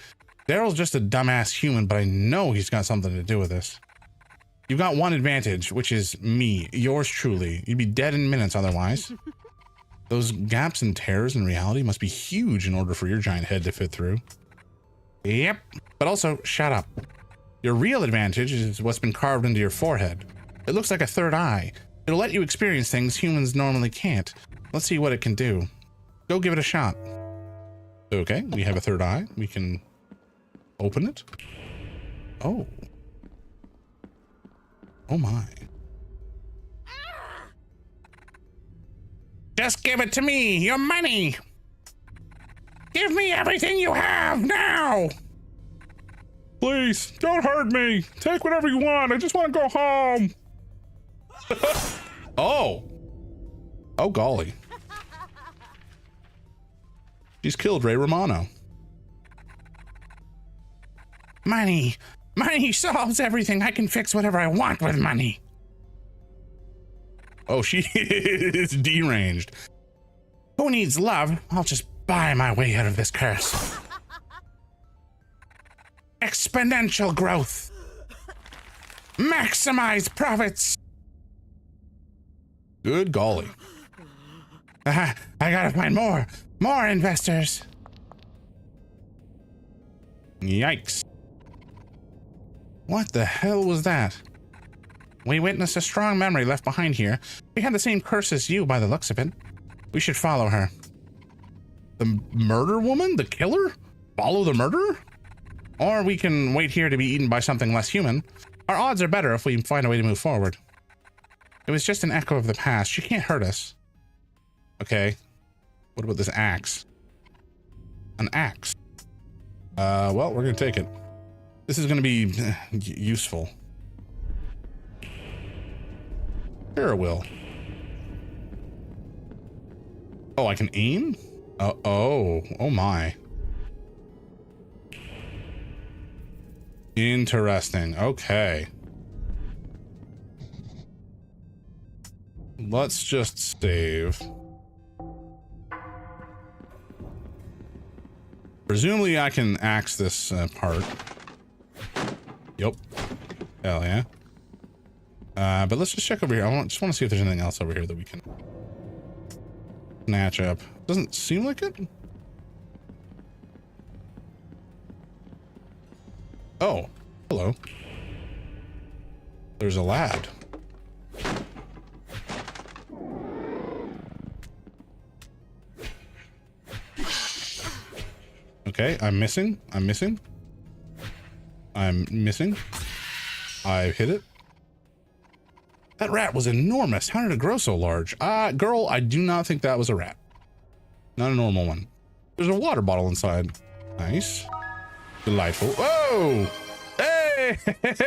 Daryl's just a dumbass human, but I know he's got something to do with this. You've got one advantage, which is me, yours truly. You'd be dead in minutes otherwise. Those gaps and tears in reality must be huge in order for your giant head to fit through. Yep, but also, shut up. Your real advantage is what's been carved into your forehead. It looks like a third eye. It'll let you experience things humans normally can't. Let's see what it can do. Go give it a shot. Okay, we have a third eye. We can open it. Oh. Oh my. Just give it to me, your money. Give me everything you have now. Please, don't hurt me. Take whatever you want. I just want to go home. Oh. Oh, golly. She's killed Ray Romano. Money. Money solves everything. I can fix whatever I want with money. Oh, she is deranged. Who needs love? I'll just buy my way out of this curse. Exponential growth. Maximize profits. Good golly. I gotta find more investors. Yikes. What the hell was that? We witnessed a strong memory left behind here. We had the same curse as you by the looks of it. We should follow her. The murder woman? The killer? Follow the murderer? Or we can wait here to be eaten by something less human. Our odds are better if we find a way to move forward. It was just an echo of the past. She can't hurt us. Okay. What about this axe? An axe. Well, we're gonna take it. This is gonna be useful. Sure it will. Oh, I can aim? Oh my. Interesting. Okay. Let's just save. Presumably I can axe this part. Yep. Hell yeah. But let's just check over here. Just want to see if there's anything else over here that we can snatch up. Doesn't seem like it. Oh, hello. There's a lad. Okay, I'm missing. I'm missing. I hit it. That rat was enormous. How did it grow so large? Girl, I do not think that was a rat. Not a normal one. There's a water bottle inside. Nice. Delightful. Whoa!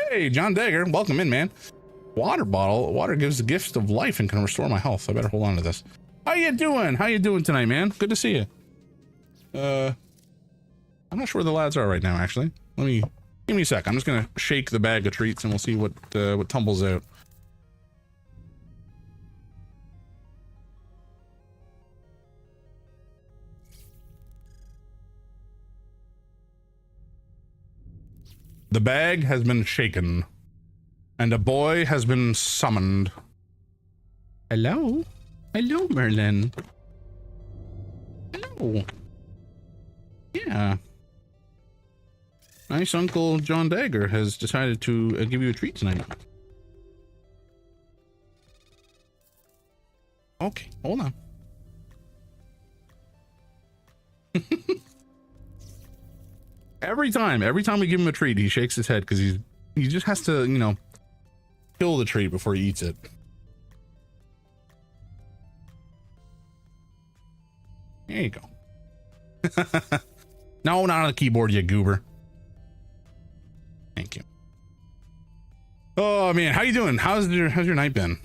Hey, John Dagger. Welcome in, man. Water bottle. Water gives the gift of life and can restore my health. I better hold on to this. How you doing? How you doing tonight, man? Good to see you. I'm not sure where the lads are right now, actually. Give me a sec. I'm just gonna shake the bag of treats and we'll see what tumbles out. The bag has been shaken. And a boy has been summoned. Hello? Hello, Merlin. Hello. Yeah. Nice Uncle John Dagger has decided to give you a treat tonight. Okay, hold on. Every time we give him a treat, he shakes his head because he just has to, you know, kill the treat before he eats it. There you go. No, not on the keyboard, you goober. Thank you. Oh man, how you doing? How's your night been?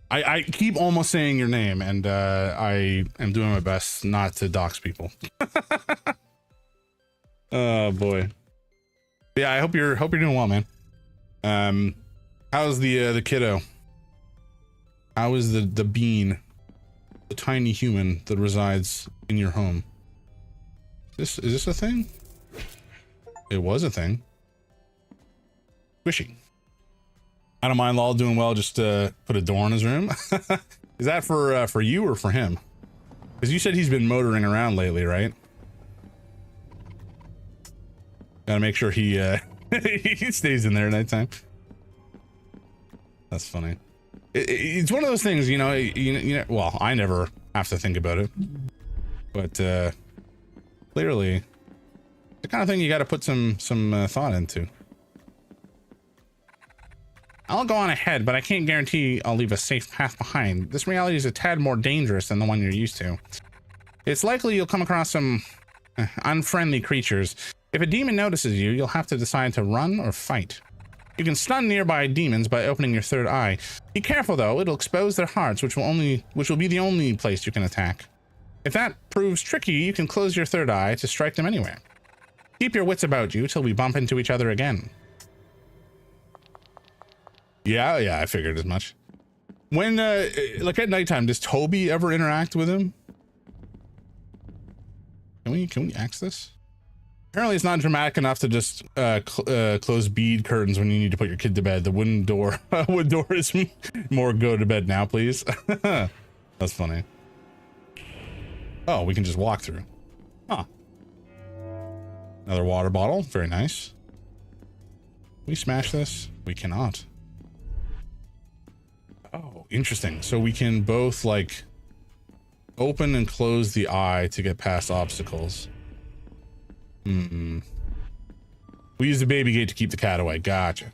I keep almost saying your name, and I am doing my best not to dox people. Oh boy. Yeah, I hope you're doing well, man. How's the kiddo? How is the bean, the tiny human that resides in your home? Is this a thing? It was a thing. Squishy. I don't mind Lol doing well. Just put a door in his room. Is that for you or for him? Because you said he's been motoring around lately, right? Gotta make sure he he stays in there at nighttime. That's funny. It's one of those things, you know. You know. Well, I never have to think about it, but clearly, the kind of thing you got to put some thought into. I'll go on ahead, but I can't guarantee I'll leave a safe path behind. This reality is a tad more dangerous than the one you're used to. It's likely you'll come across some unfriendly creatures. If a demon notices you, you'll have to decide to run or fight. You can stun nearby demons by opening your third eye. Be careful though, it'll expose their hearts, which will be the only place you can attack. If that proves tricky, you can close your third eye to strike them anywhere. Keep your wits about you till we bump into each other again. Yeah, I figured as much. When, like at nighttime, does Toby ever interact with him? Can we axe this? Apparently it's not dramatic enough to just close bead curtains when you need to put your kid to bed. The wooden door, wood door is more go to bed now, please. That's funny. Oh, we can just walk through. Huh. Another water bottle, very nice. Can we smash this? We cannot. Oh, interesting. So we can both like open and close the eye to get past obstacles. We use the baby gate to keep the cat away. Gotcha.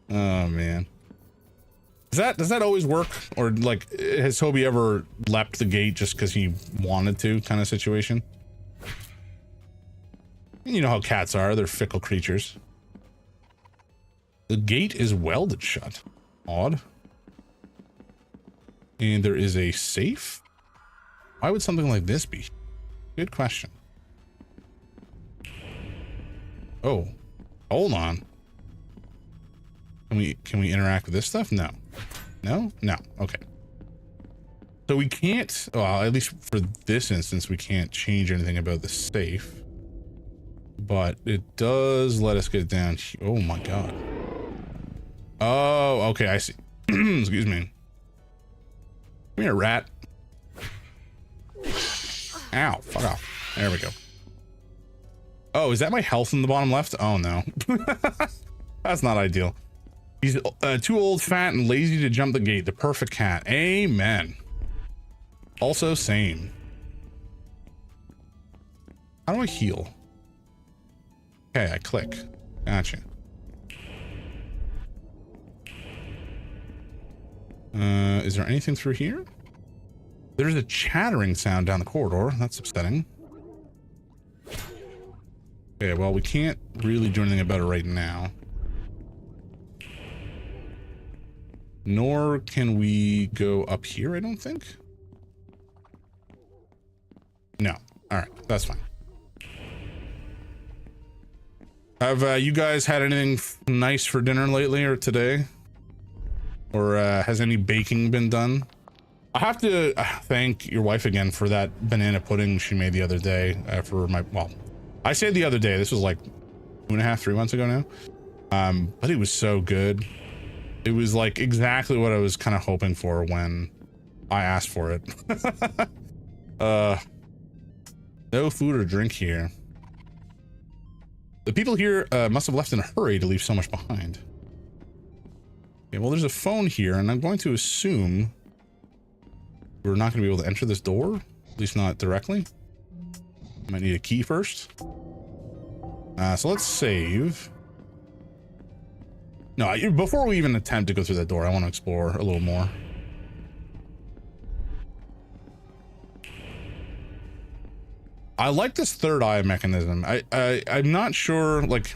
Oh man. Does that always work? Or like, has Toby ever leapt the gate just because he wanted to, kind of situation? You know how cats are, they're fickle creatures. The gate is welded shut. Odd. And there is a safe? Why would something like this be? Good question. Oh, hold on. Can we interact with this stuff? No. No? No. Okay. So we can't, well, at least for this instance, we can't change anything about the safe. But it does let us get down here. Oh my god. Oh, okay, I see. Excuse me. Come here, rat. Ow, fuck off. There we go. Oh, is that my health in the bottom left? Oh no. That's not ideal. He's too old, fat, and lazy to jump the gate. The perfect cat. Amen. Also, same. How do I heal? Okay, I click. Gotcha. Is there anything through here? There's a chattering sound down the corridor. That's upsetting. Okay, well, we can't really do anything about it right now. Nor can we go up here, I don't think. No. All right, that's fine. Have you guys had anything nice for dinner lately or today? Or has any baking been done? I have to thank your wife again for that banana pudding she made the other day for my, well, I say the other day, this was like 2.5, 3 months ago now. But it was so good. It was like exactly what I was kind of hoping for when I asked for it. No food or drink here. The people here must have left in a hurry to leave so much behind. Okay, well, there's a phone here, and I'm going to assume we're not going to be able to enter this door, at least not directly. Might need a key first. So let's save. No, before we even attempt to go through that door, I want to explore a little more. I like this third eye mechanism. I'm not sure, like,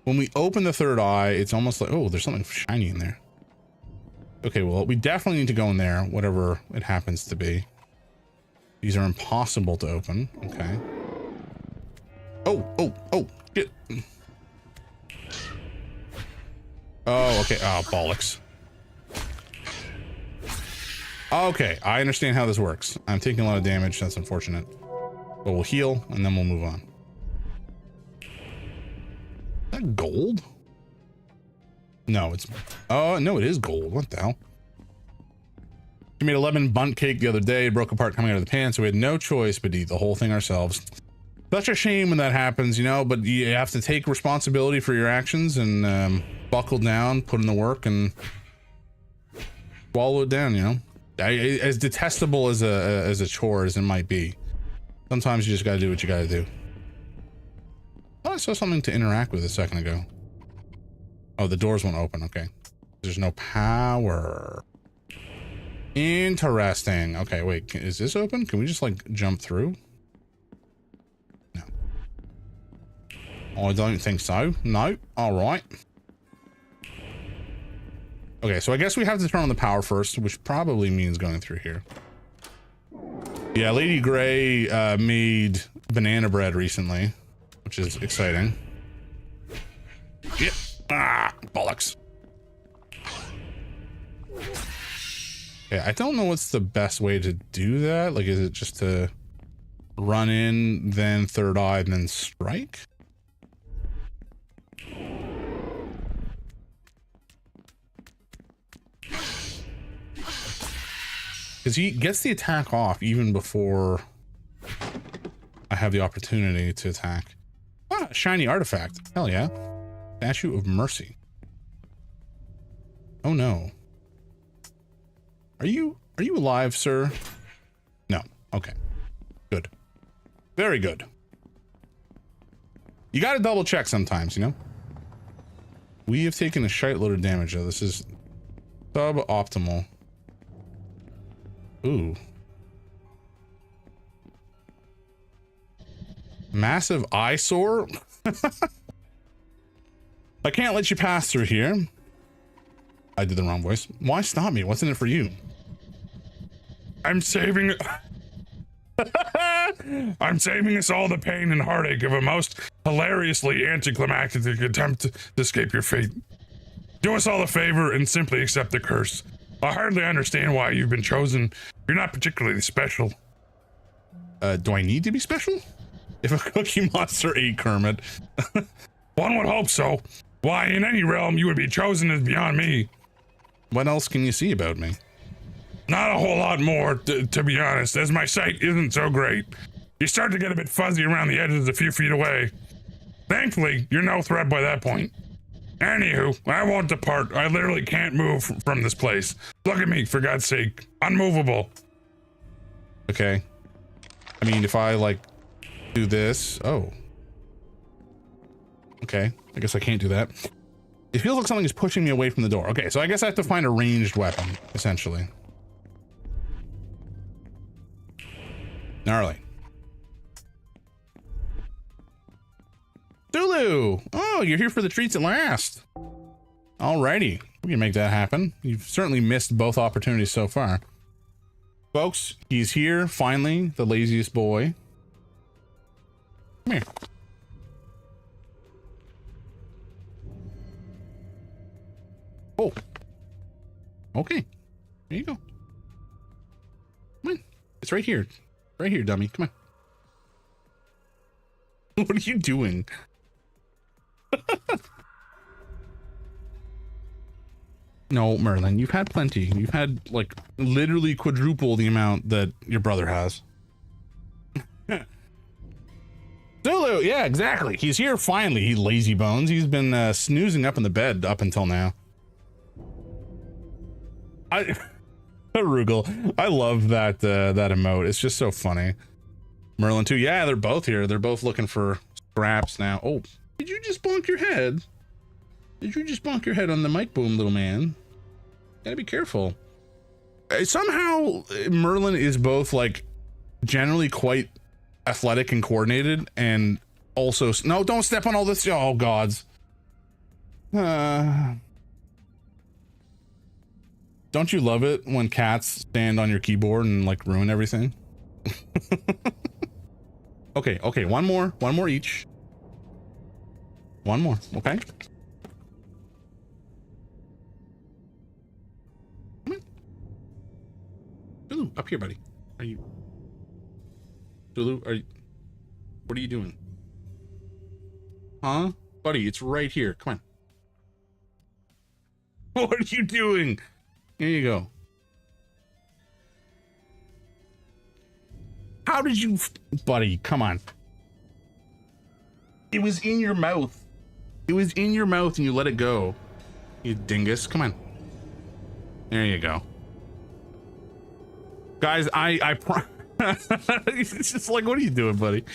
when we open the third eye, it's almost like, oh, there's something shiny in there. Okay, well, we definitely need to go in there, whatever it happens to be. These are impossible to open. Okay. Oh, shit. Oh, okay. Oh, bollocks. Okay, I understand how this works. I'm taking a lot of damage. That's unfortunate. But we'll heal, and then we'll move on. Is that gold? No, it's... Oh, no, it is gold. What the hell? We made a lemon bunt cake the other day. It broke apart coming out of the pan, so we had no choice but to eat the whole thing ourselves. Such a shame when that happens, you know, but you have to take responsibility for your actions and buckle down, put in the work, and swallow it down, you know? As detestable as a chore as it might be, sometimes you just gotta do what you gotta do. Oh, I saw something to interact with a second ago. Oh, the doors won't open. Okay. There's no power. Interesting. Okay, wait. Is this open? Can we just, like, jump through? No. I don't think so. No. All right. Okay, so I guess we have to turn on the power first, which probably means going through here. Yeah, Lady Grey made banana bread recently, which is exciting. Yep. Ah, bollocks. Yeah, I don't know what's the best way to do that. Like, is it just to run in, then third eye, and then strike? Because he gets the attack off even before I have the opportunity to attack. Ah, shiny artifact. Hell yeah. Statue of Mercy. Oh no. Are you alive, sir? No. Okay. Good. Very good. You gotta double check sometimes, you know? We have taken a shite load of damage though. This is suboptimal. Ooh. Massive eyesore? I can't let you pass through here. I did the wrong voice. Why stop me? What's in it for you? I'm saving us all the pain and heartache of a most hilariously anticlimactic attempt to escape your fate. Do us all a favor and simply accept the curse. I hardly understand why you've been chosen. You're not particularly special. Do I need to be special? If a cookie monster ate Kermit. One would hope so. Why, in any realm you would be chosen is beyond me. What else can you see about me? Not a whole lot more, to be honest, as my sight isn't so great. You start to get a bit fuzzy around the edges a few feet away. Thankfully, you're no threat by that point. Anywho, I won't depart. I literally can't move from this place. Look at me, for God's sake. Unmovable. Okay. I mean, if I, like, do this... Oh. Okay. I guess I can't do that. It feels like something is pushing me away from the door. Okay, so I guess I have to find a ranged weapon, essentially. Gnarly. Zulu! Oh, you're here for the treats at last. Alrighty. We can make that happen. You've certainly missed both opportunities so far. Folks, he's here, finally, the laziest boy. Come here. Oh. Okay. There you go. Come on. It's right here. Right here, dummy. Come on. What are you doing? No, Merlin, you've had plenty. You've had like literally quadruple the amount that your brother has. Zulu, yeah, exactly. He's here finally. He lazy bones. He's been snoozing up in the bed up until now. Rugal, I love that that emote. It's just so funny. Merlin too. Yeah, they're both here. They're both looking for scraps now. Oh, did you just bonk your head? Did you just bonk your head on the mic boom, little man? Gotta be careful. Somehow Merlin is both like generally quite athletic and coordinated, and also no, don't step on all this. Oh gods. Don't you love it when cats stand on your keyboard and like ruin everything? Okay, one more each. One more, okay? Come in. Zulu, up here, buddy. Are you? Zulu, are you? What are you doing? Huh? Buddy, it's right here. Come on. What are you doing? Here you go. How did you, buddy? Come on. It was in your mouth. It was in your mouth and you let it go. You dingus. Come on. There you go. Guys, it's just like, what are you doing, buddy?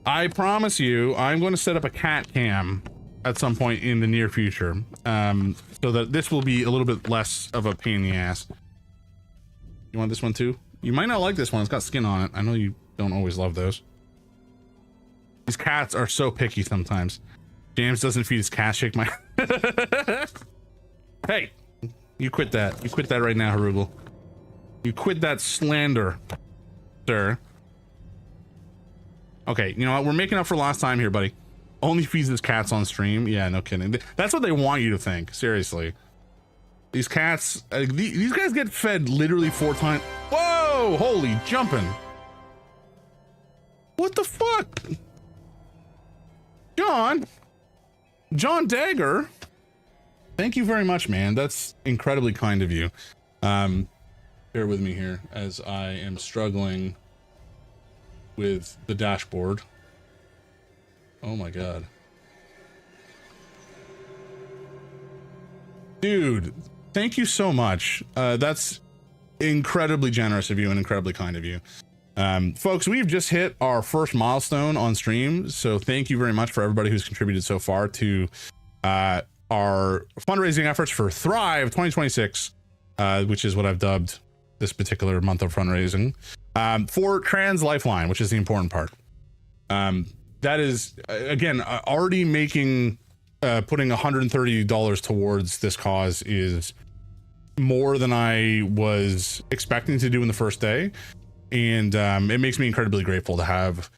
I promise you, I'm going to set up a cat cam at some point in the near future, so that this will be a little bit less of a pain in the ass. You want this one too? You might not like this one. It's got skin on it. I know you don't always love those. These cats are so picky sometimes. James doesn't feed his cat. Shake my... Hey, you quit that. You quit that right now, Harugel. You quit that slander, sir. Okay, you know what? We're making up for last time here, buddy. Only feeds his cats on stream. Yeah, no kidding. That's what they want you to think. Seriously. These cats, these guys get fed literally 4 times. Whoa! Holy jumping. What the fuck? John Dagger. Thank you very much, man. That's incredibly kind of you. Bear with me here as I am struggling with the dashboard. Oh my god. Dude, thank you so much. That's incredibly generous of you and incredibly kind of you. Folks, we've just hit our first milestone on stream, so thank you very much for everybody who's contributed so far to our fundraising efforts for Thrive 2026, which is what I've dubbed this particular month of fundraising, for Trans Lifeline, which is the important part. That is, again, already making, putting $130 towards this cause is more than I was expecting to do in the first day. And it makes me incredibly grateful to have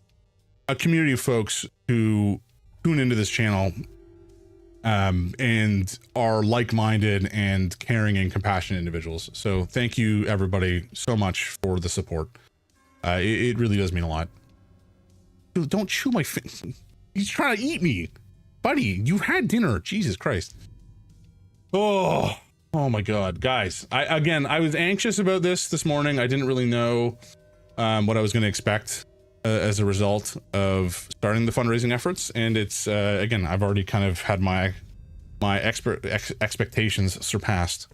a community of folks who tune into this channel and are like-minded and caring and compassionate individuals. So thank you everybody so much for the support. It really does mean a lot. Dude, don't chew my face. He's trying to eat me. Buddy, you've had dinner. Jesus Christ. Oh my God, guys. I was anxious about this morning. I didn't really know what I was going to expect as a result of starting the fundraising efforts. And it's, again, I've already kind of had my expectations surpassed.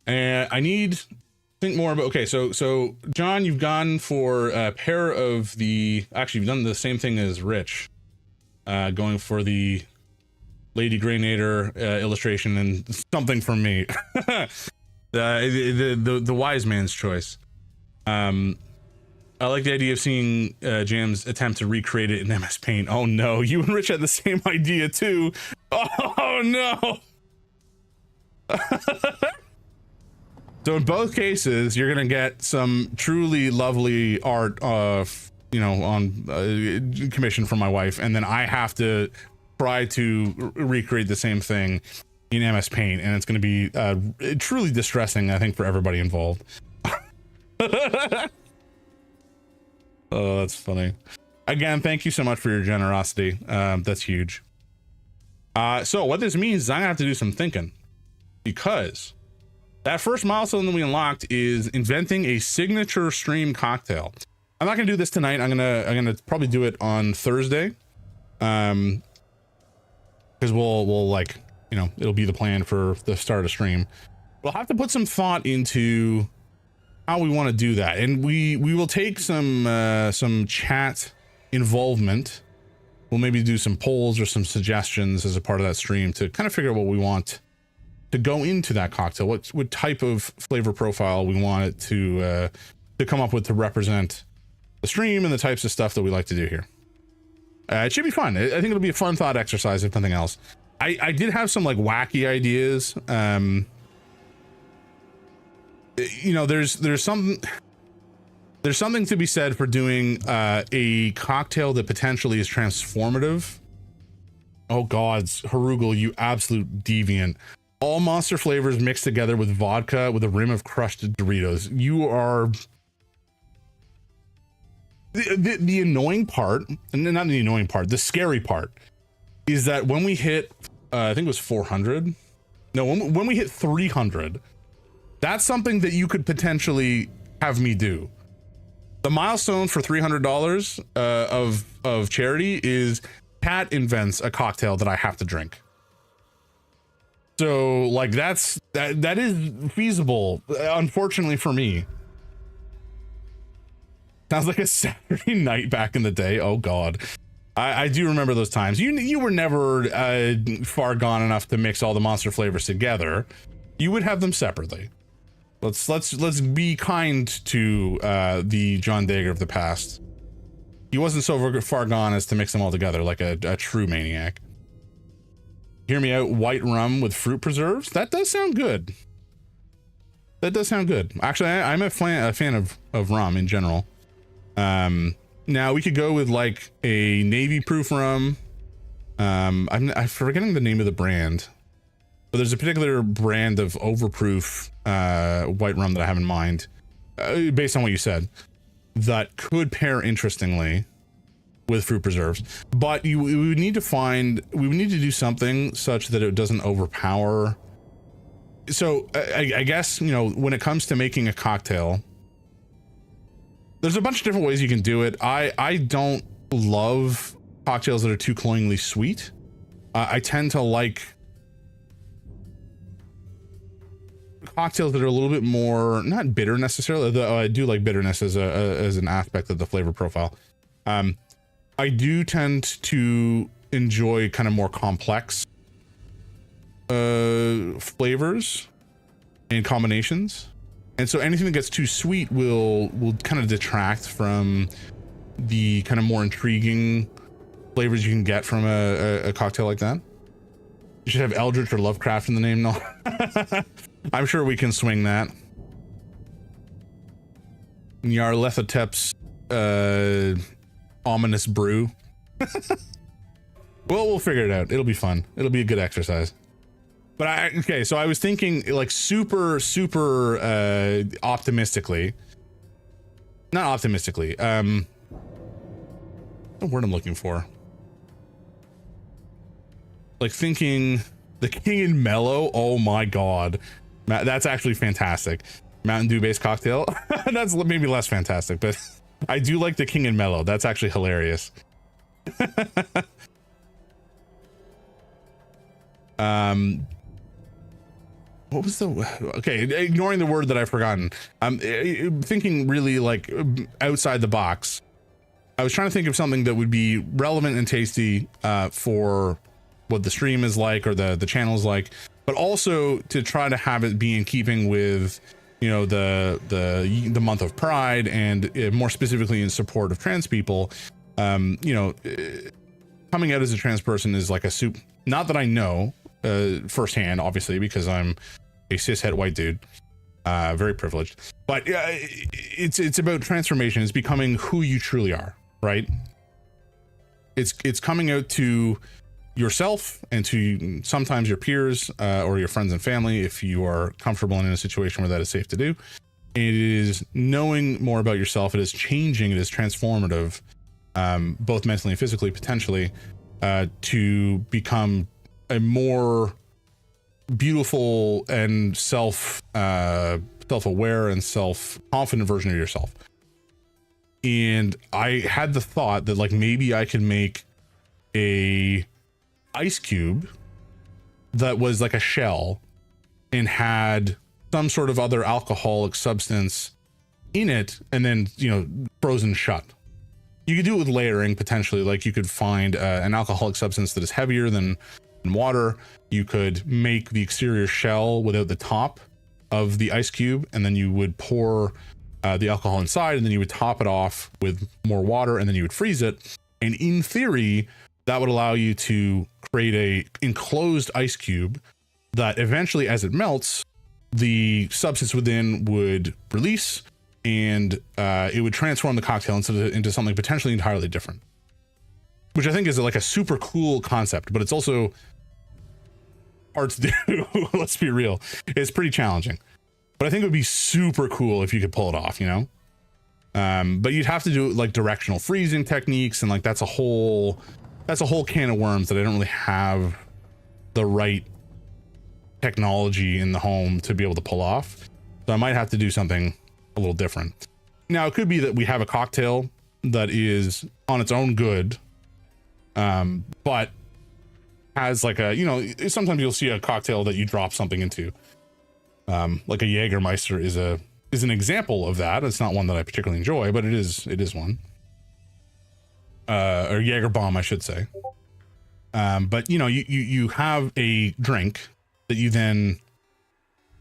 And I need think more about, okay, so John, you've gone for a pair of the, actually you've done the same thing as Rich, going for the Lady Greynator illustration and something from me. the wise man's choice. I like the idea of seeing Jam's attempt to recreate it in MS Paint. Oh no, you and Rich had the same idea too. Oh no. So in both cases, you're gonna get some truly lovely art, you know, on commission from my wife, and then I have to try to recreate the same thing in MS Paint, and it's gonna be truly distressing, I think, for everybody involved. Oh, that's funny. Again, thank you so much for your generosity. That's huge. So what this means is I'm gonna have to do some thinking, because that first milestone that we unlocked is inventing a signature stream cocktail. I'm not gonna do this tonight. I'm gonna probably do it on Thursday, because we'll like, you know, it'll be the plan for the start of stream. We'll have to put some thought into how we want to do that, and we will take some chat involvement. We'll maybe do some polls or some suggestions as a part of that stream to kind of figure out what we want to go into that cocktail, what type of flavor profile we want it to come up with to represent the stream and the types of stuff that we like to do here. It should be fun. I think it'll be a fun thought exercise, if nothing else. I did have some like wacky ideas. You know, there's something to be said for doing a cocktail that potentially is transformative. Oh God, Harugel, you absolute deviant. All monster flavors mixed together with vodka with a rim of crushed Doritos. You are the annoying part, and not the annoying part, the scary part is that when we hit I think it was 400. No, when we hit 300, that's something that you could potentially have me do. The milestone for $300 of charity is Pat invents a cocktail that I have to drink. So like that is feasible, unfortunately for me. Sounds like a Saturday night back in the day. Oh God, I do remember those times. You were never far gone enough to mix all the monster flavors together. You would have them separately. Let's be kind to the John Dagger of the past. He wasn't so far gone as to mix them all together like a true maniac. Hear me out. White rum with fruit preserves. That does sound good. That does sound good. Actually, I'm a fan of rum in general. Now we could go with like a navy proof rum. I'm forgetting the name of the brand, but there's a particular brand of overproof white rum that I have in mind, based on what you said, that could pair interestingly with fruit preserves. But we would need to do something such that it doesn't overpower. So I guess, you know, when it comes to making a cocktail, there's a bunch of different ways you can do it. I don't love cocktails that are too cloyingly sweet. I tend to like cocktails that are a little bit more, not bitter necessarily, though I do like bitterness as an aspect of the flavor profile. I do tend to enjoy kind of more complex flavors and combinations. And so anything that gets too sweet will kind of detract from the kind of more intriguing flavors you can get from a cocktail like that. You should have Eldritch or Lovecraft in the name. No, I'm sure we can swing that. Nyarlathotep's ominous brew. Well, we'll figure it out. It'll be fun. It'll be a good exercise. But okay, so I was thinking like super optimistically. Not optimistically. The word I'm looking for. Like thinking the King and Mellow. Oh my God. That's actually fantastic. Mountain Dew based cocktail. That's maybe less fantastic, but I do like the King and Mellow. That's actually hilarious. What was okay, ignoring the word that I've forgotten. I'm thinking really like outside the box. I was trying to think of something that would be relevant and tasty for what the stream is like or the channel is like, but also to try to have it be in keeping with, you know, the month of Pride, and more specifically in support of trans people. You know, coming out as a trans person is like a soup. Not that I know firsthand, obviously, because I'm a cishet white dude, very privileged. But it's about transformation. It's becoming who you truly are, right? It's coming out to yourself and to sometimes your peers or your friends and family if you are comfortable and in a situation where that is safe to do. It is knowing more about yourself. It is changing. It is transformative, both mentally and physically, potentially, to become a more beautiful and self-aware and self-confident version of yourself. And I had the thought that like maybe I could make a ice cube that was like a shell and had some sort of other alcoholic substance in it, and then, you know, frozen shut. You could do it with layering potentially. Like you could find an alcoholic substance that is heavier than water. You could make the exterior shell without the top of the ice cube, and then you would pour the alcohol inside, and then you would top it off with more water, and then you would freeze it. And in theory, that would allow you to create a enclosed ice cube that eventually, as it melts, the substance within would release, and it would transform the cocktail into something potentially entirely different, which I think is like a super cool concept, but it's also hard to do. Let's be real, it's pretty challenging, but I think it would be super cool if you could pull it off, you know. But you'd have to do like directional freezing techniques, and like that's a whole can of worms that I don't really have the right technology in the home to be able to pull off. So I might have to do something a little different. Now it could be that we have a cocktail that is on its own good, but has like a, you know, sometimes you'll see a cocktail that you drop something into, like a Jägermeister is an example of that. It's not one that I particularly enjoy, but it is one, or Jaeger bomb, I should say. But you know, you have a drink that you then,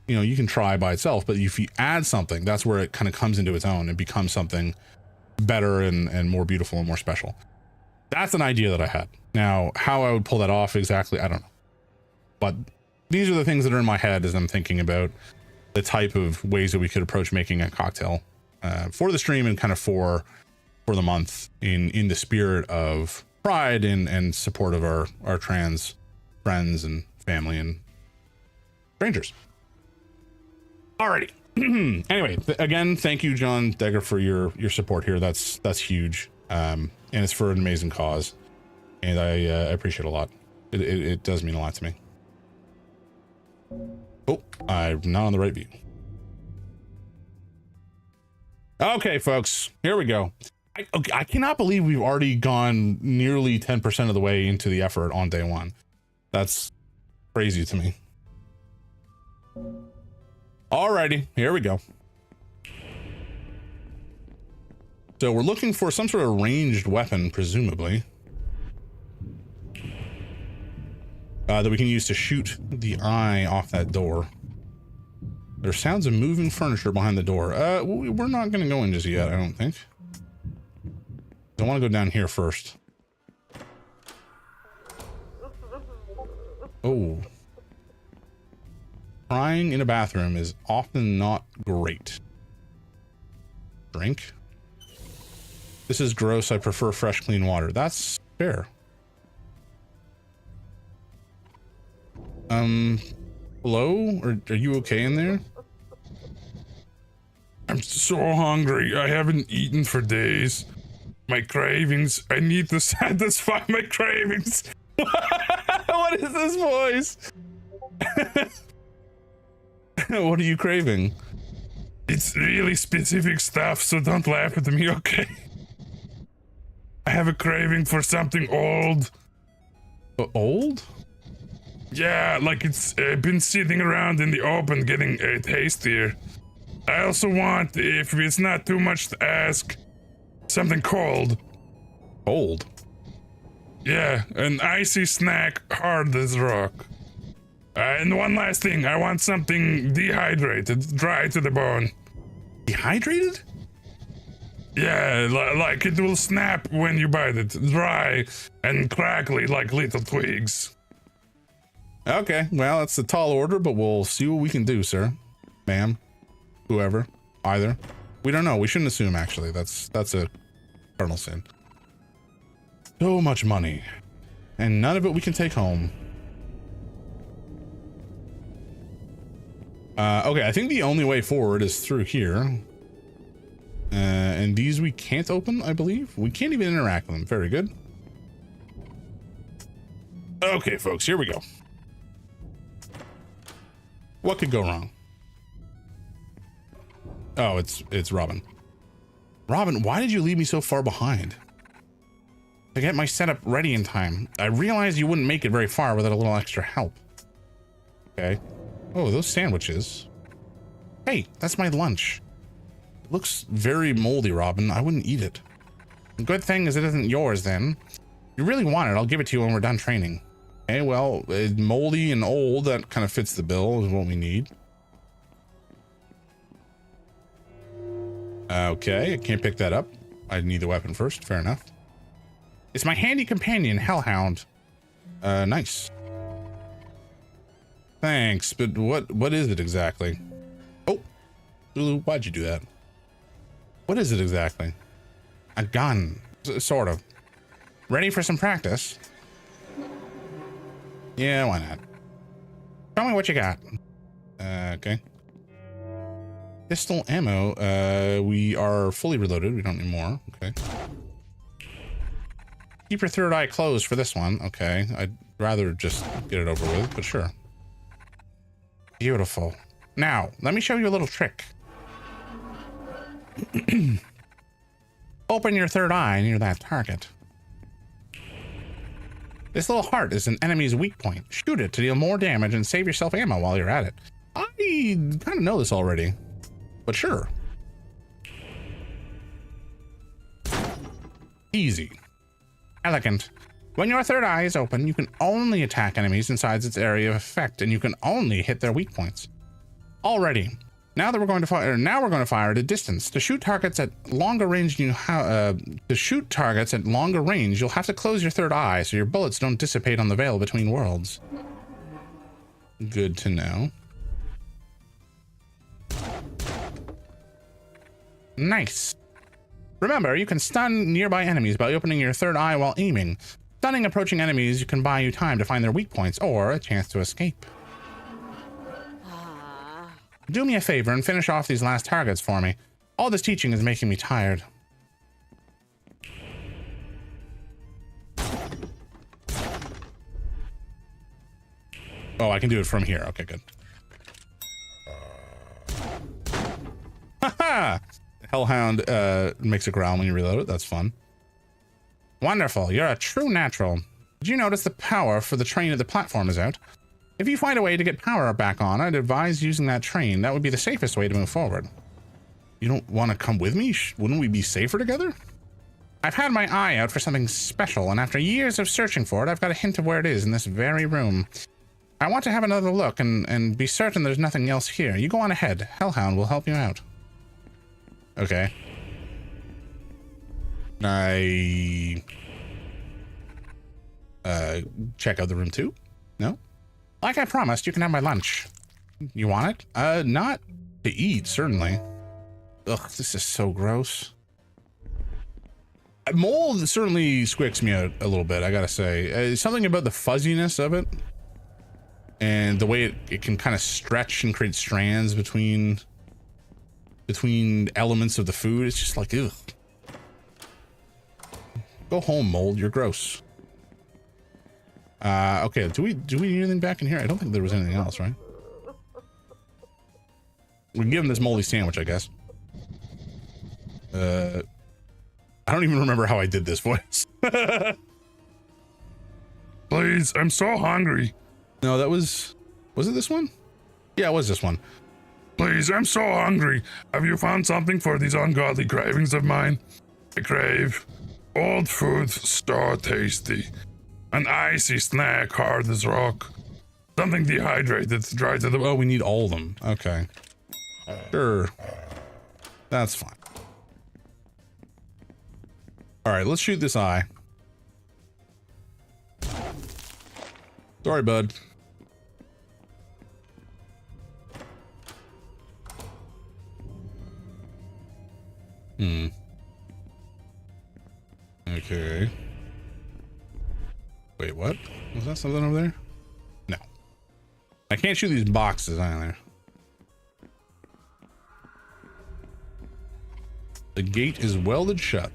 you know, you can try by itself, but if you add something, that's where it kind of comes into its own and becomes something better and more beautiful and more special. That's an idea that I had. Now, how I would pull that off exactly, I don't know. But these are the things that are in my head as I'm thinking about the type of ways that we could approach making a cocktail for the stream, and kind of for the month, in the spirit of pride and support of our trans friends and family and strangers. Alrighty. Anyway, again, thank you, John Degger, for your support here. That's huge, and it's for an amazing cause, and I appreciate it a lot. It does mean a lot to me. Oh, I'm not on the right view. Okay, folks, here we go. I cannot believe we've already gone nearly 10% of the way into the effort on day one. That's crazy to me. Alrighty, here we go. So we're looking for some sort of ranged weapon, presumably, that we can use to shoot the eye off that door. There are sounds of moving furniture behind the door. We're not going to go in just yet, I don't think. I want to go down here first. Oh. Crying in a bathroom is often not great. Drink. This is gross. I prefer fresh, clean water. That's fair. Hello? Are you okay in there? I'm so hungry. I haven't eaten for days. My cravings. I need to satisfy my cravings. What is this voice? What are you craving? It's really specific stuff, so don't laugh at me, okay? I have a craving for something old. Old? Yeah, like it's been sitting around in the open getting tastier. I also want, if it's not too much to ask, something cold. Cold? Yeah, an icy snack, hard as rock. And one last thing, I want something dehydrated, dry to the bone. Dehydrated? Yeah, like it will snap when you bite it, dry and crackly like little twigs. Okay, well, that's a tall order, but we'll see what we can do, sir. Ma'am. Whoever. Either. We don't know. We shouldn't assume, actually. That's a cardinal sin. So much money. And none of it we can take home. Okay, I think the only way forward is through here. And these we can't open, I believe. We can't even interact with them. Very good. Okay, folks, here we go. What could go wrong? Oh, it's Robin. Robin, why did you leave me so far behind? To get my setup ready in time. I realized you wouldn't make it very far without a little extra help. Okay. Oh, those sandwiches. Hey, that's my lunch. It looks very moldy, Robin. I wouldn't eat it. The good thing is it isn't yours then. If you really want it, I'll give it to you when we're done training. Okay, well, moldy and old, that kind of fits the bill, is what we need. Okay, I can't pick that up. I need the weapon first, fair enough. It's my handy companion, Hellhound. Nice. Thanks, but what is it exactly? Oh, Lulu, why'd you do that? What is it exactly? A gun, sort of. Ready for some practice? Yeah, why not? Tell me what you got. Okay. Pistol ammo, we are fully reloaded. We don't need more. Okay. Keep your third eye closed for this one. Okay. I'd rather just get it over with, but sure. Beautiful. Now, let me show you a little trick. Open your third eye near that target. This little heart is an enemy's weak point. Shoot it to deal more damage and save yourself ammo while you're at it. I kind of know this already, but sure. Easy. Elegant. When your third eye is open, you can only attack enemies inside its area of effect, and you can only hit their weak points. Already. Now we're going to fire at a distance. To shoot targets at longer range, you'll have to close your third eye so your bullets don't dissipate on the veil between worlds. Good to know. Nice. Remember, you can stun nearby enemies by opening your third eye while aiming. Stunning approaching enemies can buy you time to find their weak points or a chance to escape. Do me a favor and finish off these last targets for me. All this teaching is making me tired. Oh, I can do it from here. Okay, good. Haha! Hellhound makes a growl when you reload it. That's fun. Wonderful. You're a true natural. Did you notice the power for the train at the platform is out? If you find a way to get power back on, I'd advise using that train. That would be the safest way to move forward. You don't want to come with me? Wouldn't we be safer together? I've had my eye out for something special, and after years of searching for it, I've got a hint of where it is in this very room. I want to have another look and be certain there's nothing else here. You go on ahead. Hellhound will help you out. Okay. Check out the room too? No? Like I promised, you can have my lunch. You want it? Not to eat, certainly. Ugh, this is so gross. Mold certainly squicks me out a little bit, I gotta say. Something about the fuzziness of it. And the way it can kind of stretch and create strands between elements of the food. It's just like, ugh. Go home, mold. You're gross. Okay, do we need anything back in here? I don't think there was anything else, right? We can give him this moldy sandwich, I guess. I don't even remember how I did this voice. Please, I'm so hungry. No, that was it this one? Yeah, it was this one. Please, I'm so hungry. Have you found something for these ungodly cravings of mine? I crave old food, so tasty. An icy snack, hard as rock. Something dehydrated, dry to the... Oh, we need all of them. Okay. Sure. That's fine. All right, let's shoot this eye. Sorry, bud. Okay. Wait, what? Was that something over there? No. I can't shoot these boxes either. The gate is welded shut.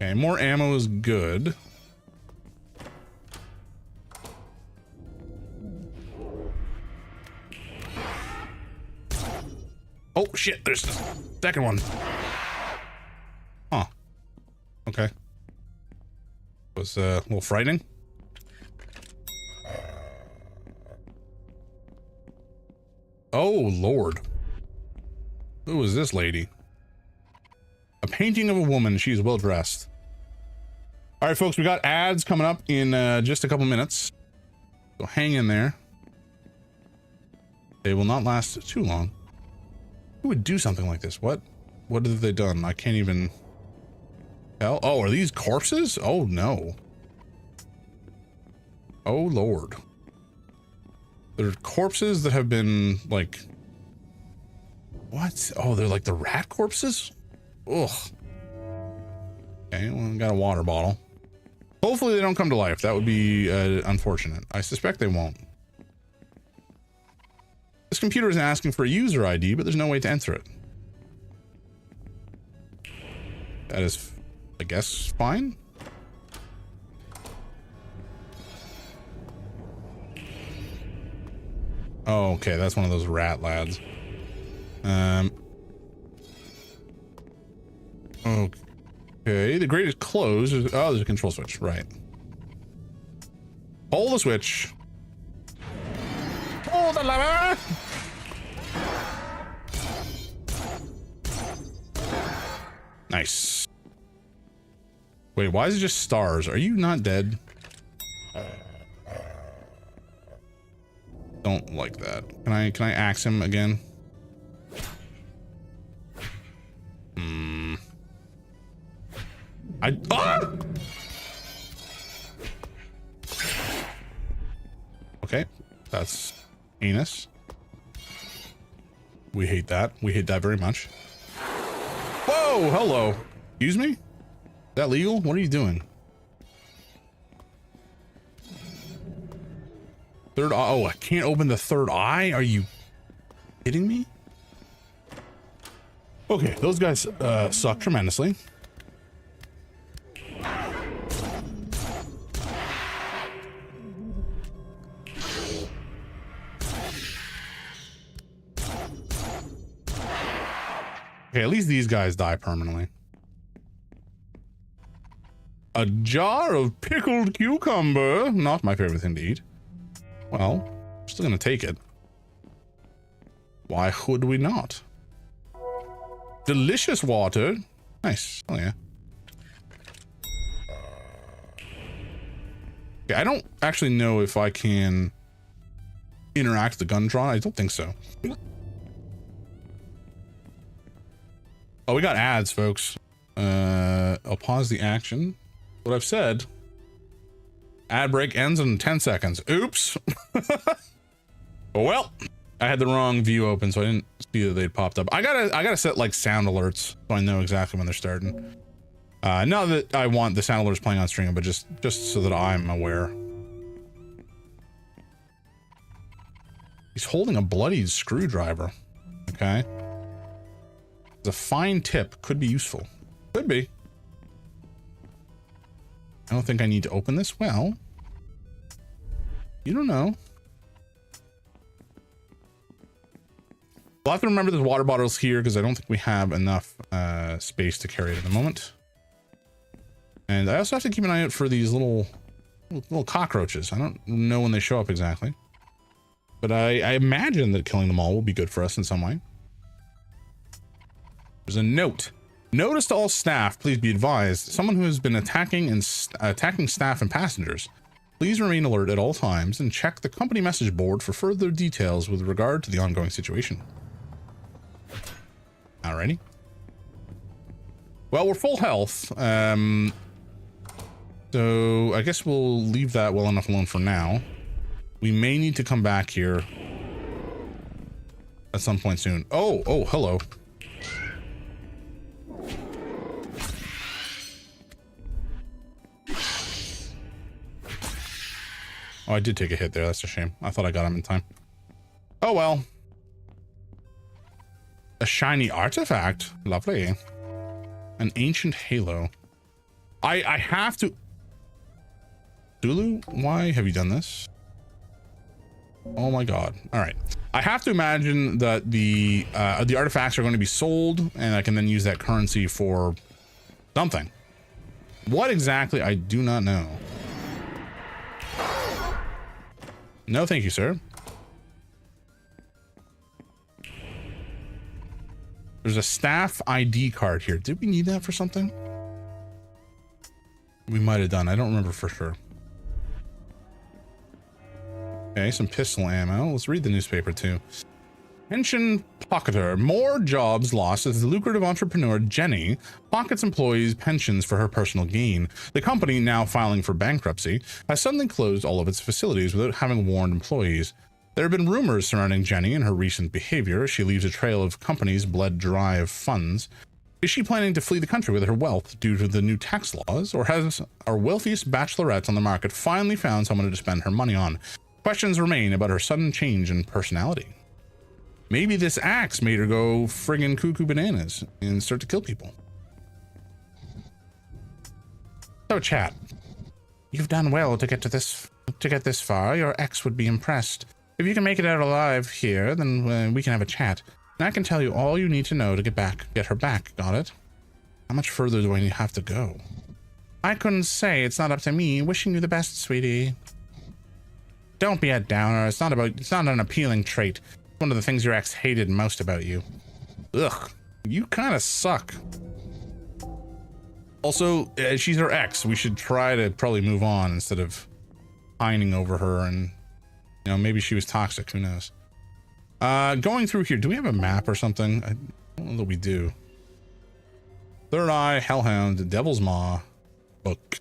Okay, more ammo is good. Oh shit, there's the second one. Huh. Okay. Was a little frightening. Oh Lord. Who is this lady? A painting of a woman. She's well dressed. All right, folks, we got ads coming up in just a couple minutes. So hang in there. They will not last too long. Who would do something like this? What have they done? I can't even tell. Oh, are these corpses? Oh no. Oh Lord. They're corpses that have been like, what? Oh, they're like the rat corpses? Ugh. Okay, well, we got a water bottle. Hopefully they don't come to life. That would be unfortunate. I suspect they won't. This computer is asking for a user ID, but there's no way to enter it. That is, I guess, fine. Oh, okay, that's one of those rat lads. Okay, the grate is closed. Oh, there's a control switch, right. Pull the switch. Pull the lever! Nice. Wait, why is it just stars? Are you not dead? Don't like that. Can I axe him again? Ah! Okay, that's heinous. We hate that. We hate that very much. Whoa, hello. Excuse me? Is that legal? What are you doing? Third eye. Oh, I can't open the third eye? Are you kidding me? Okay, those guys suck tremendously. Okay, at least these guys die permanently. A jar of pickled cucumber. Not my favorite thing to eat. Well, I'm still gonna take it. Why would we not? Delicious water. Nice. Oh yeah. Okay, I don't actually know if I can interact with the gun drawn. I don't think so. Oh, we got ads, folks. I'll pause the action. What I've said. Ad break ends in 10 seconds. Oops. Well, I had the wrong view open, so I didn't see that they'd popped up. I gotta set like sound alerts so I know exactly when they're starting. Not that I want the sound alerts playing on stream, but just so that I'm aware. He's holding a bloodied screwdriver. Okay. The fine tip could be useful. Could be. I don't think I need to open this. Well, you don't know. We'll have to remember there's water bottles here because I don't think we have enough space to carry it at the moment. And I also have to keep an eye out for these little cockroaches. I don't know when they show up exactly, but I imagine that killing them all will be good for us in some way. There's a note. Notice to all staff, please be advised, someone who has been attacking staff and passengers. Please remain alert at all times and check the company message board for further details with regard to the ongoing situation. Alrighty. Well, we're full health. So I guess we'll leave that well enough alone for now. We may need to come back here at some point soon. Oh, hello. Oh, I did take a hit there. That's a shame. I thought I got him in time. Oh, well. A shiny artifact. Lovely. An ancient halo. I have to. Zulu, why have you done this? Oh my god. All right. I have to imagine that the artifacts are going to be sold, and I can then use that currency for something. What exactly, I do not know. No, thank you, sir. There's a staff ID card here. Did we need that for something? We might have done. I don't remember for sure. Okay, some pistol ammo. Let's read the newspaper too. Pension pocketer. More jobs lost as the lucrative entrepreneur Jenny pockets employees' pensions for her personal gain. The company, now filing for bankruptcy, has suddenly closed all of its facilities without having warned employees. There have been rumors surrounding Jenny and her recent behavior. She leaves a trail of companies bled dry of funds. Is she planning to flee the country with her wealth due to the new tax laws, or has our wealthiest bachelorette on the market finally found someone to spend her money on? Questions remain about her sudden change in personality. Maybe this axe made her go friggin' cuckoo bananas and start to kill people. So, chat, you've done well to get this far. Your ex would be impressed. If you can make it out alive here, then we can have a chat. And I can tell you all you need to know to get her back. Got it? How much further do I have to go? I couldn't say. It's not up to me. Wishing you the best, sweetie. Don't be a downer. It's not an appealing trait. It's one of the things your ex hated most about you. Ugh. You kind of suck. Also, she's her ex. We should try to probably move on instead of pining over her, and you know, maybe she was toxic. Who knows? Going through here, do we have a map or something? I don't know that we do. Third Eye, Hellhound, Devil's Maw, book,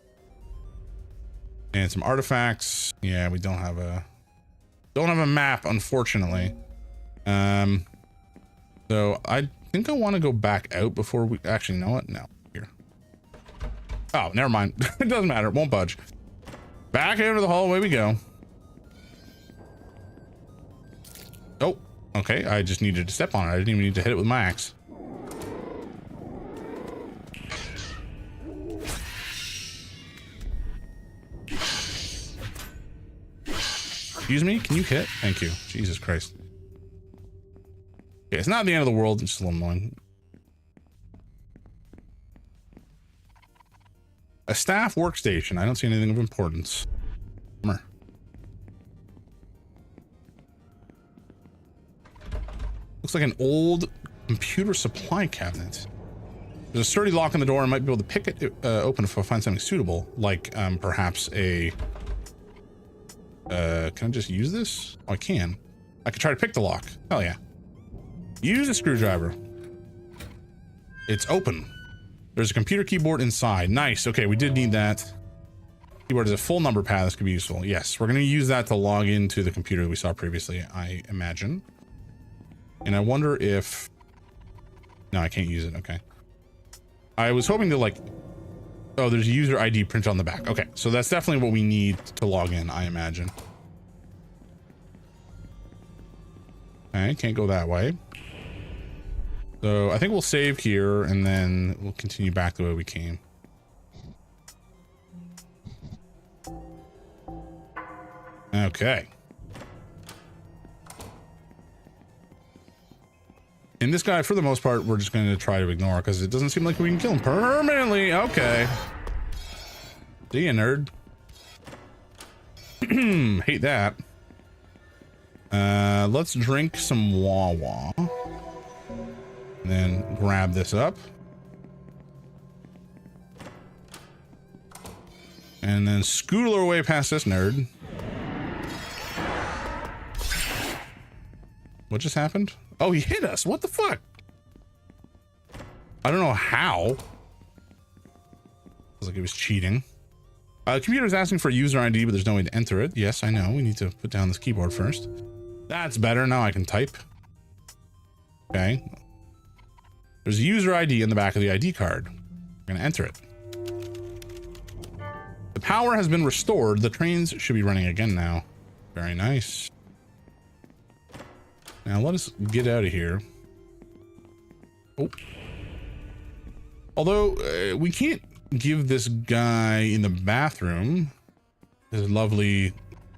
and some artifacts. Yeah, we don't have a map, unfortunately. So I think I want to go back out before we actually know it. No, here. Oh, never mind. It doesn't matter. It won't budge. Back into the hallway we go. Oh, okay. I just needed to step on it. I didn't even need to hit it with my axe. Excuse me? Can you hit? Thank you. Jesus Christ. Okay, it's not the end of the world. It's just a little annoying. A staff workstation. I don't see anything of importance. Bummer. Looks like an old computer supply cabinet. There's a sturdy lock on the door. I might be able to pick it open if I find something suitable, like perhaps a... can I just use this? Oh, I can. I could try to pick the lock. Hell yeah. Use a screwdriver. It's open. There's a computer keyboard inside. Nice. Okay, we did need that. Keyboard is a full number pad. This could be useful. Yes, we're going to use that to log into the computer we saw previously, I imagine. And I wonder if... No, I can't use it. Okay. I was hoping to like... Oh, there's a user ID print on the back. Okay, so that's definitely what we need to log in, I imagine. Okay, can't go that way. So I think we'll save here and then we'll continue back the way we came. Okay. And this guy, for the most part, we're just going to try to ignore because it doesn't seem like we can kill him permanently. Okay. See ya, nerd. Hate that. Let's drink some Wawa. And then grab this up. And then scoot our way past this nerd. What just happened? Oh, he hit us. What the fuck? I don't know how. It was like he was cheating. The computer's asking for a user ID, but there's no way to enter it. Yes, I know. We need to put down this keyboard first. That's better. Now I can type. Okay. There's a user ID in the back of the ID card. We're going to enter it. The power has been restored. The trains should be running again now. Very nice. Now let us get out of here. Oh. Although we can't give this guy in the bathroom his lovely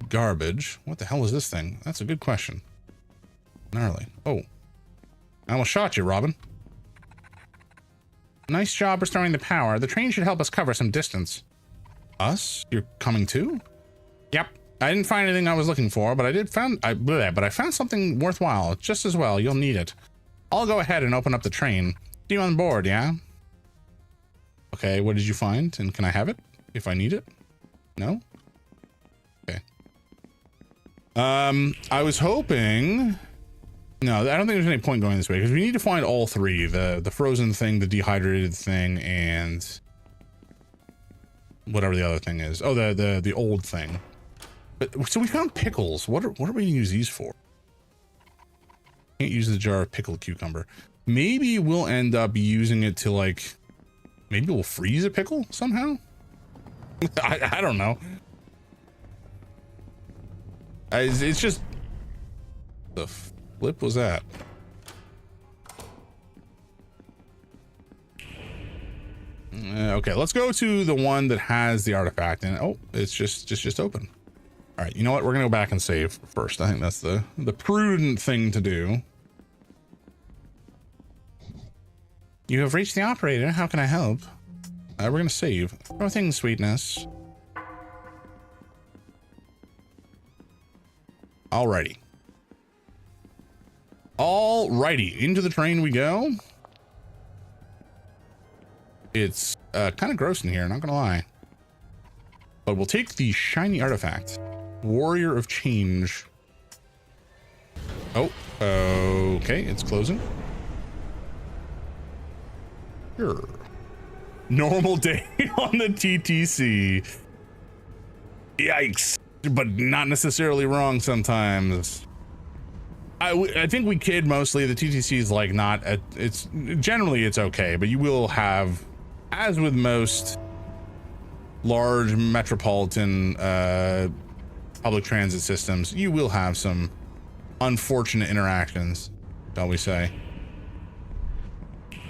garbage. What the hell is this thing? That's a good question. Gnarly. Oh, I almost shot you, Robin. Nice job restoring the power. The train should help us cover some distance. Us? You're coming too? Yep. I didn't find anything I was looking for, but I found something worthwhile. Just as well. You'll need it. I'll go ahead and open up the train. See you on board, yeah? Okay, what did you find? And can I have it if I need it? No? Okay. I was hoping... No, I don't think there's any point going this way because we need to find all three. The frozen thing, the dehydrated thing, and whatever the other thing is. Oh, the old thing. But, so we found pickles. What are we gonna use these for? Can't use the jar of pickled cucumber. Maybe we'll end up using it to like, maybe we'll freeze a pickle somehow. I don't know. It's just the flip was that. Okay, let's go to the one that has the artifact and oh, it's just open. All right, you know what? We're gonna go back and save first. I think that's the prudent thing to do. You have reached the operator. How can I help? We're gonna save. Oh, things, sweetness. Alrighty. Alrighty, into the train we go. It's kind of gross in here, not gonna lie. But we'll take the shiny artifact. Warrior of Change. Oh, okay, it's closing. Sure. Normal day on the TTC. Yikes, but not necessarily wrong sometimes. I think we kid mostly. The TTC is like not, it's generally it's okay, but you will have, as with most large metropolitan public transit systems, you will have some unfortunate interactions, shall we say. Can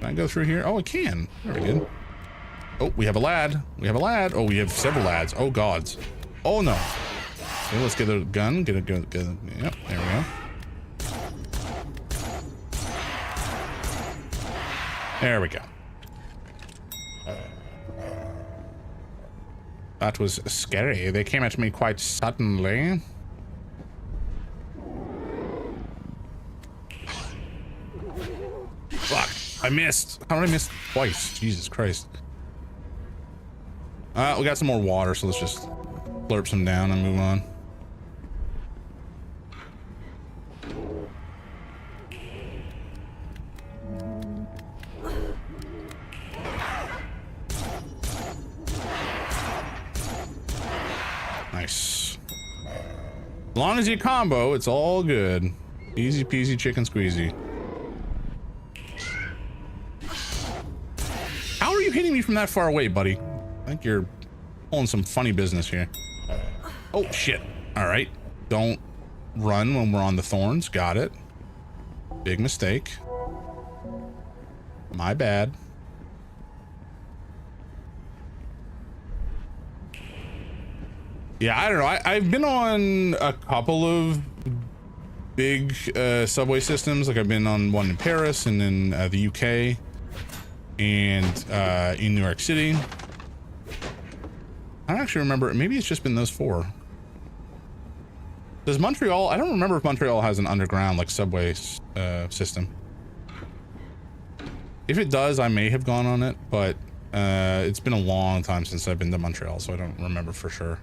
I go through here? Oh, I can. Very good. Oh, we have a lad. We have a lad. Oh, we have several lads. Oh, gods. Oh, no. Okay, let's get a gun. Get a gun. Yep, there we go. There we go. That was scary. They came at me quite suddenly. Fuck. I missed. How did I miss twice? Jesus Christ. We got some more water, so let's just slurp some down and move on. Nice. As long as you combo, it's all good. Easy peasy chicken squeezy. How are you hitting me from that far away, buddy? I think you're pulling some funny business here. Oh, shit. All right. Don't run when we're on the thorns. Got it. Big mistake. My bad. Yeah, I don't know. I've been on a couple of big subway systems. Like I've been on one in Paris and in the UK and in New York City. I don't actually remember. Maybe it's just been those four. Does Montreal? I don't remember if Montreal has an underground like subway system. If it does, I may have gone on it, but it's been a long time since I've been to Montreal, so I don't remember for sure.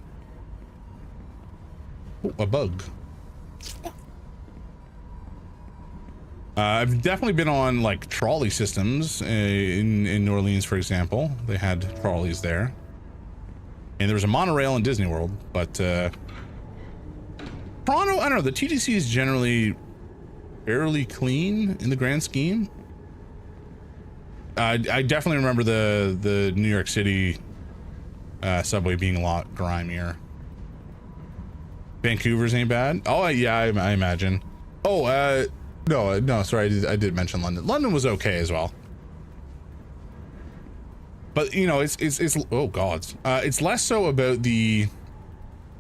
Ooh, a bug. I've definitely been on like trolley systems in New Orleans, for example. They had trolleys there. And there was a monorail in Disney World, but Toronto, I don't know, the TTC is generally fairly clean in the grand scheme. I definitely remember the New York City subway being a lot grimier. Vancouver's ain't bad. Oh yeah, I imagine. Oh no, sorry, I did mention London. London was okay as well. But you know, it's oh gods, it's less so about the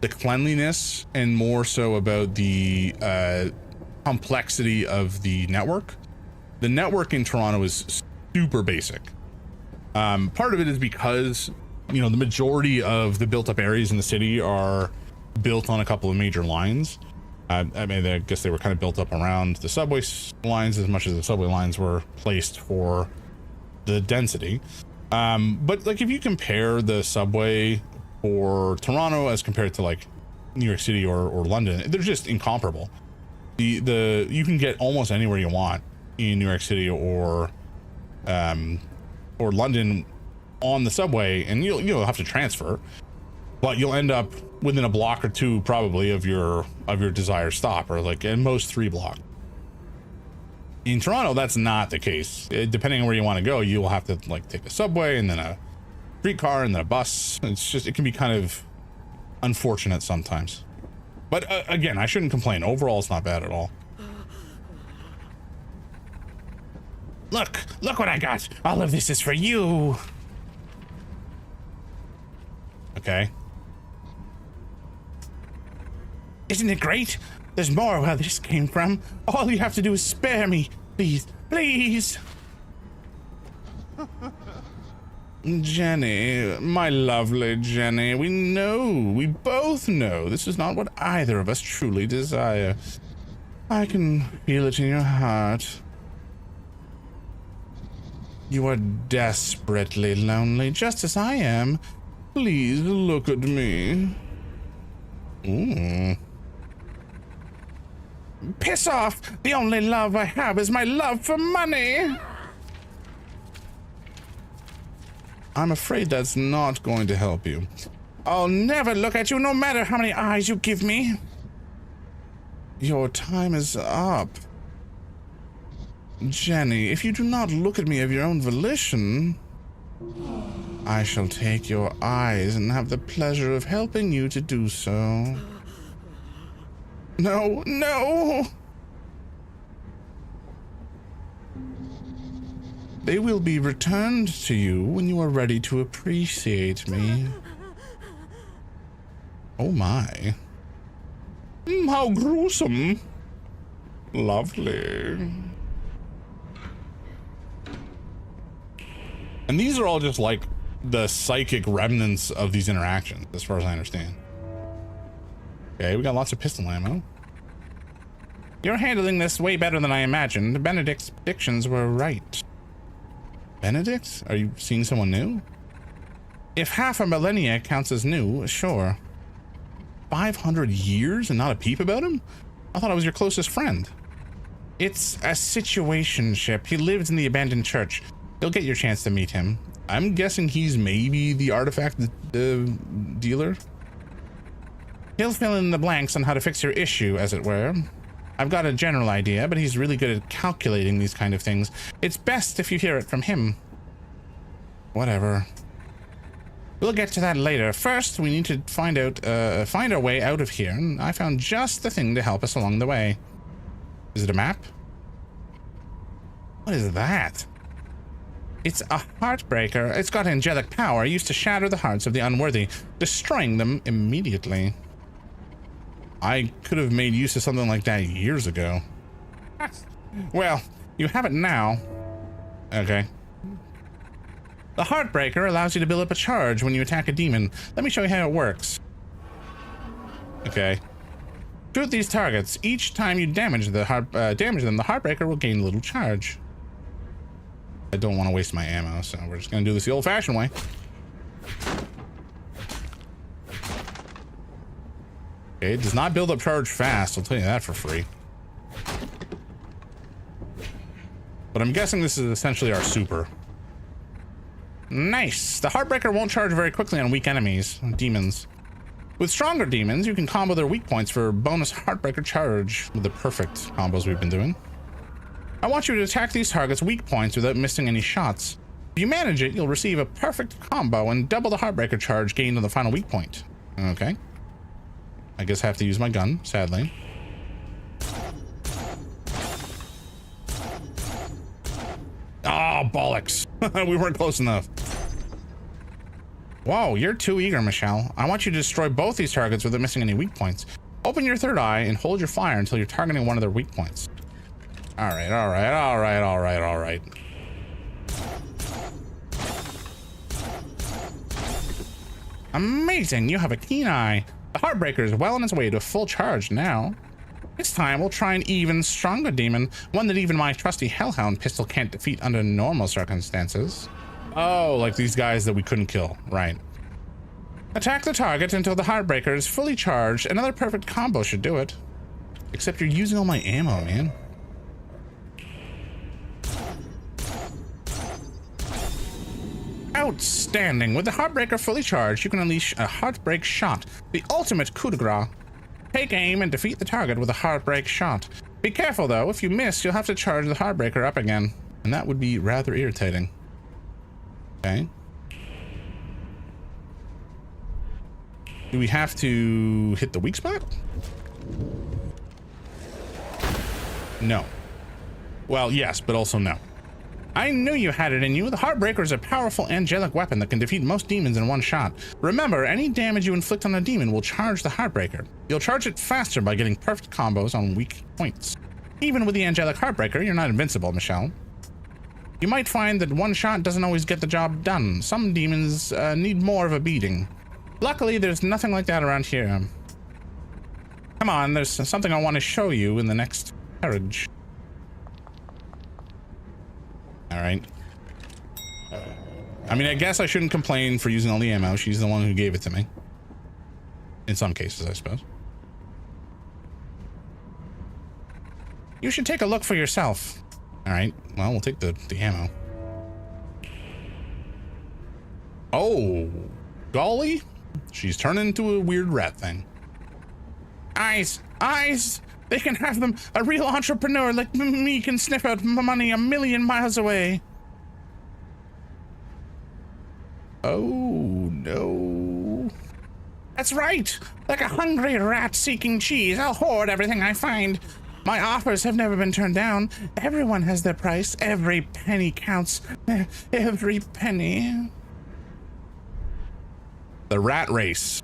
cleanliness and more so about the complexity of the network. The network in Toronto is super basic. Part of it is because, you know, the majority of the built up areas in the city are built on a couple of major lines. I mean, I guess they were kind of built up around the subway lines as much as the subway lines were placed for the density. But like if you compare the subway for Toronto as compared to like New York City or London, they're just incomparable. You can get almost anywhere you want in New York City or London on the subway, and you'll have to transfer, but you'll end up within a block or two probably of your desired stop, or like at most 3 blocks. In Toronto, that's not the case. Depending on where you want to go, you will have to like take a subway and then a streetcar and then a bus. It can be kind of unfortunate sometimes. But again, I shouldn't complain. Overall, it's not bad at all. Look what I got. All of this is for you. Okay. Isn't it great? There's more where this came from. All you have to do is spare me. Please, please. Jenny, my lovely Jenny, we both know this is not what either of us truly desire. I can feel it in your heart. You are desperately lonely, just as I am. Please look at me. Ooh. Piss off! The only love I have is my love for money! I'm afraid that's not going to help you. I'll never look at you no matter how many eyes you give me. Your time is up. Jenny, if you do not look at me of your own volition, I shall take your eyes and have the pleasure of helping you to do so. No, no! They will be returned to you when you are ready to appreciate me. Oh my. How gruesome. Lovely. And these are all just like the psychic remnants of these interactions, as far as I understand. Okay, we got lots of pistol ammo. You're handling this way better than I imagined. Benedict's predictions were right. Benedict? Are you seeing someone new? If half a millennia counts as new, sure. 500 years and not a peep about him? I thought I was your closest friend. It's a situationship. He lives in the abandoned church. You'll get your chance to meet him. I'm guessing he's maybe the artifact dealer? He'll fill in the blanks on how to fix your issue, as it were. I've got a general idea, but he's really good at calculating these kind of things. It's best if you hear it from him. Whatever. We'll get to that later. First, we need to find our way out of here, and I found just the thing to help us along the way. Is it a map? What is that? It's a heartbreaker. It's got angelic power, used to shatter the hearts of the unworthy, destroying them immediately. I could have made use of something like that years ago. Well, you have it now. Okay. The Heartbreaker allows you to build up a charge when you attack a demon. Let me show you how it works. Okay. Shoot these targets. Each time you damage them, the Heartbreaker will gain a little charge. I don't want to waste my ammo, so we're just going to do this the old-fashioned way. Okay, it does not build up charge fast, I'll tell you that for free. But I'm guessing this is essentially our super. Nice. The Heartbreaker won't charge very quickly on weak enemies, demons. With stronger demons, you can combo their weak points for bonus Heartbreaker charge with the perfect combos we've been doing. I want you to attack these targets' weak points without missing any shots. If you manage it, you'll receive a perfect combo and double the Heartbreaker charge gained on the final weak point. Okay. I guess I have to use my gun, sadly. Oh, bollocks. We weren't close enough. Whoa, you're too eager, Michelle. I want you to destroy both these targets without missing any weak points. Open your third eye and hold your fire until you're targeting one of their weak points. All right, all right, all right, all right, all right. Amazing, you have a keen eye. The Heartbreaker is well on its way to full charge now. This time we'll try an even stronger demon, one that even my trusty Hellhound pistol can't defeat under normal circumstances. Oh, like these guys that we couldn't kill, right. Attack the target until the Heartbreaker is fully charged. Another perfect combo should do it. Except you're using all my ammo, man. Outstanding. With the Heartbreaker fully charged, you can unleash a Heartbreak Shot, the ultimate coup de grace. Take aim and defeat the target with a Heartbreak Shot. Be careful though, if you miss, you'll have to charge the Heartbreaker up again. And that would be rather irritating. Okay. Do we have to hit the weak spot? No. Well, yes, but also no. I knew you had it in you. The Heartbreaker is a powerful angelic weapon that can defeat most demons in one shot. Remember, any damage you inflict on a demon will charge the Heartbreaker. You'll charge it faster by getting perfect combos on weak points. Even with the angelic Heartbreaker, you're not invincible, Michelle. You might find that one shot doesn't always get the job done. Some demons need more of a beating. Luckily, there's nothing like that around here. Come on, there's something I want to show you in the next carriage. All right. I mean, I guess I shouldn't complain for using all the ammo. She's the one who gave it to me. In some cases, I suppose. You should take a look for yourself. All right. Well, we'll take the ammo. Oh, golly. She's turned into a weird rat thing. Eyes. Eyes. They can have them. A real entrepreneur like me can sniff out money a million miles away. Oh, no. That's right. Like a hungry rat seeking cheese, I'll hoard everything I find. My offers have never been turned down. Everyone has their price. Every penny counts. Every penny. The rat race.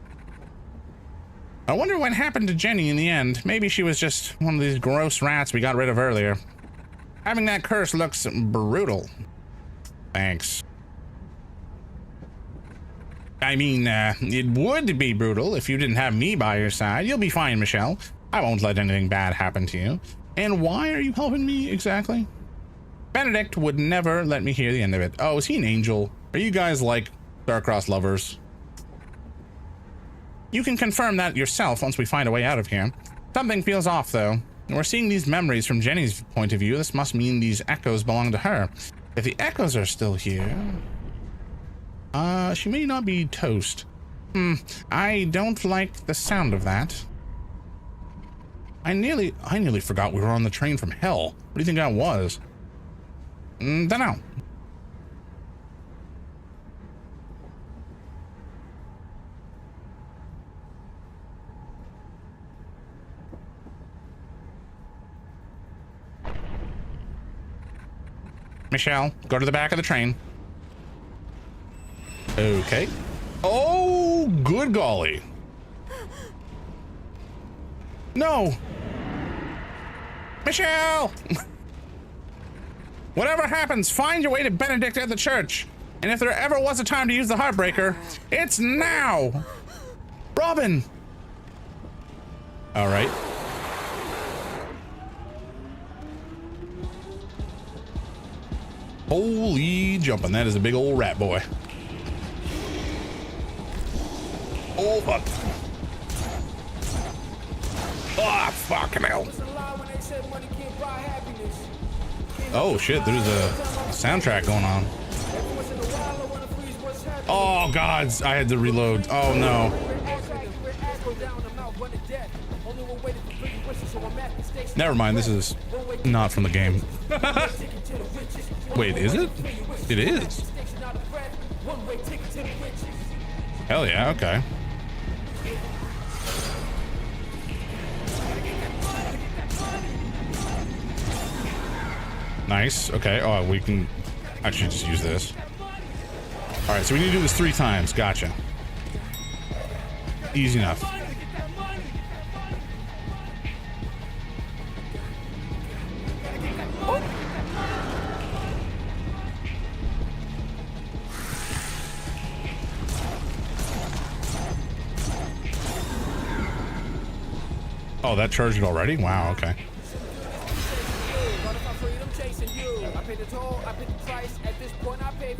I wonder what happened to Jenny in the end. Maybe she was just one of these gross rats we got rid of earlier. Having that curse looks brutal. Thanks. I mean, it would be brutal if you didn't have me by your side. You'll be fine, Michelle. I won't let anything bad happen to you. And why are you helping me exactly? Benedict would never let me hear the end of it. Oh, is he an angel? Are you guys like star-crossed lovers? You can confirm that yourself once we find a way out of here. Something feels off, though. We're seeing these memories from Jenny's point of view. This must mean these echoes belong to her. If the echoes are still here... she may not be toast. I don't like the sound of that. I nearly forgot we were on the train from hell. What do you think that was? Dunno. Michelle, go to the back of the train. Okay. Oh, good golly. No. Michelle! Whatever happens, find your way to Benedict at the church. And if there ever was a time to use the Heartbreaker, it's now. Robin. All right. Holy jumping, that is a big old rat boy. Oh, fuck. Oh, fucking hell. Oh, shit, there's a soundtrack going on. Oh, God, I had to reload. Oh, no. Never mind, this is not from the game. Wait, is it? It is. Hell yeah, okay. Nice, okay. Oh, we can actually just use this. All right, so we need to do this 3 times. Gotcha. Easy enough. Oh, that charged it already? Wow, okay.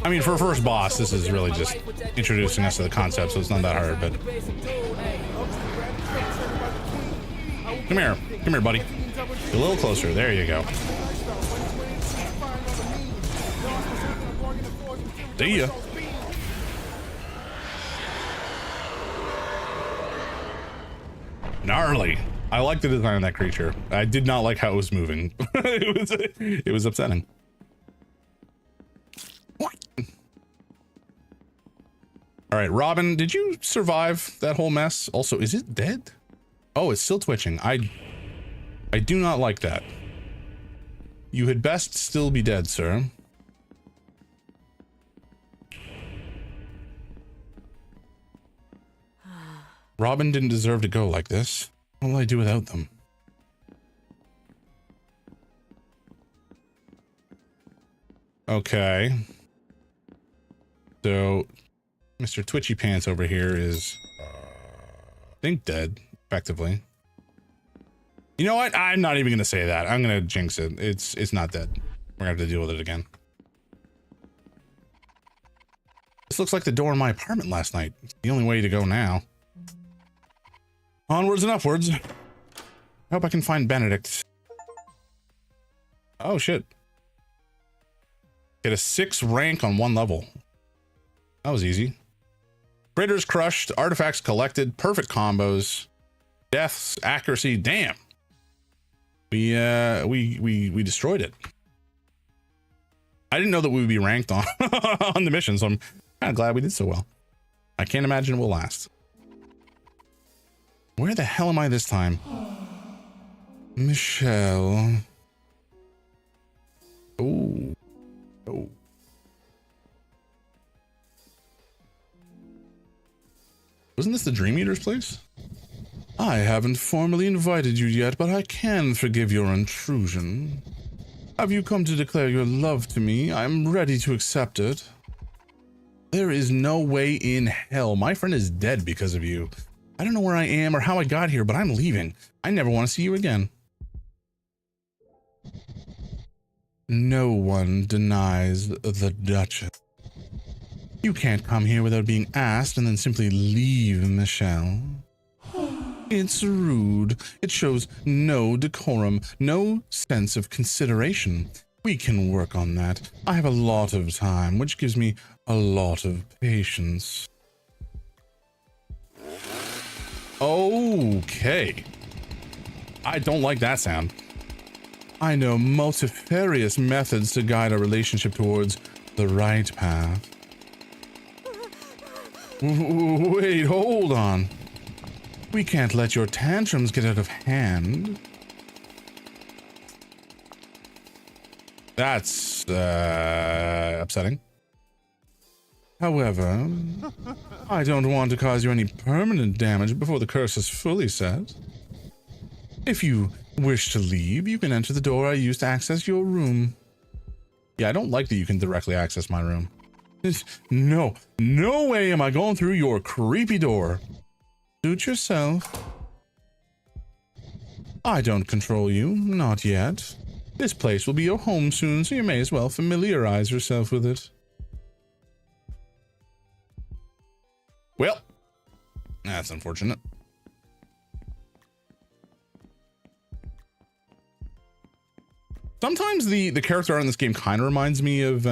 I mean, for a first boss, this is really just introducing us to the concept, so it's not that hard, but... Come here. Come here, buddy. A little closer. There you go. See ya. Gnarly. I like the design of that creature. I did not like how it was moving. it was upsetting. All right, Robin, did you survive that whole mess? Also, is it dead? Oh, it's still twitching. I do not like that. You had best still be dead, sir. Robin didn't deserve to go like this. What will I do without them? Okay. So, Mr. Twitchy Pants over here is, I think, dead, effectively. You know what? I'm not even going to say that. I'm going to jinx it. It's not dead. We're going to have to deal with it again. This looks like the door in my apartment last night. It's the only way to go now. Onwards and upwards. I hope I can find Benedict. Oh, shit. Get a 6 rank on 1 level. That was easy. Critters crushed, artifacts collected, perfect combos, deaths, accuracy. Damn. We destroyed it. I didn't know that we would be ranked on on the mission, so I'm kind of glad we did so well. I can't imagine it will last. Where the hell am I this time? Michelle. Oh. Oh. Wasn't this the Dream Eater's place? I haven't formally invited you yet, but I can forgive your intrusion. Have you come to declare your love to me? I'm ready to accept it. There is no way in hell. My friend is dead because of you. I don't know where I am or how I got here, but I'm leaving. I never want to see you again. No one denies the Duchess. You can't come here without being asked and then simply leave, Michelle. It's rude. It shows no decorum, no sense of consideration. We can work on that. I have a lot of time, which gives me a lot of patience. Okay. I don't like that sound. I know multifarious methods to guide our relationship towards the right path. Wait, hold on. We can't let your tantrums get out of hand. That's upsetting. However, I don't want to cause you any permanent damage before the curse is fully set. If you wish to leave, you can enter the door I used to access your room. Yeah, I don't like that you can directly access my room. No way am I going through your creepy door. Suit yourself. I don't control you, not yet. This place will be your home soon, so you may as well familiarize yourself with it. Well, that's unfortunate. Sometimes the character art in this game kind of reminds me of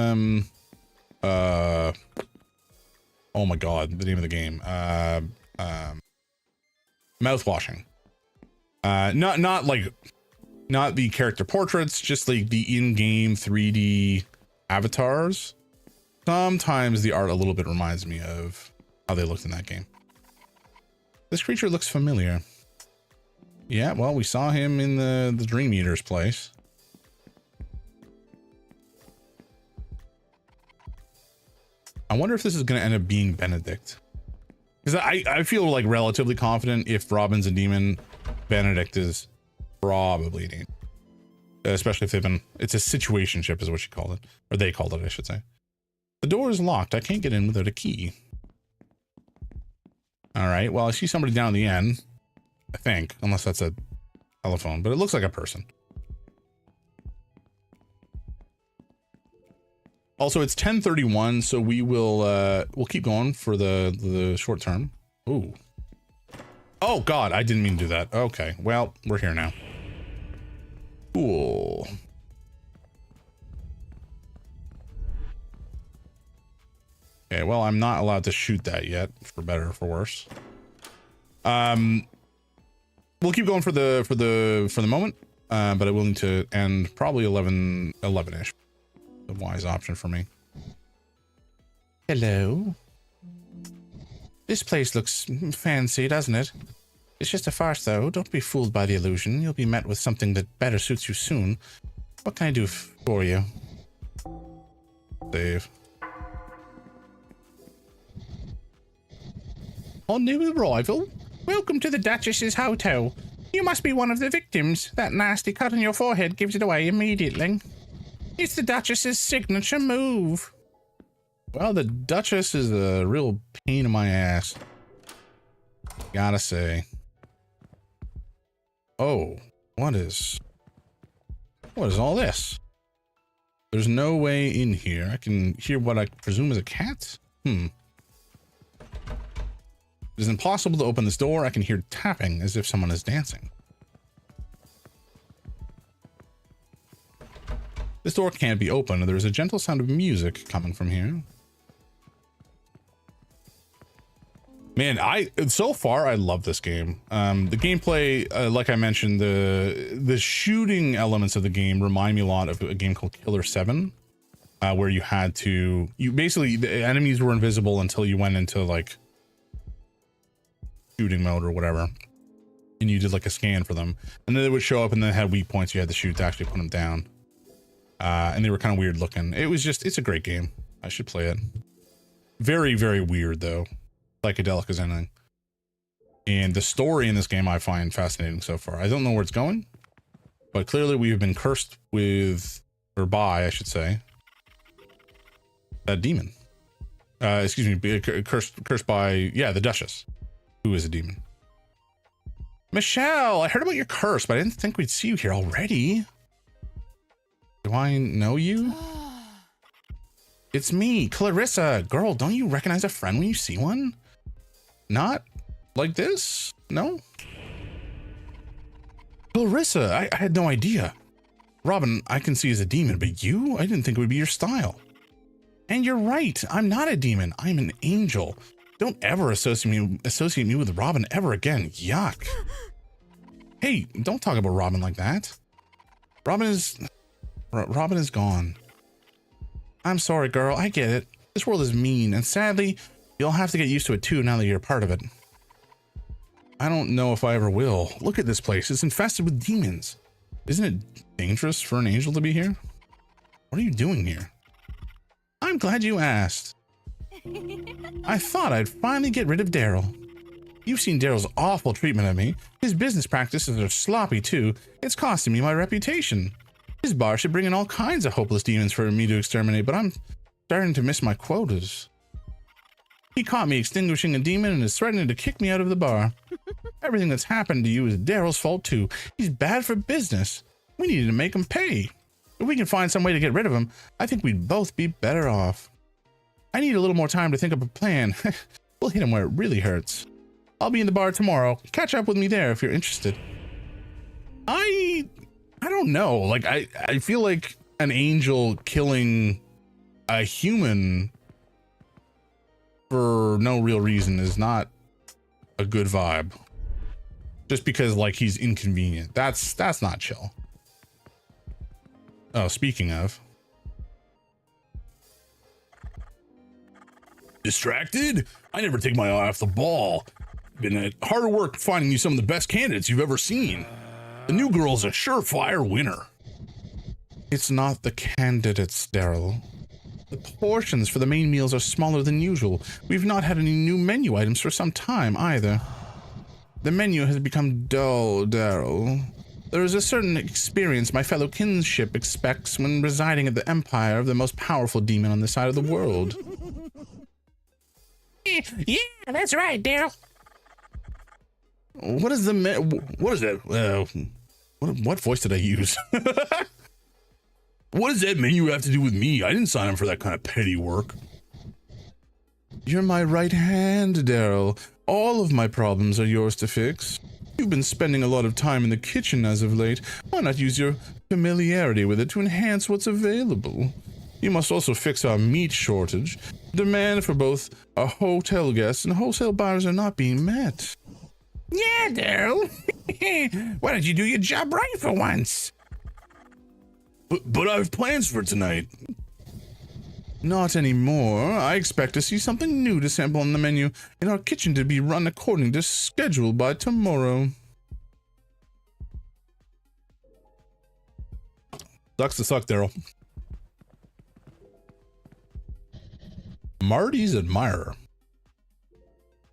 oh my god, the name of the game. Mouthwashing. Not the character portraits, just like the in-game 3D avatars. Sometimes the art a little bit reminds me of how they looked in that game. This creature looks familiar. Yeah, well, we saw him in the Dream Eater's place. I wonder if this is going to end up being Benedict. Because I feel like relatively confident if Robin's a demon, Benedict is probably a demon. Especially if they've been, it's a situationship is what she called it. Or they called it, I should say. The door is locked. I can't get in without a key. All right. Well, I see somebody down the end. I think, unless that's a telephone, but it looks like a person. Also, it's 10:31, so we will we'll keep going for the short term. Ooh. Oh God, I didn't mean to do that. Okay, well, we're here now. Cool. Okay, well, I'm not allowed to shoot that yet, for better or for worse. We'll keep going for the moment, but I will need to end probably 11-ish. A wise option for me. Hello. This place looks fancy, doesn't it? It's just a farce, though. Don't be fooled by the illusion. You'll be met with something that better suits you soon. What can I do for you? Save. On new arrival. Welcome to the Duchess's hotel. You must be one of the victims. That nasty cut on your forehead gives it away immediately. It's the Duchess's signature move. Well, the Duchess is a real pain in my ass. Gotta say. Oh, what is all this? There's no way in here. I can hear what I presume is a cat? It is impossible to open this door. I can hear tapping as if someone is dancing. This door can't be opened. There's a gentle sound of music coming from here. Man, so far I love this game. The gameplay, like I mentioned, the shooting elements of the game remind me a lot of a game called Killer 7, where you basically the enemies were invisible until you went into like shooting mode or whatever, and you did like a scan for them, and then they would show up and then had weak points you had to shoot to actually put them down. And they were kind of weird looking. It's a great game. I should play it. Very, very weird though. Psychedelic as anything. And the story in this game I find fascinating so far. I don't know where it's going, but clearly we have been cursed with, or by, I should say, that demon. Excuse me, cursed by, yeah, the Duchess, who is a demon. Michelle, I heard about your curse, but I didn't think we'd see you here already. Do I know you? It's me, Clarissa. Girl, don't you recognize a friend when you see one? Not like this? No? Clarissa, I had no idea. Robin, I can see as a demon, but you? I didn't think it would be your style. And you're right. I'm not a demon. I'm an angel. Don't ever associate me with Robin ever again. Yuck. Hey, don't talk about Robin like that. Robin is gone. I'm sorry, girl. I get it. This world is mean, and sadly, you'll have to get used to it too now that you're a part of it. I don't know if I ever will. Look at this place. It's infested with demons. Isn't it dangerous for an angel to be here? What are you doing here? I'm glad you asked. I thought I'd finally get rid of Daryl. You've seen Daryl's awful treatment of me. His business practices are sloppy too. It's costing me my reputation. His bar should bring in all kinds of hopeless demons for me to exterminate, but I'm starting to miss my quotas. He caught me extinguishing a demon and is threatening to kick me out of the bar. Everything that's happened to you is Daryl's fault too. He's bad for business. We needed to make him pay. If we can find some way to get rid of him, I think we'd both be better off. I need a little more time to think up a plan. We'll hit him where it really hurts. I'll be in the bar tomorrow. Catch up with me there if you're interested. I don't know. Like, I feel like an angel killing a human for no real reason is not a good vibe. Just because, like, he's inconvenient. That's not chill. Oh, speaking of. Distracted? I never take my eye off the ball. Been at hard work finding you some of the best candidates you've ever seen. The new girl's a surefire winner. It's not the candidates, Daryl. The portions for the main meals are smaller than usual. We've not had any new menu items for some time either. The menu has become dull, Daryl. There is a certain experience my fellow kinship expects when residing at the empire of the most powerful demon on this side of the world. Yeah, that's right, Daryl. What is what is that? What voice did I use? What does that menu have to do with me? I didn't sign up for that kind of petty work. You're my right hand, Daryl. All of my problems are yours to fix. You've been spending a lot of time in the kitchen as of late. Why not use your familiarity with it to enhance what's available? You must also fix our meat shortage. Demand for both our hotel guests and wholesale buyers are not being met. Yeah, Daryl. Why don't you do your job right for once? But I have plans for tonight. Not anymore. I expect to see something new to sample on the menu in our kitchen to be run according to schedule by tomorrow. Sucks to suck, Daryl. Marty's admirer.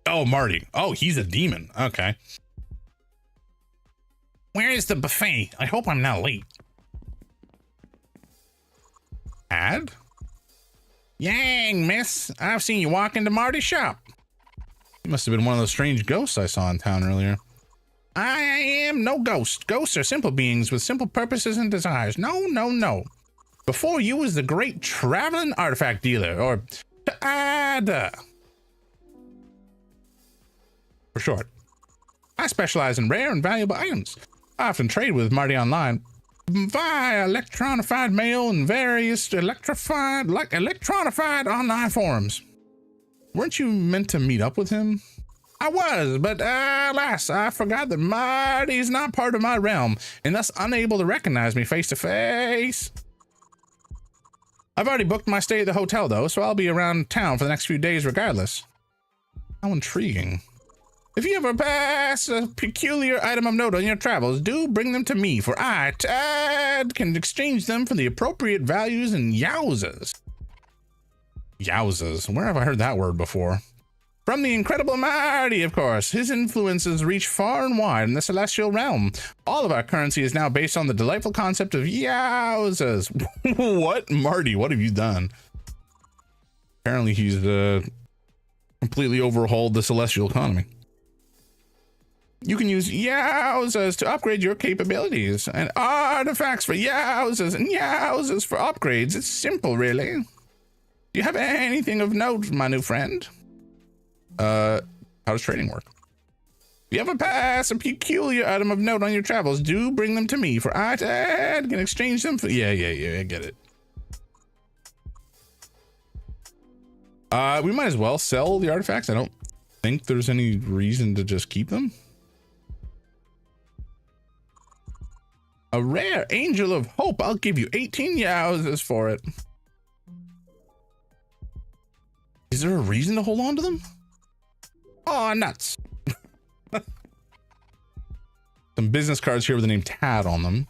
Oh, Marty. Oh, he's a demon. Okay. Where is the buffet? I hope I'm not late. Ad? Yang, miss. I've seen you walk into Marty's shop. He must have been one of those strange ghosts I saw in town earlier. I am no ghost. Ghosts are simple beings with simple purposes and desires. No. Before you was the great traveling artifact dealer, or TADA. For short. I specialize in rare and valuable items. I often trade with Marty online via electronified mail and various electronified online forums. Weren't you meant to meet up with him? I was, but alas, I forgot that Marty's not part of my realm and thus unable to recognize me face to face. I've already booked my stay at the hotel though, so I'll be around town for the next few days regardless. How intriguing. If you ever pass a peculiar item of note on your travels, do bring them to me, for I, Tad, can exchange them for the appropriate values and yowzas. Yowzas. Where have I heard that word before? From the incredible Marty, of course. His influences reach far and wide in the celestial realm. All of our currency is now based on the delightful concept of yowzas. What? Marty, what have you done? Apparently he's completely overhauled the celestial economy. You can use yowzas to upgrade your capabilities, and artifacts for yowzas and yowzas for upgrades. It's simple, really. Do you have anything of note, my new friend? How does trading work? If you ever pass a peculiar item of note on your travels, do bring them to me, for I, Tad, can exchange them for... Yeah, I get it. We might as well sell the artifacts. I don't think there's any reason to just keep them. A rare angel of hope. I'll give you 18 yowzas for it. Is there a reason to hold on to them? Oh, nuts. Some business cards here with the name Tad on them.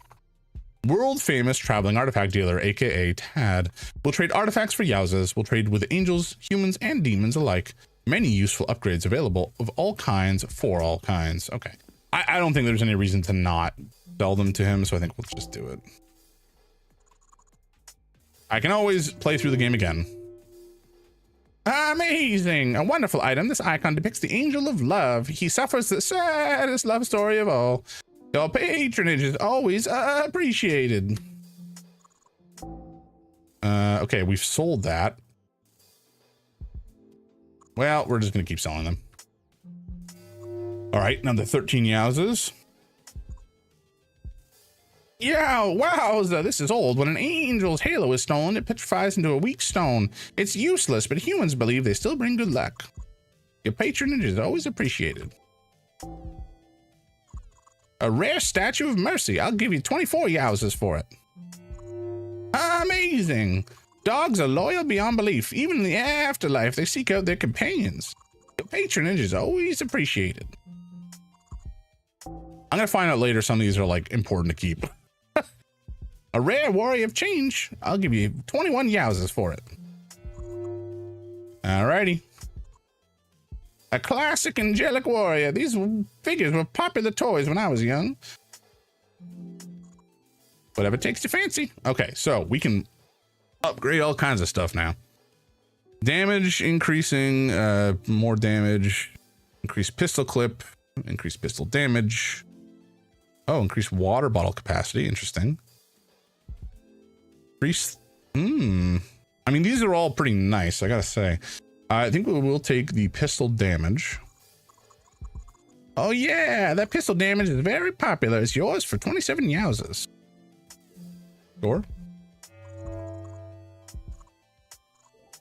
World famous traveling artifact dealer, aka Tad, will trade artifacts for yowzas, will trade with angels, humans, and demons alike. Many useful upgrades available of all kinds for all kinds. Okay. I don't think there's any reason to not sell them to him, so I think we'll just do it. I can always play through the game again. Amazing! A wonderful item. This icon depicts the angel of love. He suffers the saddest love story of all. Your patronage is always appreciated. Okay, we've sold that. Well, we're just gonna keep selling them. All right, now the 13 yowzas. Yeah, wowza, this is old. When an angel's halo is stolen, it petrifies into a weak stone. It's useless, but humans believe they still bring good luck. Your patronage is always appreciated. A rare statue of mercy. I'll give you 24 yowzas for it. Amazing. Dogs are loyal beyond belief. Even in the afterlife, they seek out their companions. Your patronage is always appreciated. I'm gonna find out later some of these are like important to keep. A rare warrior of change. I'll give you 21 yowzas for it. Alrighty. A classic angelic warrior. These figures were popular toys when I was young. Whatever takes your fancy. Okay, so we can upgrade all kinds of stuff now. Damage increasing, more damage, increased pistol clip, increased pistol damage. Oh, increased water bottle capacity. Interesting. Increase. I mean, these are all pretty nice, I gotta say. I think we will take the pistol damage. Oh yeah, that pistol damage is very popular. It's yours for 27 yowzas. Sure.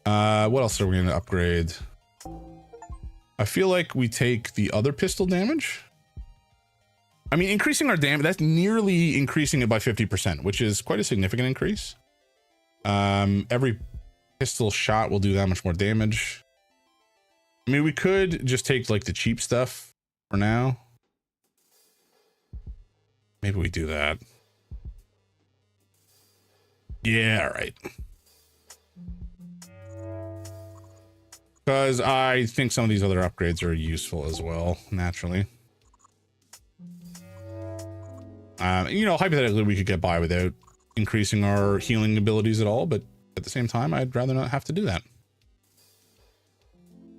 What else are we going to upgrade? I feel like we take the other pistol damage. I mean, increasing our damage, that's nearly increasing it by 50%, which is quite a significant increase. Every pistol shot will do that much more damage. I mean, we could just take like the cheap stuff for now. Maybe we do that. Yeah, all right. Because I think some of these other upgrades are useful as well, naturally. You know, hypothetically, we could get by without increasing our healing abilities at all, but at the same time, I'd rather not have to do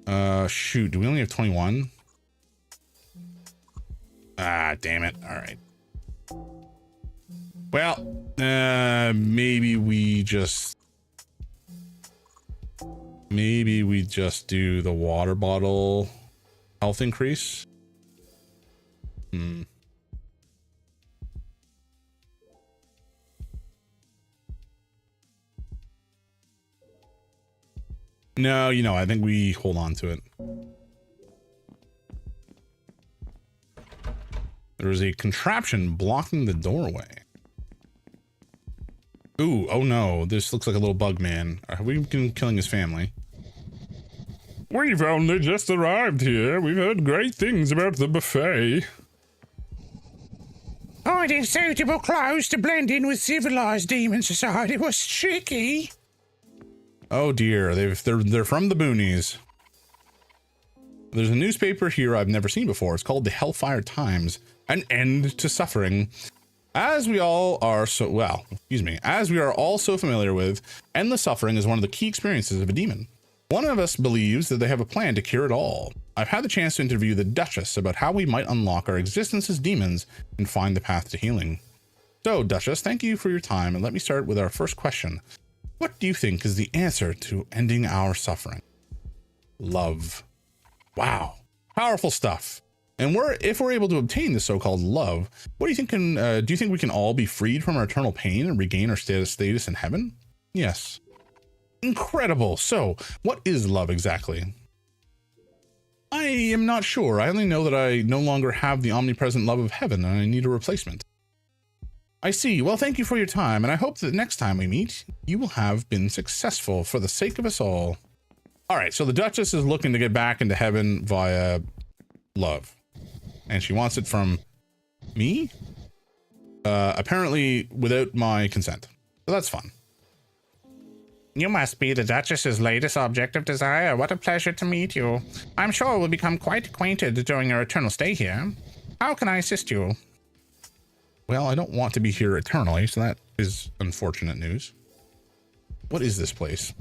that. Shoot, do we only have 21? Ah, damn it. All right. Well, maybe we just do the water bottle health increase. No, you know, I think we hold on to it. There is a contraption blocking the doorway. Ooh, oh no, this looks like a little bug man. Have we been killing his family? We've only just arrived here. We've heard great things about the buffet. Finding suitable clothes to blend in with civilized demon society was tricky. Oh dear, they're from the boonies. There's a newspaper here I've never seen before. It's called the Hellfire Times, An End to Suffering. As we all are so, well, excuse me, as we are all so familiar with, endless suffering is one of the key experiences of a demon. One of us believes that they have a plan to cure it all. I've had the chance to interview the Duchess about how we might unlock our existence as demons and find the path to healing. So, Duchess, thank you for your time, and let me start with our first question. What do you think is the answer to ending our suffering? Love. Wow. Powerful stuff. And if we're able to obtain this so-called love, what do you think do you think we can all be freed from our eternal pain and regain our status in heaven? Yes. Incredible. So, what is love exactly? I am not sure. I only know that I no longer have the omnipresent love of heaven and I need a replacement. I see. Well, thank you for your time, and I hope that next time we meet, you will have been successful for the sake of us all. All right, so the Duchess is looking to get back into heaven via love, and she wants it from me, apparently without my consent. So that's fun. You must be the Duchess's latest object of desire. What a pleasure to meet you. I'm sure we'll become quite acquainted during your eternal stay here. How can I assist you? Well, I don't want to be here eternally, so that is unfortunate news. What is this place?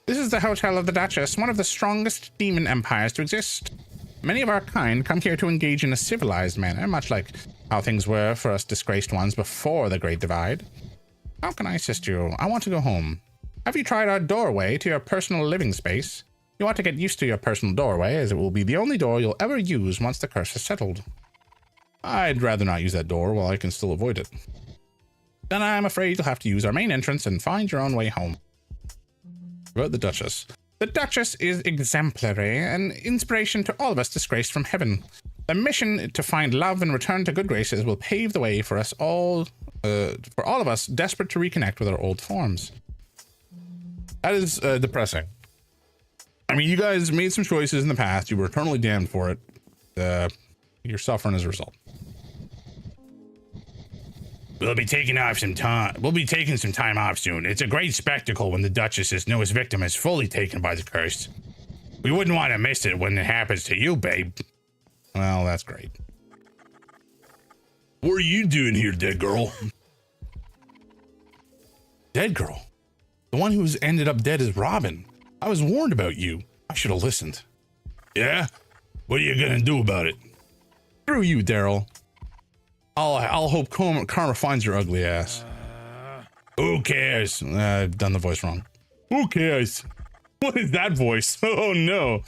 This is the Hotel of the Duchess, one of the strongest demon empires to exist. Many of our kind come here to engage in a civilized manner, much like how things were for us disgraced ones before the Great Divide. How can I assist you? I want to go home. Have you tried our doorway to your personal living space? You want to get used to your personal doorway, as it will be the only door you'll ever use once the curse is settled. I'd rather not use that door while I can still avoid it. Then I'm afraid you'll have to use our main entrance and find your own way home. About the Duchess. The Duchess is exemplary, an inspiration to all of us disgraced from heaven. The mission to find love and return to good graces will pave the way for us all, for all of us desperate to reconnect with our old forms. That is depressing. I mean, you guys made some choices in the past. You were eternally damned for it. You're suffering as a result. We'll be taking some time off soon. It's a great spectacle when the Duchess's newest victim is fully taken by the curse. We wouldn't want to miss it when it happens to you, babe. Well, that's great. What are you doing here, dead girl? Dead girl? The one who's ended up dead is Robin. I was warned about you. I should have listened. Yeah? What are you gonna do about it? Screw you, Daryl. I'll hope karma finds your ugly ass. Who cares? I've done the voice wrong. Who cares? What is that voice? Oh no.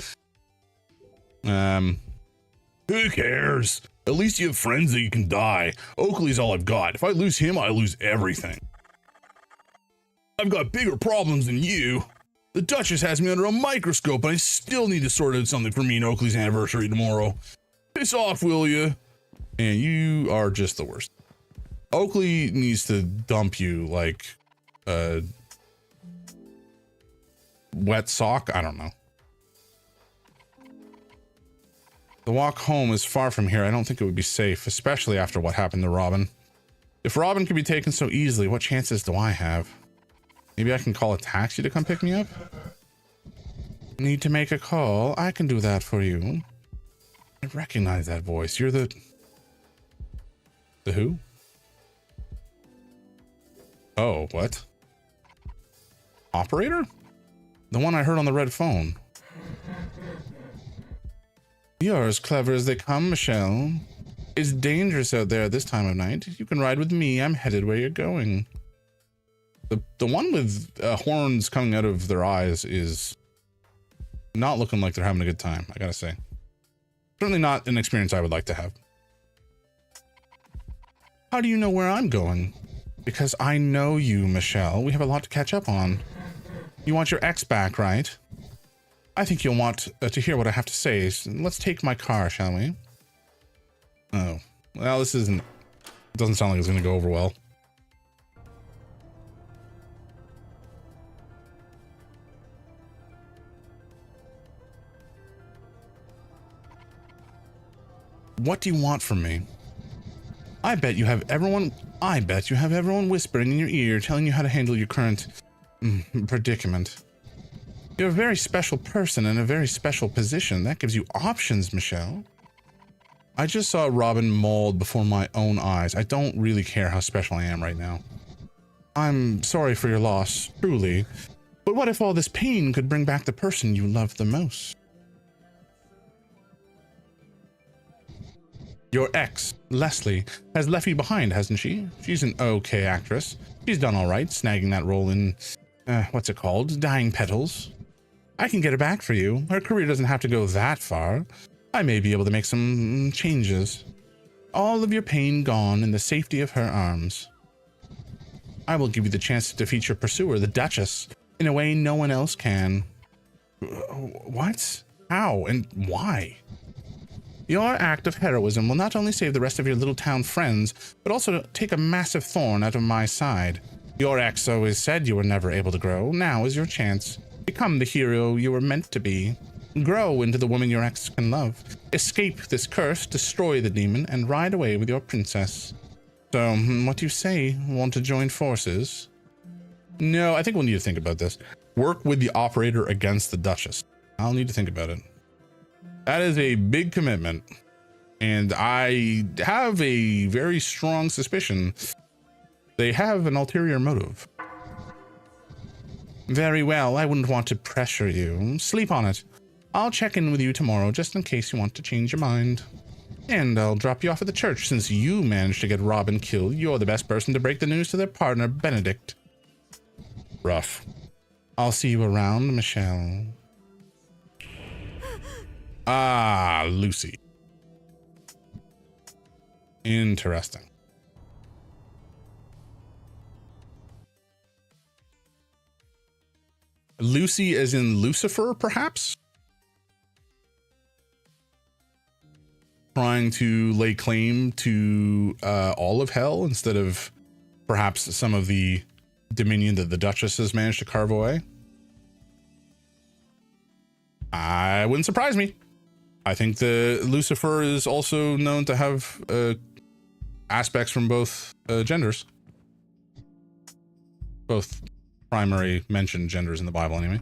Who cares? At least you have friends that you can die. Oakley's all I've got. If I lose him, I lose everything. I've got bigger problems than you. The Duchess has me under a microscope, and I still need to sort out something for me and Oakley's anniversary tomorrow. Piss off, will you? And you are just the worst. Oakley needs to dump you like a wet sock. I don't know. The walk home is far from here. I don't think it would be safe, especially after what happened to Robin. If Robin could be taken so easily, what chances do I have? Maybe I can call a taxi to come pick me up? Need to make a call? I can do that for you. I recognize that voice. You're the who? Oh, what? Operator? The one I heard on the red phone. You're as clever as they come, Michelle. It's dangerous out there at this time of night. You can ride with me. I'm headed where you're going. The one with horns coming out of their eyes is not looking like they're having a good time, I gotta say. Certainly not an experience I would like to have. How do you know where I'm going? Because I know you, Michelle. We have a lot to catch up on. You want your ex back, right? I think you'll want to hear what I have to say. So let's take my car, shall we? Oh, well, this isn't... It doesn't sound like it's going to go over well. What do you want from me? I bet you have everyone whispering in your ear, telling you how to handle your current predicament. You're a very special person in a very special position. That gives you options, Michelle. I just saw Robin mauled before my own eyes. I don't really care how special I am right now. I'm sorry for your loss, truly. But what if all this pain could bring back the person you love the most? Your ex, Leslie, has left you behind, hasn't she? She's an okay actress. She's done all right, snagging that role in, what's it called? Dying Petals. I can get her back for you. Her career doesn't have to go that far. I may be able to make some changes. All of your pain gone in the safety of her arms. I will give you the chance to defeat your pursuer, the Duchess, in a way no one else can. What? How? And why? Your act of heroism will not only save the rest of your little town friends, but also take a massive thorn out of my side. Your ex always said you were never able to grow. Now is your chance. Become the hero you were meant to be. Grow into the woman your ex can love. Escape this curse, destroy the demon, and ride away with your princess. So, what do you say? Want to join forces? No, I think we'll need to think about this. Work with the operator against the Duchess. I'll need to think about it. That is a big commitment, and I have a very strong suspicion they have an ulterior motive. Very well, I wouldn't want to pressure you. Sleep on it. I'll check in with you tomorrow just in case you want to change your mind. And I'll drop you off at the church since you managed to get Robin killed. You're the best person to break the news to their partner, Benedict. Rough. I'll see you around, Michelle. Ah, Lucy. Interesting. Lucy as in Lucifer, perhaps? Trying to lay claim to all of hell instead of perhaps some of the dominion that the Duchess has managed to carve away? I wouldn't surprise me. I think the Lucifer is also known to have aspects from both genders. Both primary mentioned genders in the Bible, anyway.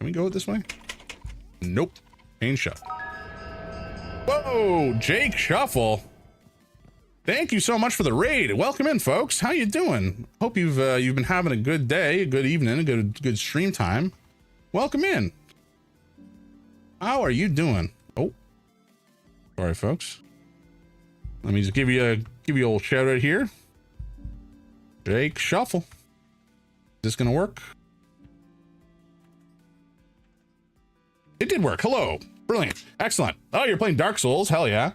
we go this way? Nope. Change shuffle. Whoa, Jake Shuffle. Thank you so much for the raid. Welcome in, folks. How you doing? Hope you've been having a good day, a good evening, a good stream time. Welcome in. How are you doing? Oh, sorry, folks. Let me just give you a old shout out here. Jake Shuffle. Is this gonna work? It did work. Hello. Brilliant. Excellent. Oh, you're playing Dark Souls. Hell yeah.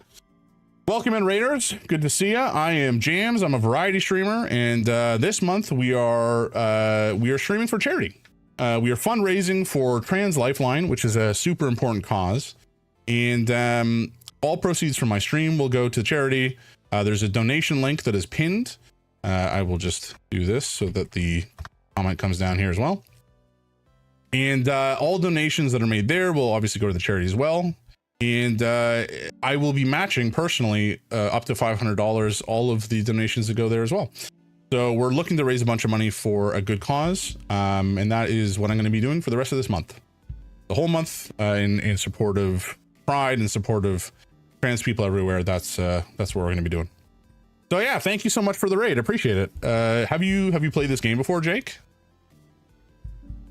Welcome in, Raiders. Good to see ya. I am Jams. I'm a variety streamer, and this month we are streaming for charity. We are fundraising for Trans Lifeline, which is a super important cause, and all proceeds from my stream will go to charity. There's a donation link that is pinned. I will just do this so that the comment comes down here as well. And all donations that are made there will obviously go to the charity as well. And I will be matching personally up to $500 all of the donations that go there as well. So we're looking to raise a bunch of money for a good cause, and that is what I'm going to be doing for the rest of this month. The whole month in support of Pride and support of trans people everywhere. That's what we're going to be doing. So yeah, thank you so much for the raid. Appreciate it. Have you played this game before, Jake?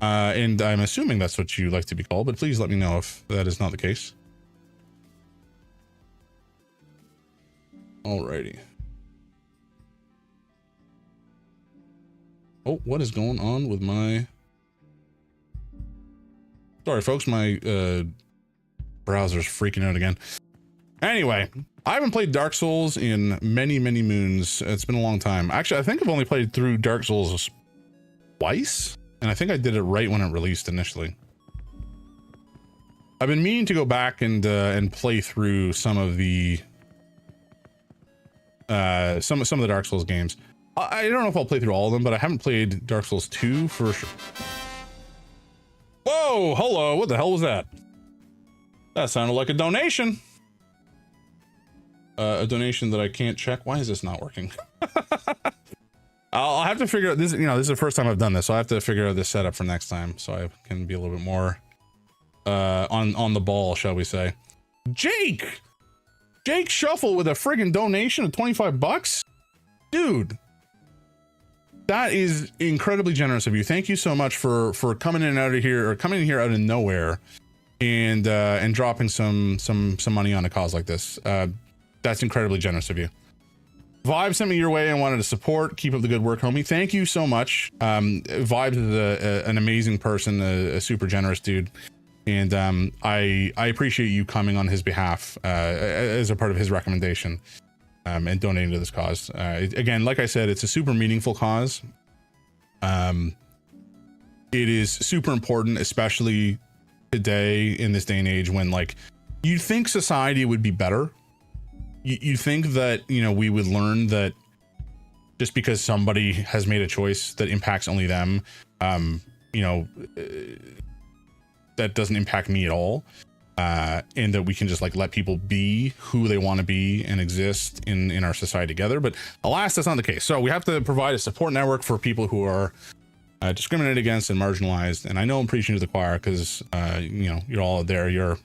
And I'm assuming that's what you like to be called, but please let me know if that is not the case. Alrighty. Oh, what is going on with my... Sorry, folks, my browser's freaking out again. Anyway, I haven't played Dark Souls in many moons. It's been a long time. Actually, I think I've only played through Dark Souls twice, and I think I did it right when it released initially. I've been meaning to go back and play through some of the some of the Dark Souls games. I don't know if I'll play through all of them, but I haven't played Dark Souls 2 for sure. Whoa, hello, what the hell was that? That sounded like a donation. A donation that I can't check. Why is this not working? I'll have to figure out this. You know, this is the first time I've done this, so I have to figure out this setup for next time, so I can be a little bit more on the ball, shall we say. Jake Shuffle with a friggin' donation of 25 bucks, dude. That is incredibly generous of you. Thank you so much for coming in and out of here, or coming in here out of nowhere, and dropping some money on a cause like this. That's incredibly generous of you. Vibe sent me your way and wanted to support. Keep up the good work, homie. Thank you so much. Vibe is an amazing person, a super generous dude, and I appreciate you coming on his behalf as a part of his recommendation. And donating to this cause. Again, like I said, it's a super meaningful cause. It is super important, especially today in this day and age when, like, you'd think society would be better. You think that, you know, we would learn that just because somebody has made a choice that impacts only them, you know, that doesn't impact me at all. And that we can just like let people be who they want to be and exist in our society together. But alas, that's not the case. So we have to provide a support network for people who are discriminated against and marginalized. And I know I'm preaching to the choir because you know, you're all there.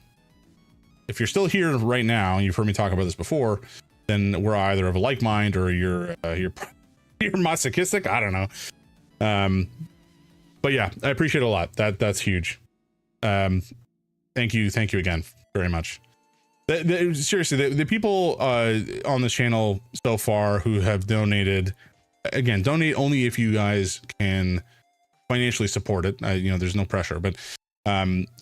If you're still here right now and you've heard me talk about this before, then we're either of a like mind or you're masochistic. I don't know. But yeah, I appreciate it a lot. That's huge. Thank you again very much. Seriously, the people on this channel so far who have donated, again, donate only if you guys can financially support it. You know, there's no pressure, but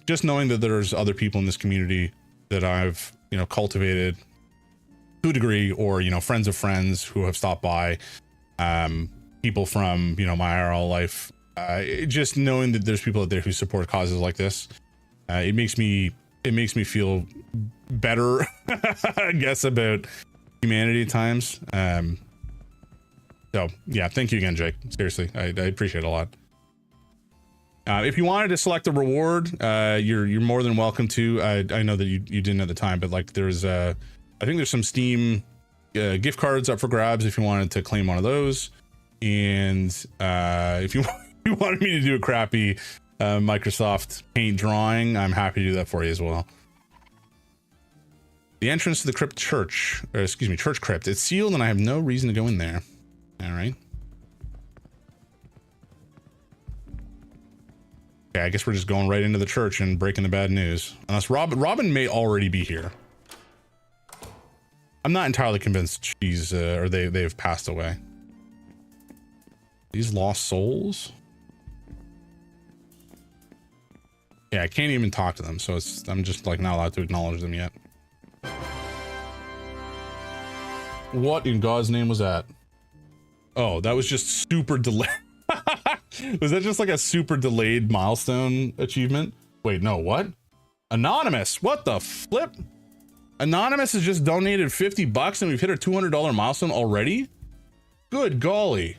just knowing that there's other people in this community that I've, you know, cultivated to a degree, or, you know, friends of friends who have stopped by, people from, you know, my IRL life, just knowing that there's people out there who support causes like this. It makes me feel better, I guess, about humanity at times. So yeah, thank you again, Jake. Seriously, I appreciate it a lot. If you wanted to select a reward, you're more than welcome to. I know that you didn't at the time, but like there's I think there's some Steam gift cards up for grabs if you wanted to claim one of those. And if you wanted me to do a crappy Microsoft Paint drawing, I'm happy to do that for you as well. The entrance to the crypt church, or excuse me, church crypt. It's sealed and I have no reason to go in there. All right. Okay, I guess we're just going right into the church and breaking the bad news. Unless Robin may already be here. I'm not entirely convinced she's, or they've passed away. These lost souls? Yeah, I can't even talk to them, so I'm just like not allowed to acknowledge them yet. What in God's name was that? Oh, that was just super delayed. Was that just like a super delayed milestone achievement? Wait, no, what? Anonymous, what the flip? Anonymous has just donated $50 and we've hit our $200 milestone already? Good golly.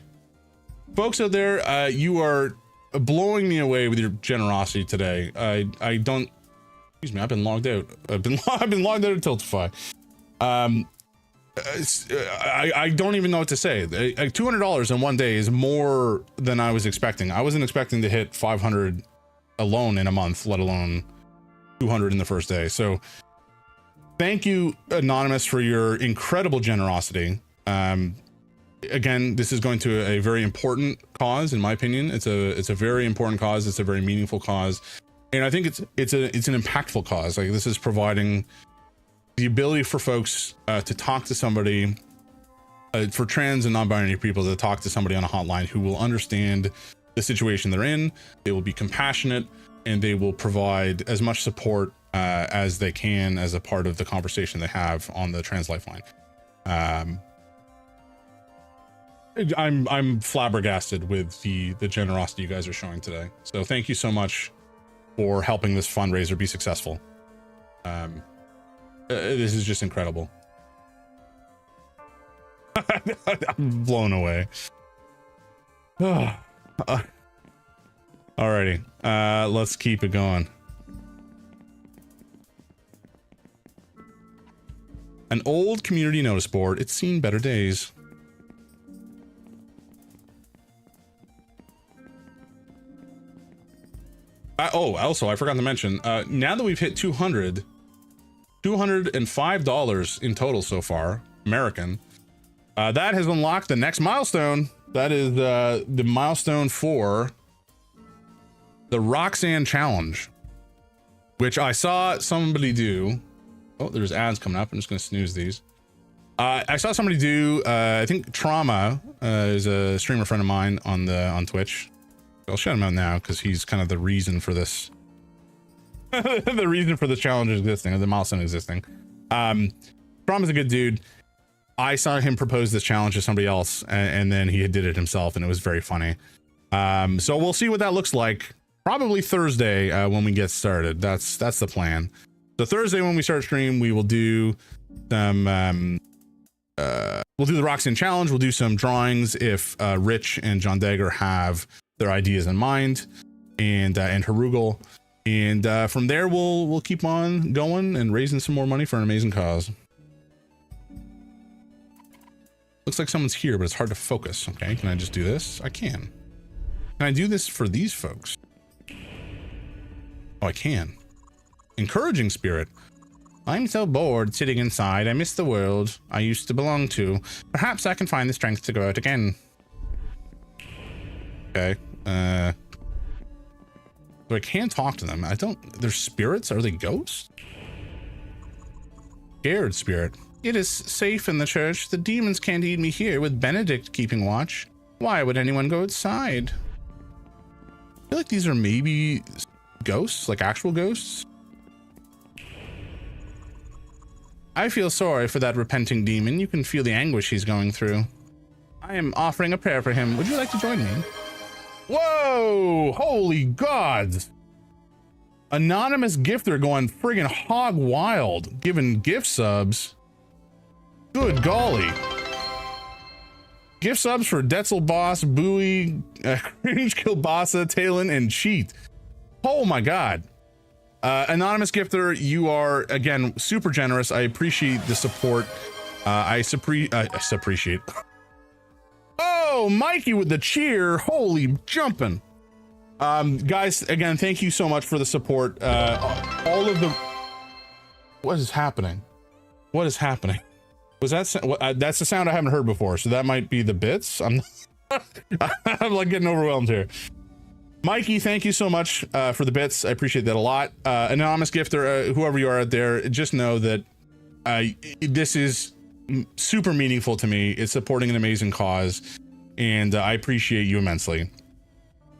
Folks out there, you are blowing me away with your generosity today. I don't, excuse me, I've been logged out. I've been logged out of Tiltify. I don't even know what to say. $200 in one day is more than I was expecting. I wasn't expecting to hit 500 alone in a month, let alone 200 in the first day. So thank you, Anonymous, for your incredible generosity. Again, this is going to a very important cause, in my opinion. It's a very important cause. It's a very meaningful cause, and I think it's an impactful cause. Like, this is providing the ability for folks to talk to somebody, for trans and non-binary people to talk to somebody on a hotline who will understand the situation they're in. They will be compassionate, and they will provide as much support as they can as a part of the conversation they have on the Trans Lifeline. I'm flabbergasted with the generosity you guys are showing today. So thank you so much for helping this fundraiser be successful. This is just incredible. I'm blown away. Alrighty, let's keep it going. An old community notice board. It's seen better days. Oh, also, I forgot to mention, now that we've hit $205 in total so far, American, that has unlocked the next milestone. That is the milestone for the Roxanne Challenge, which I saw somebody do. Oh, there's ads coming up. I'm just going to snooze these. I saw somebody do, I think Trauma is a streamer friend of mine on Twitch. I'll shout him out now because he's kind of the reason for this. The reason for the challenge existing, or the milestone existing. Trama's a good dude. I saw him propose this challenge to somebody else, and then he did it himself, and it was very funny. So we'll see what that looks like. Probably Thursday when we get started. That's the plan. So Thursday when we start stream, we will do some. We'll do the Roxanne Challenge. We'll do some drawings if Rich and John Dagger have their ideas in mind, and Harugel, and from there we'll keep on going and raising some more money for an amazing cause. Looks like someone's here, but it's hard to focus. Okay, can I just do this? I can. Can I do this for these folks? Oh, I can. Encouraging spirit. I'm so bored sitting inside. I miss the world I used to belong to. Perhaps I can find the strength to go out again. Okay. So I can't talk to them. They're spirits? Are they ghosts? Scared spirit. It is safe in the church. The demons can't eat me here with Benedict keeping watch. Why would anyone go outside? I feel like these are maybe ghosts, like actual ghosts. I feel sorry for that repenting demon. You can feel the anguish he's going through. I am offering a prayer for him. Would you like to join me? Whoa! Holy gods! Anonymous gifter going friggin' hog wild, giving gift subs. Good golly. Gift subs for Detzel Boss, Bowie, Cringe Kilbasa, Talon, and Cheat. Oh my god. Anonymous gifter, you are, again, super generous. I appreciate the support. I appreciate. Oh, Mikey with the cheer. Holy jumping. Guys, again, thank you so much for the support. All of the, what is happening? What is happening? Was that that's the sound I haven't heard before, so that might be the bits. I'm like getting overwhelmed here. Mikey, thank you so much for the bits. I appreciate that a lot. Anonymous gifter, whoever you are out there, just know that this is super meaningful to me. It's supporting an amazing cause, and I appreciate you immensely.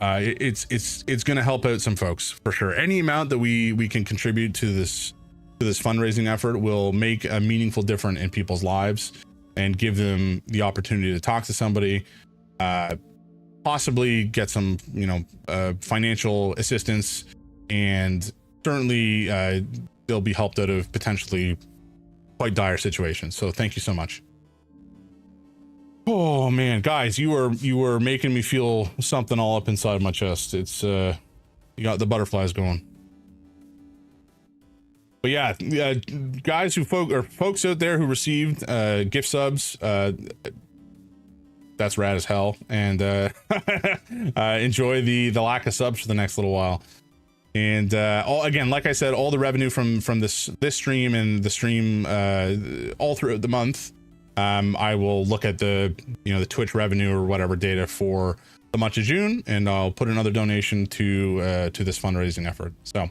It's going to help out some folks for sure. Any amount that we can contribute to this fundraising effort will make a meaningful difference in people's lives and give them the opportunity to talk to somebody, possibly get some, financial assistance, and certainly they'll be helped out of potentially quite dire situations. So thank you so much. Oh man, guys, you were making me feel something all up inside my chest. It's you got the butterflies going. But yeah, guys folks out there who received gift subs, that's rad as hell, and enjoy the lack of subs for the next little while. And again, like I said, all the revenue from this stream and the stream all throughout the month, I will look at the Twitch revenue or whatever data for the month of June, and I'll put another donation to this fundraising effort. So